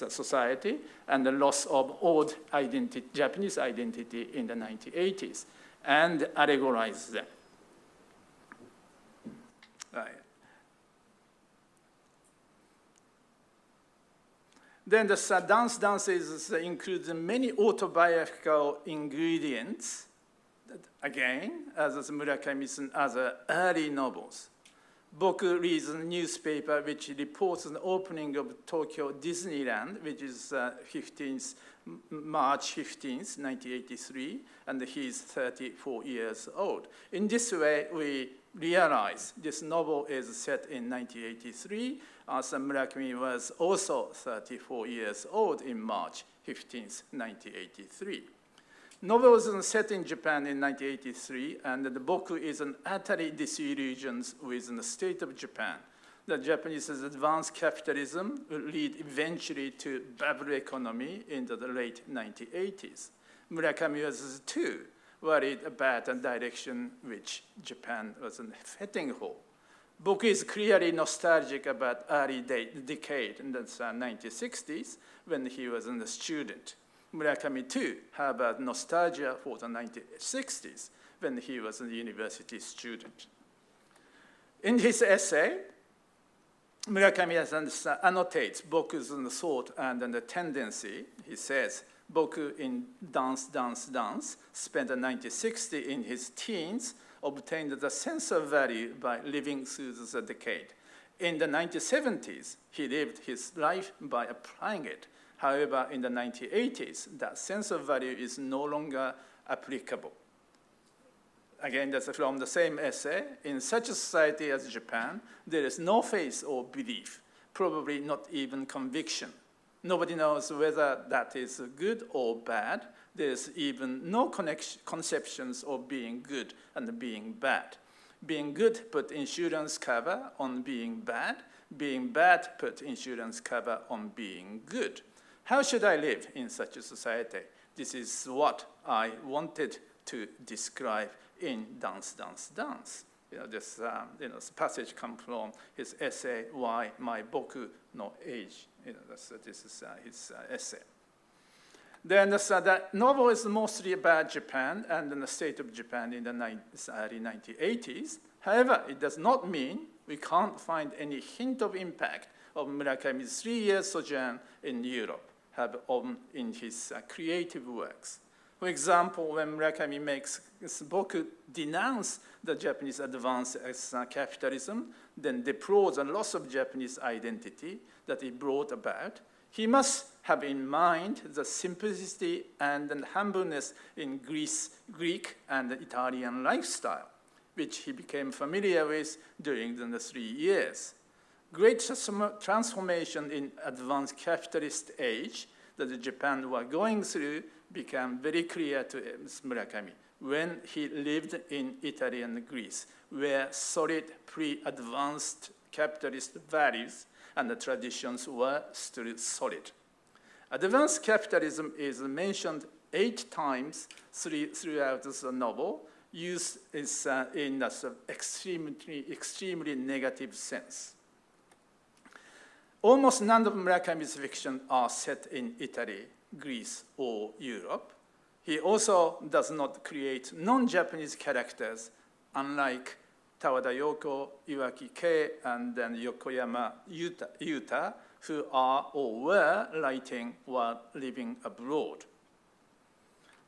society and the loss of old Japanese identity in the 1980s, and allegorizes them. Right. Then the dances includes many autobiographical ingredients, again, as Murakami's other early novels. Boku reads a newspaper which reports the opening of Tokyo Disneyland, which is March 15th, 1983, and he's 34 years old. In this way, we realize this novel is set in 1983. Murakami was also 34 years old in March 15th, 1983. Novel was set in Japan in 1983, and the Boku is an utterly disillusioned with the state of Japan. The Japanese advanced capitalism will lead eventually to bubble economy in the late 1980s. Murakami was too worried about the direction which Japan was heading for. Boku is clearly nostalgic about early decade in the 1960s when he was a student. Murakami too had nostalgia for the 1960s when he was a university student. In his essay, Murakami annotates Boku's thought and the tendency. He says, Boku in Dance, spent the 1960s in his teens, obtained the sense of value by living through the decade. In the 1970s, he lived his life by applying it. However, in the 1980s, that sense of value is no longer applicable. Again, that's from the same essay. In such a society as Japan, there is no faith or belief, probably not even conviction. Nobody knows whether that is good or bad. There's even no conceptions of being good and being bad. Being good put insurance cover on being bad. Being bad put insurance cover on being good. How should I live in such a society? This is what I wanted to describe in Dance. This passage comes from his essay, Why My Boku no Age. This is his essay. Then the novel is mostly about Japan and the state of Japan in the early 1980s. However, it does not mean we can't find any hint of impact of Murakami's 3-year sojourn in Europe in his creative works. For example, when Murakami makes Boku denounce the Japanese advance as capitalism, then deplores the loss of Japanese identity that it brought about, He must have in mind the simplicity and the humbleness in Greek and Italian lifestyle, which he became familiar with during the 3 years. Great transformation in advanced capitalist age that Japan was going through became very clear to Murakami when he lived in Italy and Greece, where solid pre-advanced capitalist values and the traditions were still solid. Advanced capitalism is mentioned 8 times throughout the novel, used in an extremely negative sense. Almost none of Murakami's fiction are set in Italy, Greece, or Europe. He also does not create non-Japanese characters, unlike Tawada Yoko, Iwaki Kei, and then Yokoyama Yuta, who are or were writing while living abroad.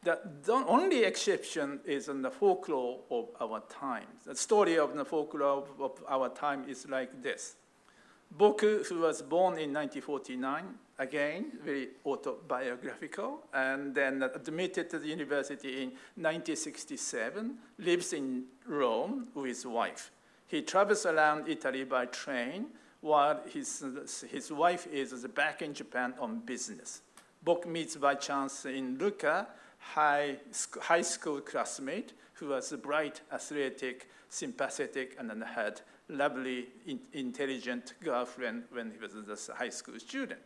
The only exception is in the folklore of our time. The story of the folklore of our time is like this. Boku, who was born in 1949, again, very autobiographical, and then admitted to the university in 1967, lives in Rome with his wife. He travels around Italy by train while his wife is back in Japan on business. Boku meets by chance in Lucca, high school classmate who was bright, athletic, sympathetic, and then had lovely, intelligent girlfriend when he was a high school student.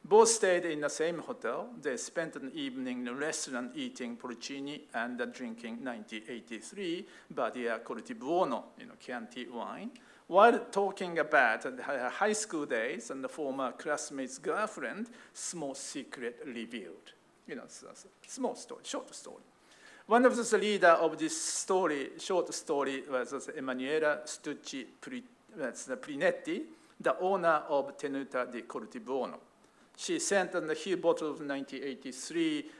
Both stayed in the same hotel. They spent an evening in a restaurant eating porcini and drinking 1983 Badia Coltibuono, Chianti wine, while talking about her high school days and the former classmate's girlfriend, small secret revealed. Small story, short story. One of the leaders of this story, short story, was Emanuela Stucci Prinetti, the owner of Tenuta di Coltibuono. She sent a few bottles of 1983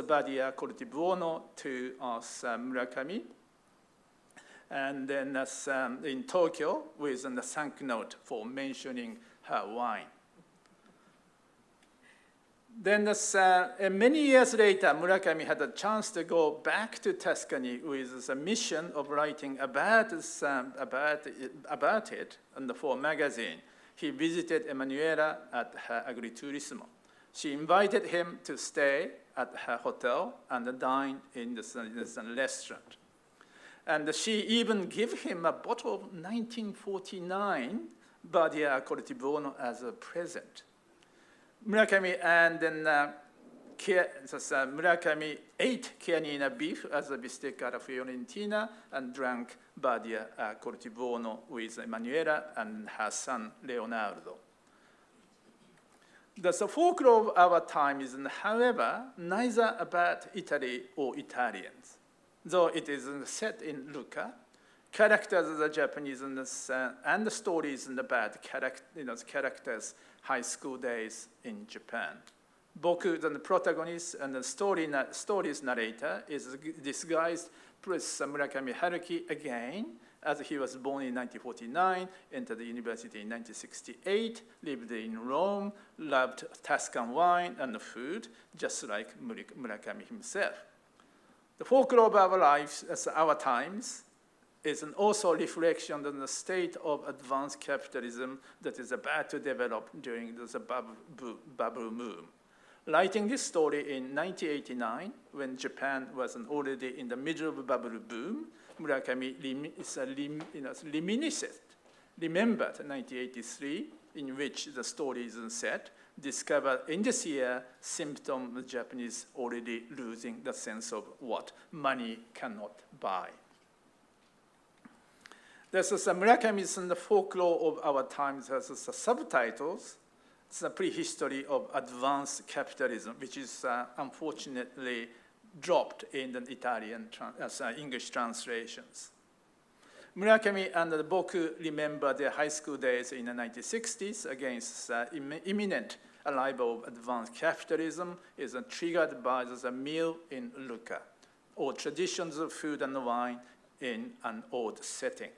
Badia Coltibuono to Murakami, and then in Tokyo with a thank note for mentioning her wine. Then many years later, Murakami had a chance to go back to Tuscany with the mission of writing about it for a magazine. He visited Emanuela at her agriturismo. She invited him to stay at her hotel and dine in the restaurant. And she even gave him a bottle of 1949 Badia Coltibuono as a present. Murakami and then Murakami ate Chianina beef as a bistecca alla Fiorentina and drank Badia Coltibuono with Emanuela and her son Leonardo. The folklore of our time is, however, neither about Italy or Italians. Though it is set in Lucca, characters of the Japanese and the stories about characters' high school days in Japan. Boku, the protagonist and the story's narrator, is disguised as Murakami Haruki again, as he was born in 1949, entered the university in 1968, lived in Rome, loved Tuscan wine and food, just like Murakami himself. The folklore of our lives, as our times, is also a reflection on the state of advanced capitalism that is about to develop during the bubble boom. Writing this story in 1989, when Japan was already in the middle of a bubble boom, Murakami remembered 1983, in which the story is set, discovered in this year symptom of Japanese already losing the sense of what money cannot buy. This is Murakami's the folklore of our times has subtitles. It's a prehistory of advanced capitalism, which is unfortunately dropped in the Italian English translations. Murakami and Boku remember their high school days in the 1960s against imminent arrival of advanced capitalism is triggered by the meal in Lucca, or traditions of food and wine in an old setting.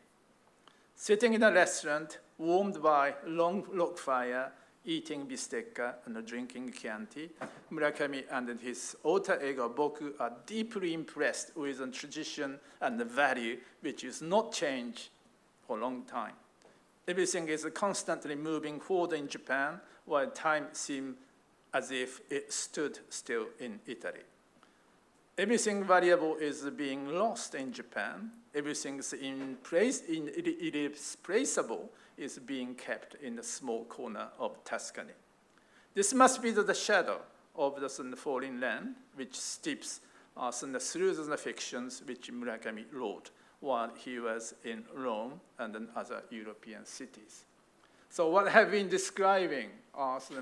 Sitting in a restaurant warmed by long log fire, eating bistecca and drinking Chianti, Murakami and his alter ego Boku are deeply impressed with a tradition and the value which is not changed for a long time. Everything is constantly moving forward in Japan, while time seems as if it stood still in Italy. Everything valuable is being lost in Japan. Everything irreplaceable is being kept in a small corner of Tuscany. This must be the shadow of the foreign land, which steeps us through the fictions which Murakami wrote while he was in Rome and in other European cities. So what I have been describing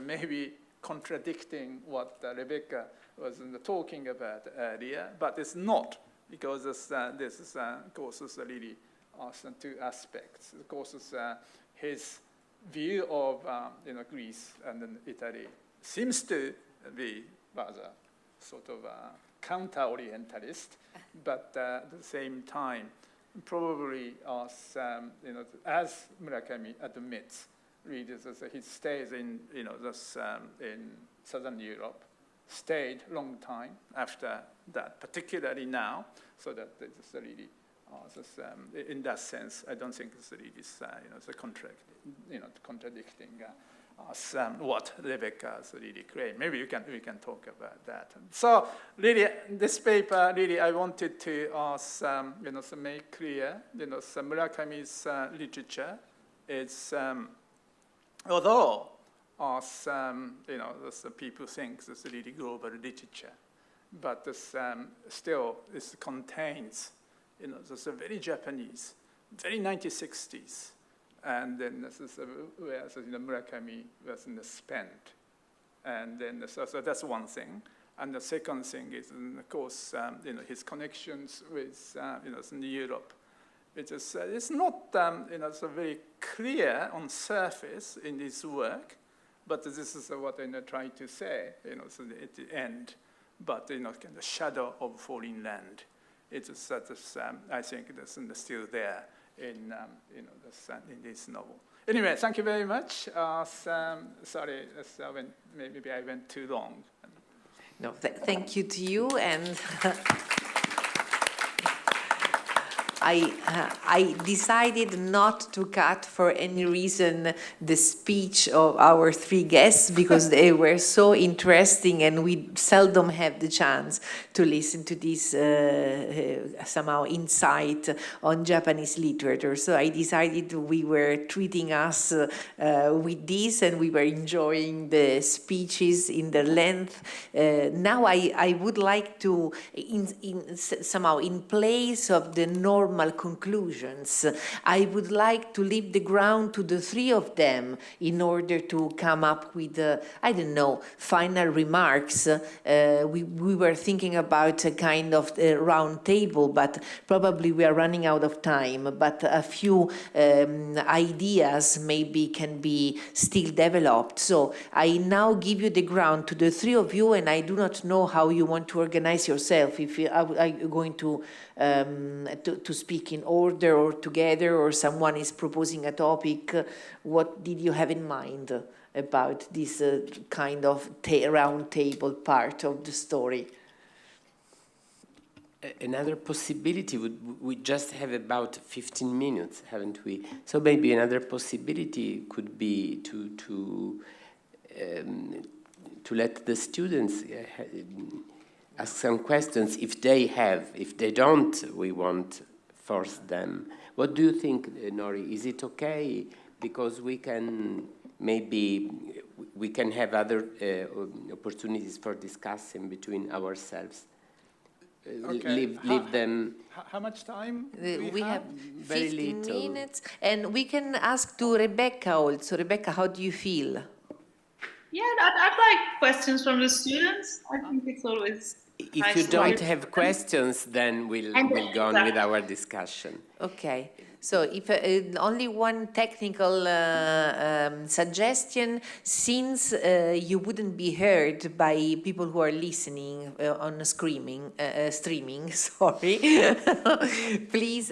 maybe contradicting what Rebecca was talking about earlier, but it's not, because this is, of course, really two aspects. Of course, his view of Greece and then Italy seems to be rather sort of counter-orientalist, but at the same time, probably as Murakami admits, readers, he stays in in Southern Europe, stayed long time after that, particularly now, so that it's really, in that sense, I don't think it's really contradicting what Rebecca has really claimed. Maybe we can talk about that. So really, this paper, really, I wanted to make clear, Murakami's literature is, although people think this is really global literature, but this still contains, this is very Japanese, very 1960s, and then this is where Murakami was spent, and then so that's one thing. And the second thing is, of course, his connections with Europe. It's not so very clear on surface in this work, but this is what I'm trying to say, so at the end. But kind of shadow of falling land. It's I think that's still there in this novel. Anyway, thank you very much. Sorry, maybe I went too long. No, thank you to you, and I decided not to cut for any reason the speech of our three guests, because they were so interesting and we seldom have the chance to listen to this somehow insight on Japanese literature. So I decided we were treating us with this, and we were enjoying the speeches in the length. Now I would like to, somehow in place of the normal conclusions, I would like to leave the ground to the three of them in order to come up with, final remarks. We were thinking about a kind of round table, but probably we are running out of time. But a few ideas maybe can be still developed. So I now give you the ground to the three of you, and I do not know how you want to organize yourself. If you are going to speak in order or together, or someone is proposing a topic, what did you have in mind about this kind of round table part of the story? Another possibility we just have about 15 minutes, haven't we? So maybe another possibility could be to let the students ask some questions if they have. If they don't, we won't force them. What do you think, Nori? Is it okay? Because we can have other opportunities for discussing between ourselves. Okay. Leave them. How much time we have? Very 15 little. minutes, and we can ask to Rebecca also. Rebecca, how do you feel? Yeah, I'd like questions from the students. I think it's always If nice you to don't hear. have questions, then we'll go on with our discussion. Okay, so if only one technical suggestion, since you wouldn't be heard by people who are listening on streaming, sorry, please,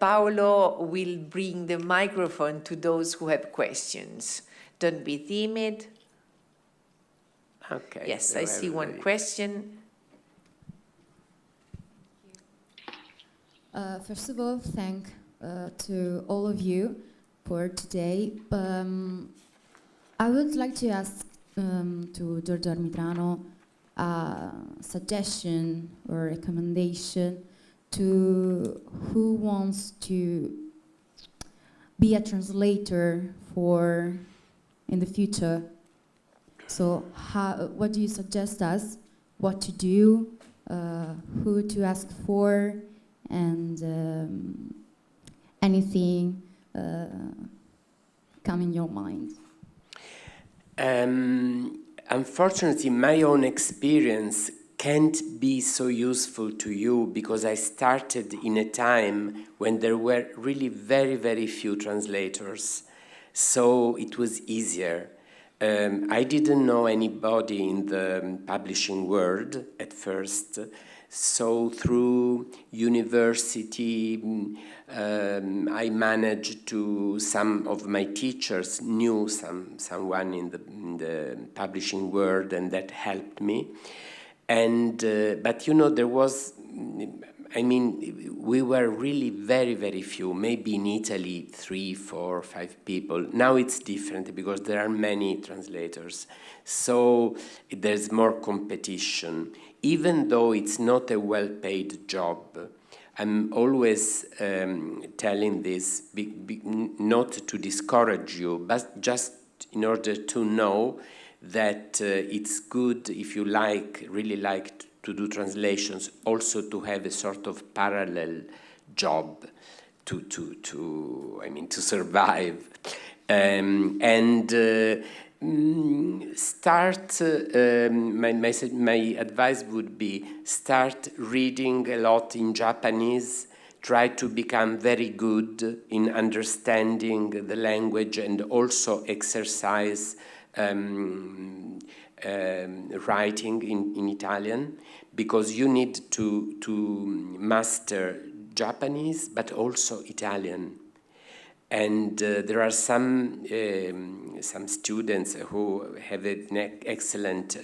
Paolo will bring the microphone to those who have questions. Don't be timid. Okay. Yes, I see one question. First of all, thank to all of you for today. I would like to ask to Giorgio Amitrano a suggestion or recommendation to who wants to be a translator for in the future. So what do you suggest us? What to do? Who to ask for? And anything come in your mind? Unfortunately, my own experience can't be so useful to you because I started in a time when there were really very, very few translators. So it was easier. I didn't know anybody in the publishing world at first. So through university, I managed to, some of my teachers knew someone in the publishing world, and that helped me. And but you know, there was, I mean, we were really very, very few, maybe in Italy 3, 4, 5 people. Now it's different because there are many translators. So there's more competition. Even though it's not a well-paid job, I'm always telling this, not to discourage you, but just in order to know that it's good if you really like to do translations, also to have a sort of parallel job to survive. Start, my advice would be start reading a lot in Japanese, try to become very good in understanding the language, and also exercise writing in Italian, because you need to master Japanese but also Italian. And there are some students who have an excellent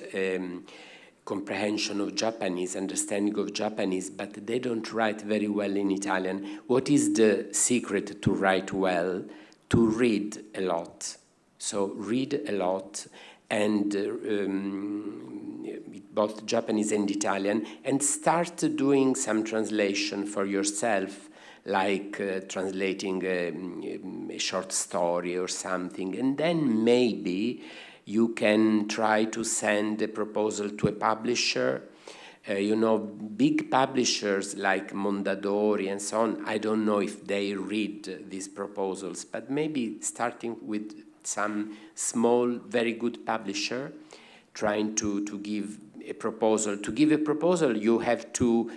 comprehension of Japanese, understanding of Japanese, but they don't write very well in Italian. What is the secret to write well? To read a lot. So read a lot, and both Japanese and Italian, and start doing some translation for yourself, like translating a short story or something, and then maybe you can try to send a proposal to a publisher. You know, big publishers like Mondadori and so on, I don't know if they read these proposals, but maybe starting with some small, very good publisher, trying to give a proposal. To give a proposal, you have to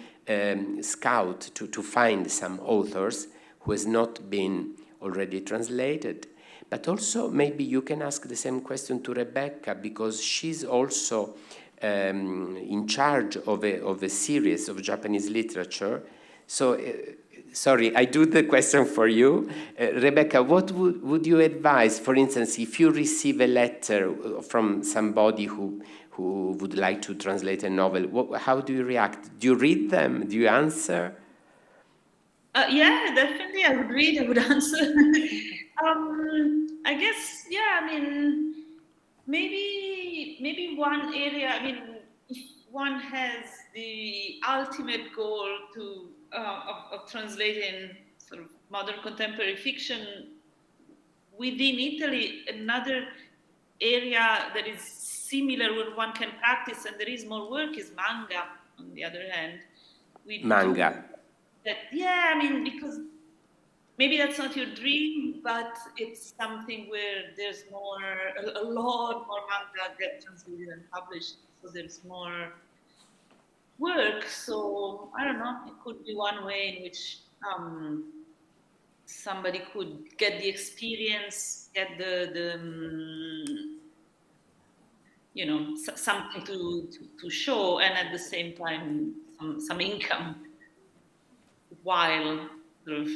scout, to find some authors who has not been already translated. But also maybe you can ask the same question to Rebecca, because she's also in charge of a series of Japanese literature. So, sorry, I do the question for you. Rebecca, what would you advise, for instance, if you receive a letter from somebody who would like to translate a novel, how do you react? Do you read them? Do you answer? Yeah, definitely. I would read, I would answer. I guess, yeah, I mean, maybe one area, I mean, if one has the ultimate goal of translating sort of modern contemporary fiction within Italy, another area that is similar where one can practice and there is more work is manga, on the other hand. Manga. Yeah, I mean, because maybe that's not your dream, but it's something where there's a lot more manga get translated and published, so there's more work. So I don't know, it could be one way in which somebody could get the experience, get something to show, and at the same time some income while sort of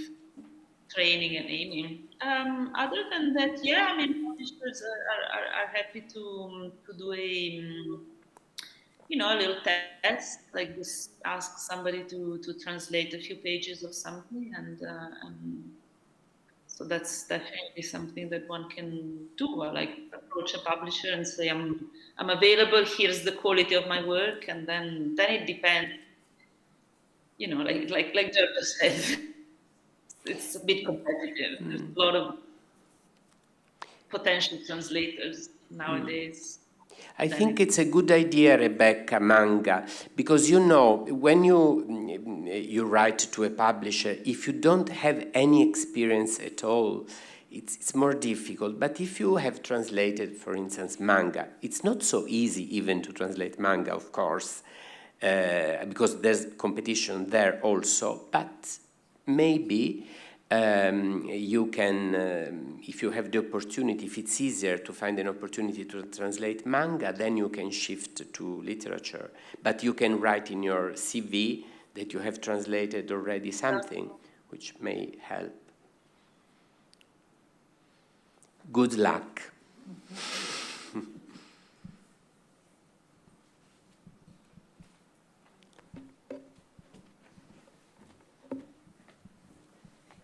training and aiming. Other than that, yeah, I mean, publishers are happy to do a a little test, like just ask somebody to translate a few pages of something, and so that's definitely something that one can do. Like approach a publisher and say, I'm available. Here's the quality of my work, and then it depends. Like Giorgio said, it's a bit competitive. There's a lot of potential translators nowadays. I think it's a good idea, Rebecca, manga, because when you write to a publisher, if you don't have any experience at all, it's more difficult. But if you have translated, for instance, manga, it's not so easy even to translate manga, of course, because there's competition there also. But maybe you can, if you have the opportunity, if it's easier to find an opportunity to translate manga, then you can shift to literature. But you can write in your CV that you have translated already something, which may help. Good luck.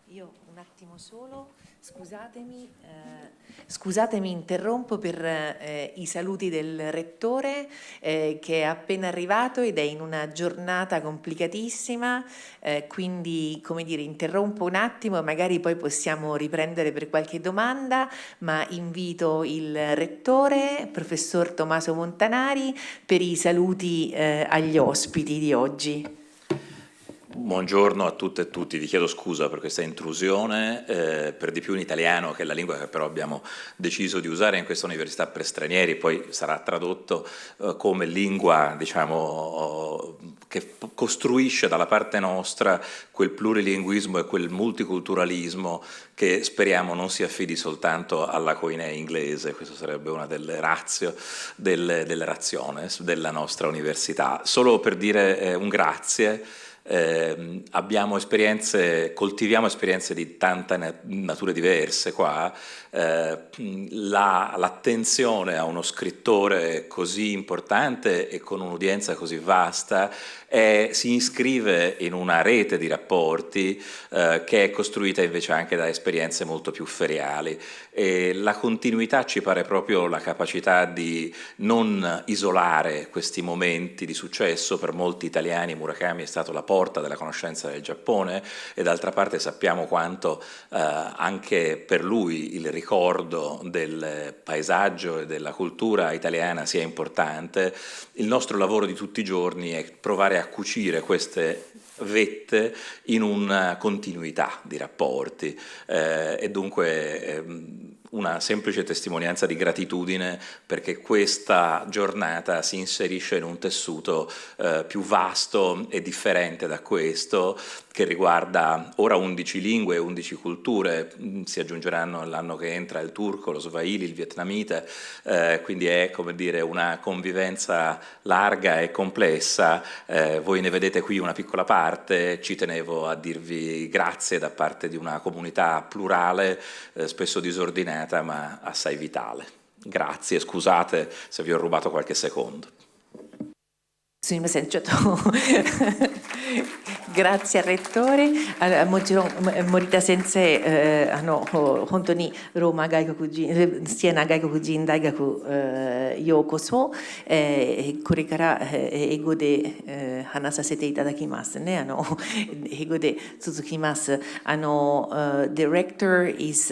Io un attimo solo, scusatemi, interrompo per i saluti del rettore che è appena arrivato ed è in una giornata complicatissima, quindi come dire interrompo un attimo e magari poi possiamo riprendere per qualche domanda, ma invito il rettore, professor Tommaso Montanari, per i saluti agli ospiti di oggi. Buongiorno a tutte e tutti, vi chiedo scusa per questa intrusione, per di più in italiano, che è la lingua che però abbiamo deciso di usare in questa università per stranieri, poi sarà tradotto come lingua, diciamo, che costruisce dalla parte nostra quel plurilinguismo e quel multiculturalismo che speriamo non si affidi soltanto alla coinea inglese. Questo sarebbe una delle ratio, delle rationes della nostra università. Solo per dire un grazie. Coltiviamo esperienze di tante nature diverse qua. L'attenzione a uno scrittore così importante e con un'udienza così vasta si iscrive in una rete di rapporti che è costruita invece anche da esperienze molto più feriali, e la continuità ci pare proprio la capacità di non isolare questi momenti di successo. Per molti italiani Murakami è stato la porta della conoscenza del Giappone, e d'altra parte sappiamo quanto anche per lui il ricordo del paesaggio e della cultura italiana sia importante. Il nostro lavoro di tutti i giorni è provare a cucire queste vette in una continuità di rapporti, e dunque una semplice testimonianza di gratitudine perché questa giornata si inserisce in un tessuto più vasto e differente da questo, che riguarda ora 11 lingue e 11 culture. Si aggiungeranno l'anno che entra il turco, lo swahili, il vietnamita, quindi è, come dire, una convivenza larga e complessa. Voi ne vedete qui una piccola parte. Ci tenevo a dirvi grazie da parte di una comunità plurale, spesso disordinata ma assai vitale. Grazie, scusate se vi ho rubato qualche secondo. Grazie al rettore. Morita Sensei Hontoni Roma Gaikokujin Siena Gaikokujin Daigaku Yokoso Kurekara Ego de Hanasasete itadakimasu ne Ego de Tsuzukimasu. Director is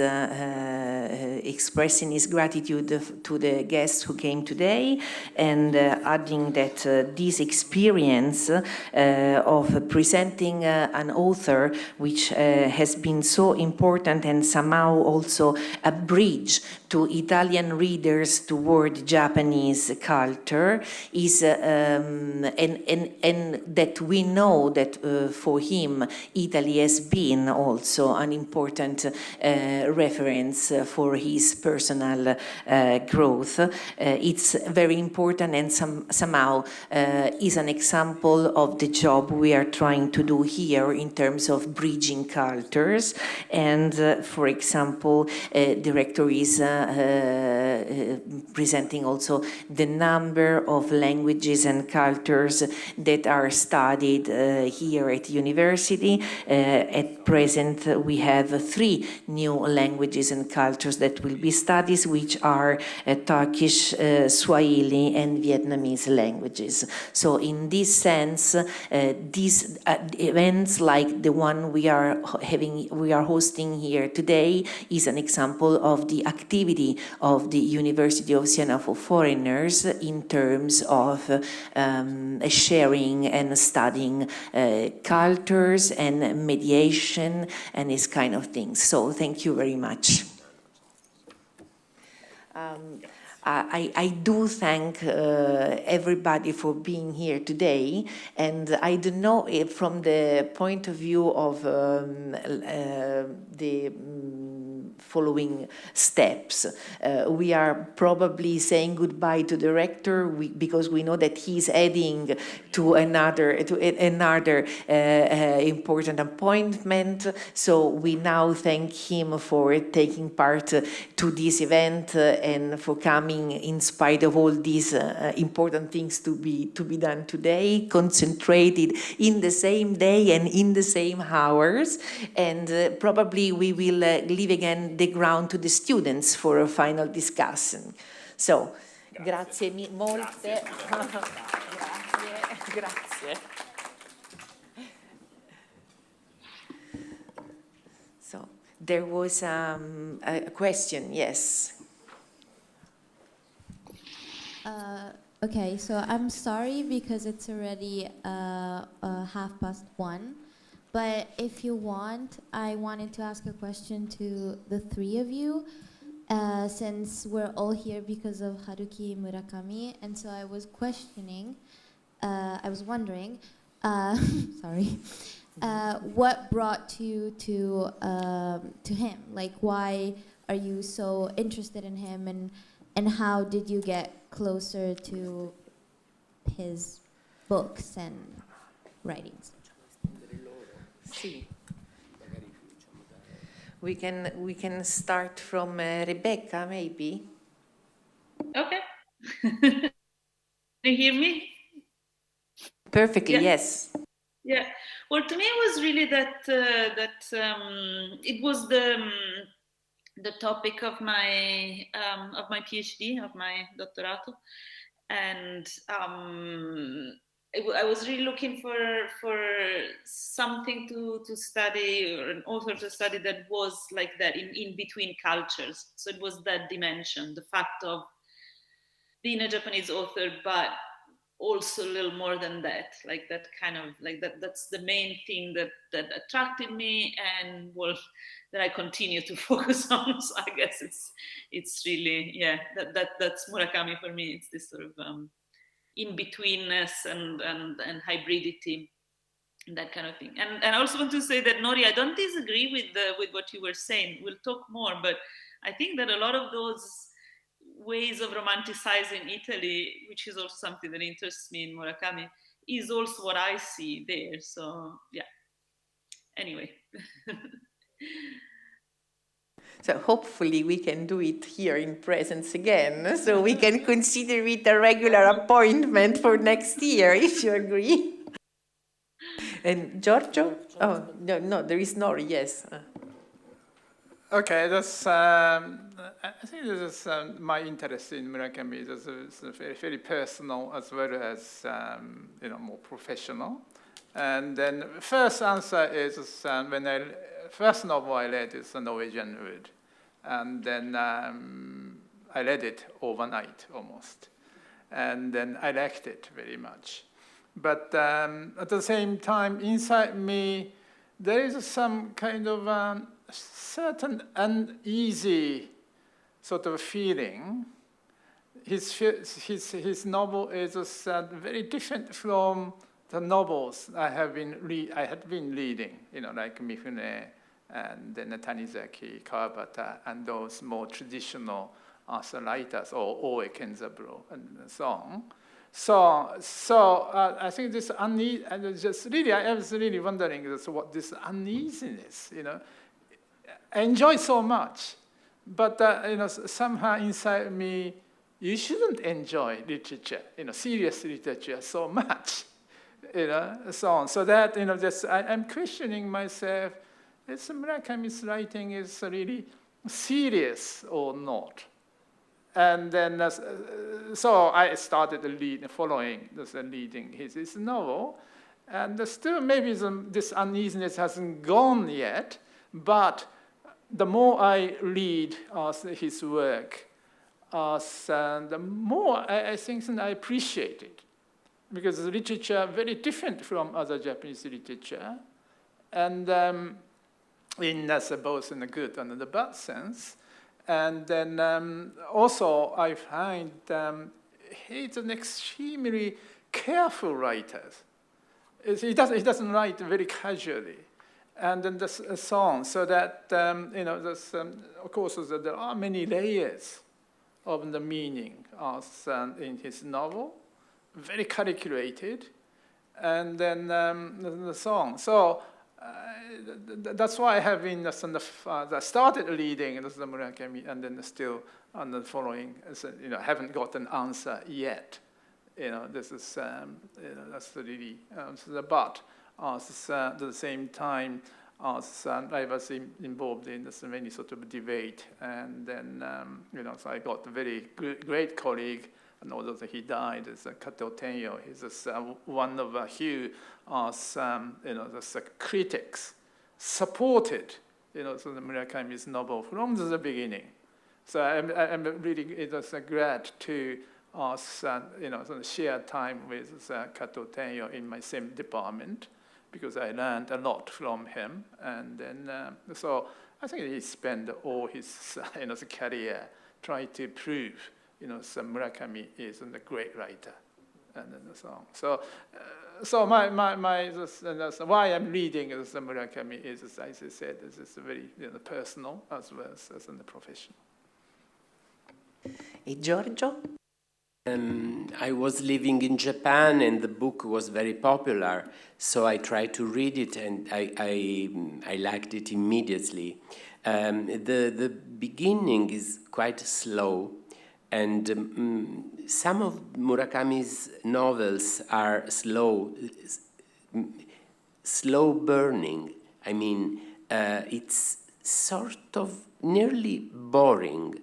expressing his gratitude to the guests who came today, and adding that this experience of presenting an author which has been so important and somehow also a bridge to Italian readers toward Japanese culture is and that we know that for him Italy has been also an important reference for his personal growth. It's very important and somehow is an example of the job we are trying to do here in terms of bridging cultures. And for example, director is presenting also the number of languages and cultures that are studied here at university. At present, we have 3 new languages and cultures that will be studied, which are Turkish, Swahili, and Vietnamese languages. So in this sense, these events like the one we are hosting here today is an example of the activity of the University of Siena for foreigners in terms of sharing and studying cultures and mediation and this kind of things. So thank you very much. I do thank everybody for being here today, and I don't know if from the point of view of the following steps. We are probably saying goodbye to the rector because we know that he's heading to another important appointment. So we now thank him for taking part to this event and for coming in spite of all these important things to be done today, concentrated in the same day and in the same hours. And probably we will leave again the ground to the students for a final discussion. So, grazie molte. Grazie. So, there was a question, yes. Okay, so I'm sorry because it's already 1:30. But if you want, I wanted to ask a question to the 3 of you, since we're all here because of Haruki Murakami, and so I was wondering, sorry, what brought you to him? Like, why are you so interested in him, and how did you get closer to his books and writings? We can start from Rebecca, maybe. Okay. Can you hear me? Perfectly, yes. Yeah. Well, to me, it was really that it was the topic of my PhD, of my doctorato, and I was really looking for something to study, or an author to study that was like that, in between cultures. So it was that dimension, the fact of being a Japanese author, but also a little more than that, like that kind of, like that's the main thing that attracted me, and well, that I continue to focus on. So I guess it's really, yeah, that's Murakami for me. It's this sort of in-betweenness and hybridity, that kind of thing. And I also want to say that, Nori, I don't disagree with what you were saying. We'll talk more, but I think that a lot of those ways of romanticizing Italy, which is also something that interests me in Murakami, is also what I see there. So yeah, anyway. So hopefully we can do it here in presence again, so we can consider it a regular appointment for next year, if you agree. And Giorgio? Oh, no, there is Nori, yes. Okay, that's, I think this is my interest in Murakami. This is very, very personal as well as more professional. And then first answer is when first novel I read is Norwegian Wood. And then I read it overnight almost. And then I liked it very much. But at the same time, inside me, there is some kind of certain uneasy sort of feeling. His novel is very different from the novels I had been reading, like Mifune and then Tanizaki, Kawabata, and those more traditional writers, or Oe Kenzaburo, and so on. I think this uneasiness, I was really wondering what this uneasiness, I enjoy so much, but somehow inside me, you shouldn't enjoy literature, serious literature so much, so on. So that, I'm questioning myself, is Murakami's writing is really serious or not? And then, so I started following reading his novel, and still maybe this uneasiness hasn't gone yet, but the more I read his work, the more I think I appreciate it, because the literature very different from other Japanese literature, and in both in the good and the bad sense. And then also I find he's an extremely careful writer. He doesn't write very casually. And then the song, so that, of course, there are many layers of the meaning in his novel, very calculated, and then the song. So that's why I have been started reading the Murakami, and then still following. Haven't got an answer yet. This is that's really but at the same time, I was involved in this many sort of debate, and then so I got a very great colleague. And although he died, is Kato Tenyo. He's one of a few the critics supported the Murakami's novel from the beginning. So I'm really glad to share time with Kato Tenyo in my same department, because I learned a lot from him. And then so I think he spent all his career trying to prove Murakami is a great writer, and then so on. So my why I'm reading Murakami is, as I said, is very personal as well as in the professional. E Giorgio? I was living in Japan, and the book was very popular, so I tried to read it, and I liked it immediately. The beginning is quite slow. And some of Murakami's novels are slow burning. I mean, it's sort of nearly boring,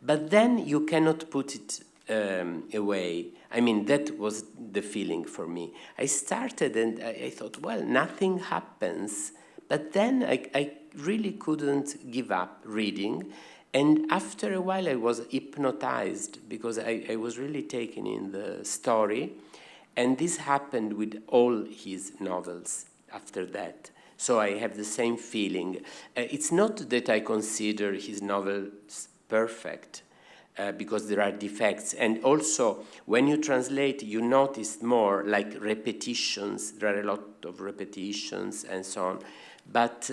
but then you cannot put it away. I mean, that was the feeling for me. I started and I thought, well, nothing happens, but then I really couldn't give up reading. And after a while, I was hypnotized, because I was really taken in the story. And this happened with all his novels after that. So I have the same feeling. It's not that I consider his novels perfect, because there are defects. And also, when you translate, you notice more like repetitions. There are a lot of repetitions and so on. But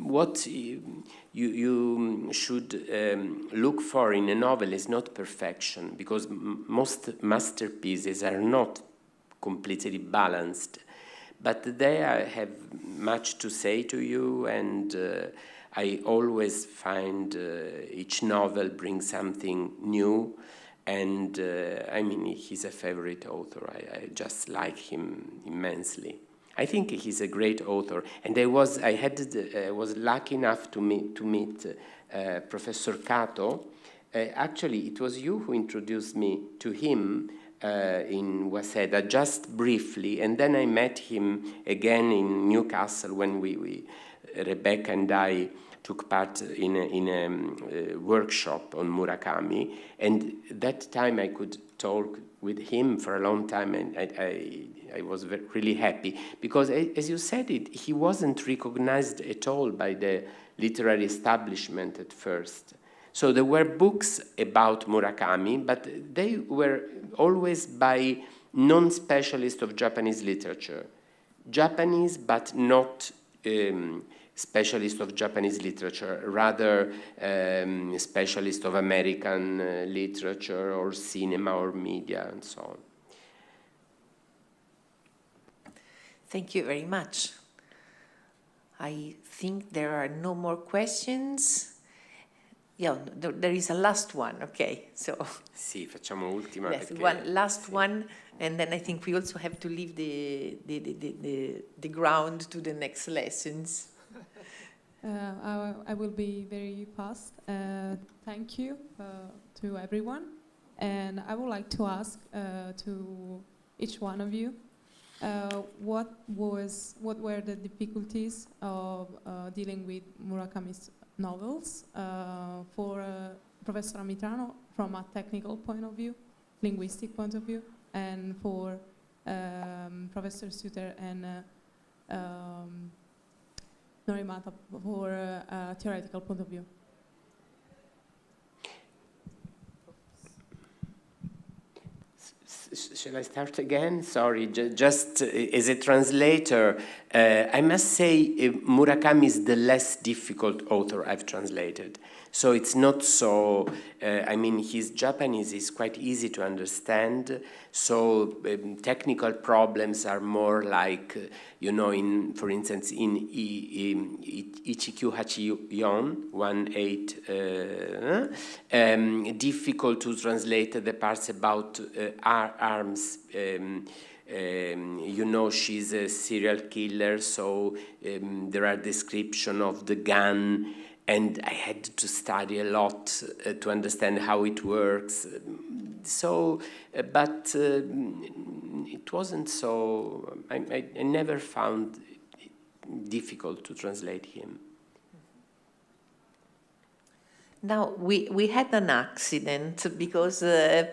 what you should look for in a novel is not perfection, because most masterpieces are not completely balanced, but they have much to say to you, and I always find each novel brings something new, and I mean, he's a favorite author. I just like him immensely. I think he's a great author, and I was lucky enough to meet Professor Kato. Actually, it was you who introduced me to him in Waseda, just briefly, and then I met him again in Newcastle when Rebecca and I took part in a workshop on Murakami, and that time I could talk with him for a long time, and I was really happy, because, as you said it, he wasn't recognized at all by the literary establishment at first. So there were books about Murakami, but they were always by non-specialists of Japanese literature. Japanese, but not specialist of Japanese literature, rather specialist of American literature or cinema or media and so on. Thank you very much. I think there are no more questions. Yeah, there is a last one, okay, so. Sì, facciamo ultima. Yes, one last one, and then I think we also have to leave the ground to the next lessons. I will be very fast. Thank you to everyone, and I would like to ask to each one of you, what were the difficulties of dealing with Murakami's novels for Professor Amitrano from a technical point of view, linguistic point of view, and for Professor Suter and Norimasa for a theoretical point of view. Shall I start again? Sorry, just as a translator, I must say Murakami is the less difficult author I've translated. So it's not so, I mean, his Japanese is quite easy to understand. So technical problems are more like, you know, for instance, in Ichikyu Hachiyon, 1-8, difficult to translate the parts about arms. You know, she's a serial killer, so there are descriptions of the gun, and I had to study a lot to understand how it works. So, but it wasn't so, I never found it difficult to translate him. Now, we had an accident because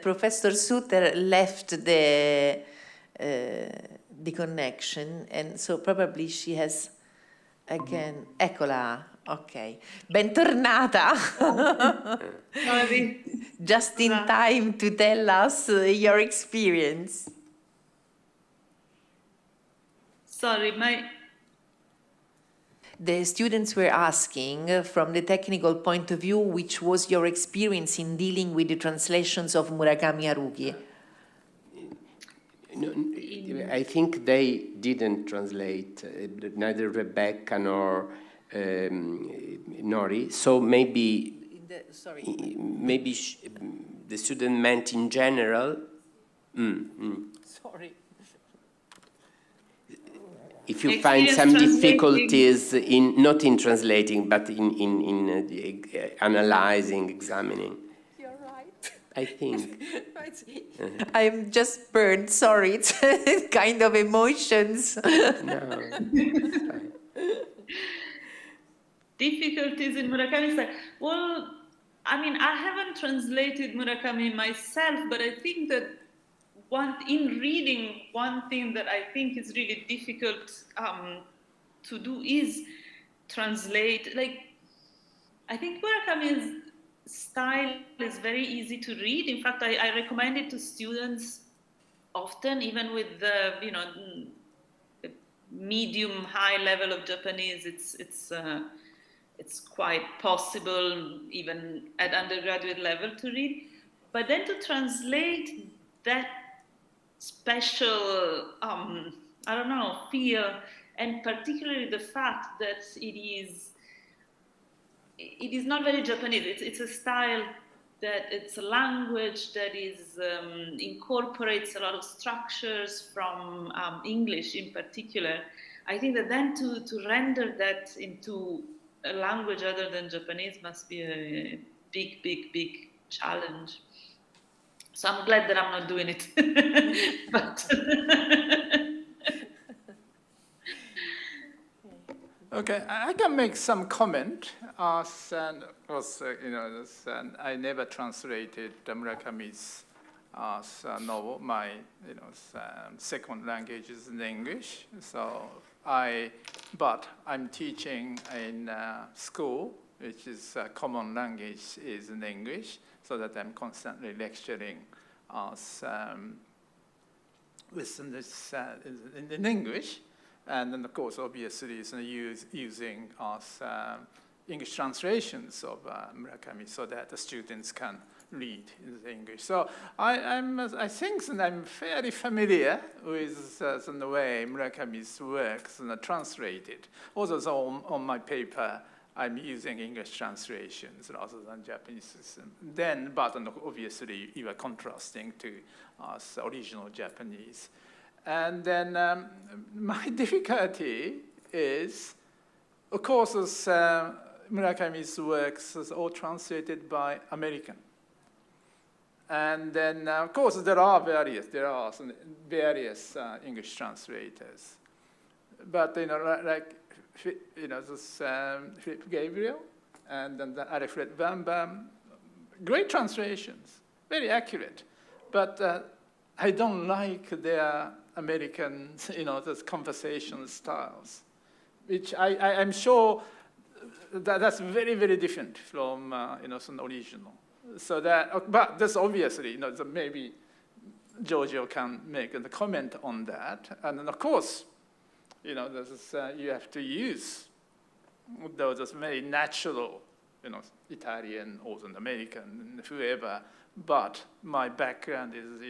Professor Suter left the connection, and so probably she has again, eccola, ok, bentornata. Just in time to tell us your experience. Sorry, The students were asking, from the technical point of view, which was your experience in dealing with the translations of Murakami Haruki? No, I think they didn't translate, neither Rebecca nor Nori. So maybe, maybe the student meant in general. Sorry. If you find some difficulties in not in translating, but in analyzing, examining. You're right. I think. I'm just burned. Sorry, it's kind of emotions. No, it's fine. Difficulties in Murakami style. Well, I mean, I haven't translated Murakami myself, but I think that in reading, one thing that I think is really difficult to do is translate. Like, I think Murakami's style is very easy to read. In fact, I recommend it to students often, even with the the medium high level of Japanese. It's quite possible even at undergraduate level to read. But then to translate that special, I don't know, feel, and particularly the fact that it is not very Japanese. It's a style that it's a language that is incorporates a lot of structures from English in particular. I think that then to render that into a language other than Japanese must be a big, big, big challenge. So I'm glad that I'm not doing it. But okay, I can make some comment. And also, I never translated Murakami's novel. My second language is in English. But I'm teaching in school, which is common language is in English, so that I'm constantly lecturing in English. And then, of course, obviously, it's using English translations of Murakami so that the students can read in the English. So I think that I'm fairly familiar with the way Murakami's works are translated. Also, so on my paper, I'm using English translations rather than Japanese. Then, but obviously, you are contrasting to the original Japanese. And then my difficulty is, of course, Murakami's works are all translated by American. And then, of course, there are some various English translators. But, this Philip Gabriel and then the Alfred Bambam, great translations, very accurate. But I don't like their American, those conversation styles, which I'm sure that's very, very different from, some original. So that, but that's obviously, maybe Giorgio can make a comment on that. And then, of course, you have to use those very natural, Italian or American, whoever. But my background is,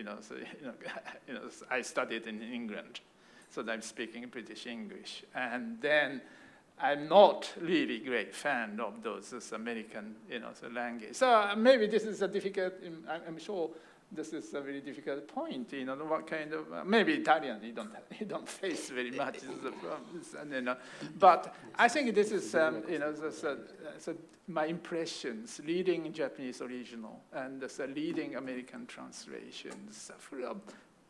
I studied in England, so I'm speaking British English. And then I'm not really great fan of those American, language. So maybe this is a difficult, I'm sure this is a very difficult point, what kind of, maybe Italian, you don't face very much, but I think this is, my impressions, reading Japanese original and reading American translations, full of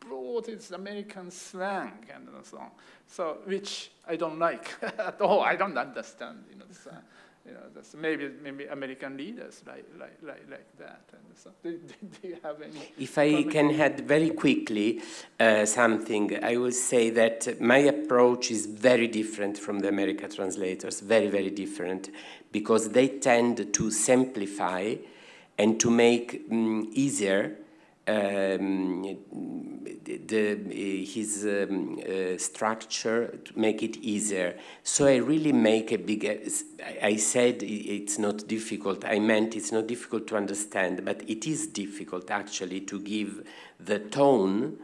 broad American slang and so on, so which I don't like at all. I don't understand, that's maybe American leaders like that. And so, do you have any? If I can add very quickly something, I will say that my approach is very different from the American translators, very, very different, because they tend to simplify and to make easier his structure, to make it easier. So I really make a big, I said it's not difficult, I meant it's not difficult to understand, but it is difficult actually to give the tone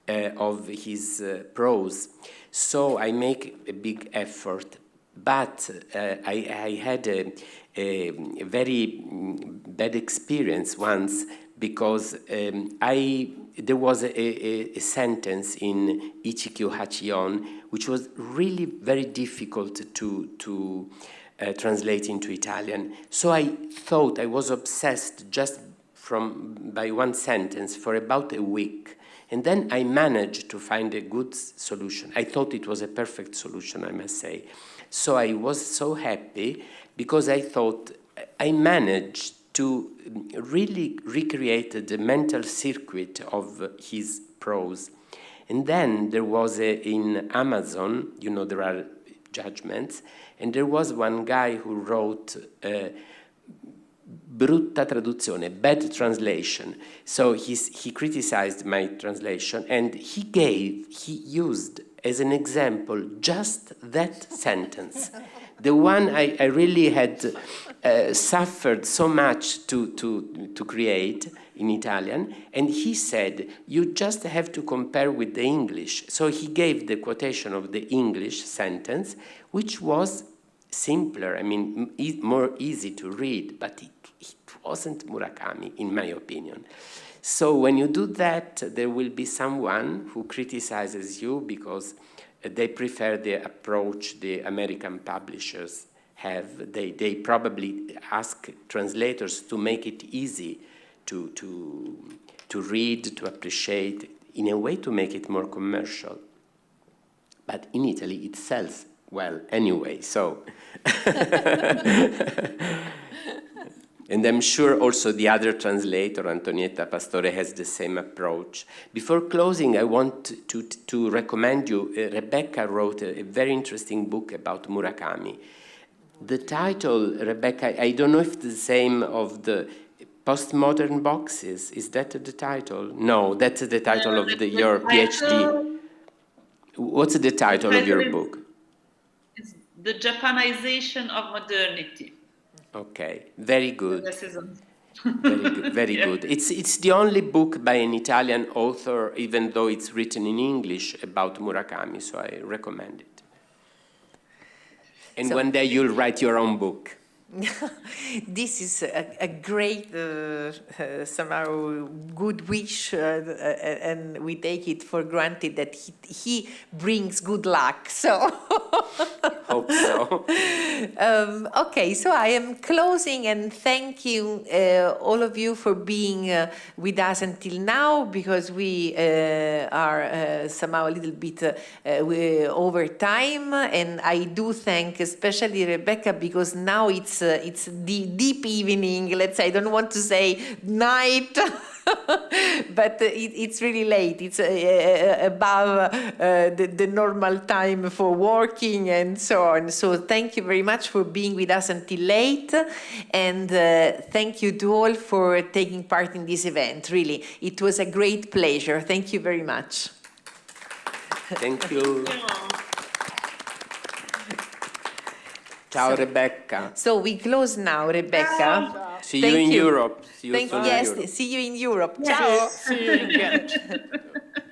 of his prose. So I make a big effort, but I had a very bad experience once, because there was a sentence in Ichikyu Hachion which was really very difficult to translate into Italian. So I thought, I was obsessed just by one sentence for about a week. And then I managed to find a good solution. I thought it was a perfect solution, I must say. So I was so happy because I thought I managed to really recreate the mental circuit of his prose. And then there was in Amazon, there are judgments, and there was one guy who wrote brutta traduzione, bad translation. So he criticized my translation, and he used as an example just that sentence. The one I really had suffered so much to create in Italian, and he said, you just have to compare with the English. So he gave the quotation of the English sentence, which was simpler, more easy to read, but it wasn't Murakami, in my opinion. So when you do that, there will be someone who criticizes you because they prefer the approach the American publishers have. They probably ask translators to make it easy to read, to appreciate, in a way to make it more commercial. But in Italy, it sells well anyway, so. And I'm sure also the other translator, Antonietta Pastore, has the same approach. Before closing, I want to recommend you, Rebecca wrote a very interesting book about Murakami. The title, Rebecca, I don't know if it's the same of the Postmodern Boxes. Is that the title? No, that's the title of your PhD. What's the title of your book? It's The Japanization of Modernity. Okay, very good. This is Very good. Very Yeah. good. It's the only book by an Italian author, even though it's written in English, about Murakami, so I recommend it. And So- one day you'll write your own book. This is a great, somehow good wish, and we take it for granted that he brings good luck. So, Hope so. Okay, so I am closing and thanking all of you for being with us until now, because we are somehow a little bit over time, and I do thank especially Rebecca, because now it's the deep evening. Let's say, I don't want to say night. But it's really late. It's above the normal time for working and so on. So thank you very much for being with us until late. And thank you to all for taking part in this event. Really, it was a great pleasure. Thank you very much. Thank you. Ciao, Rebecca. So we close now, Rebecca. See you Thank in you. Europe. See you soon in Yes, Europe. see you in Europe. Ciao. See you again.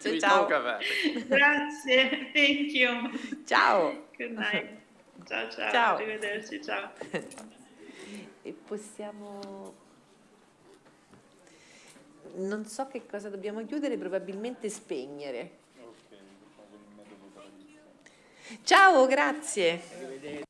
We Ciao. talk about it. Grazie, thank you. Ciao. Good night. Ciao ciao. Ciao. Arrivederci, ciao. E possiamo... Non so che cosa dobbiamo chiudere, probabilmente spegnere. Ciao, grazie.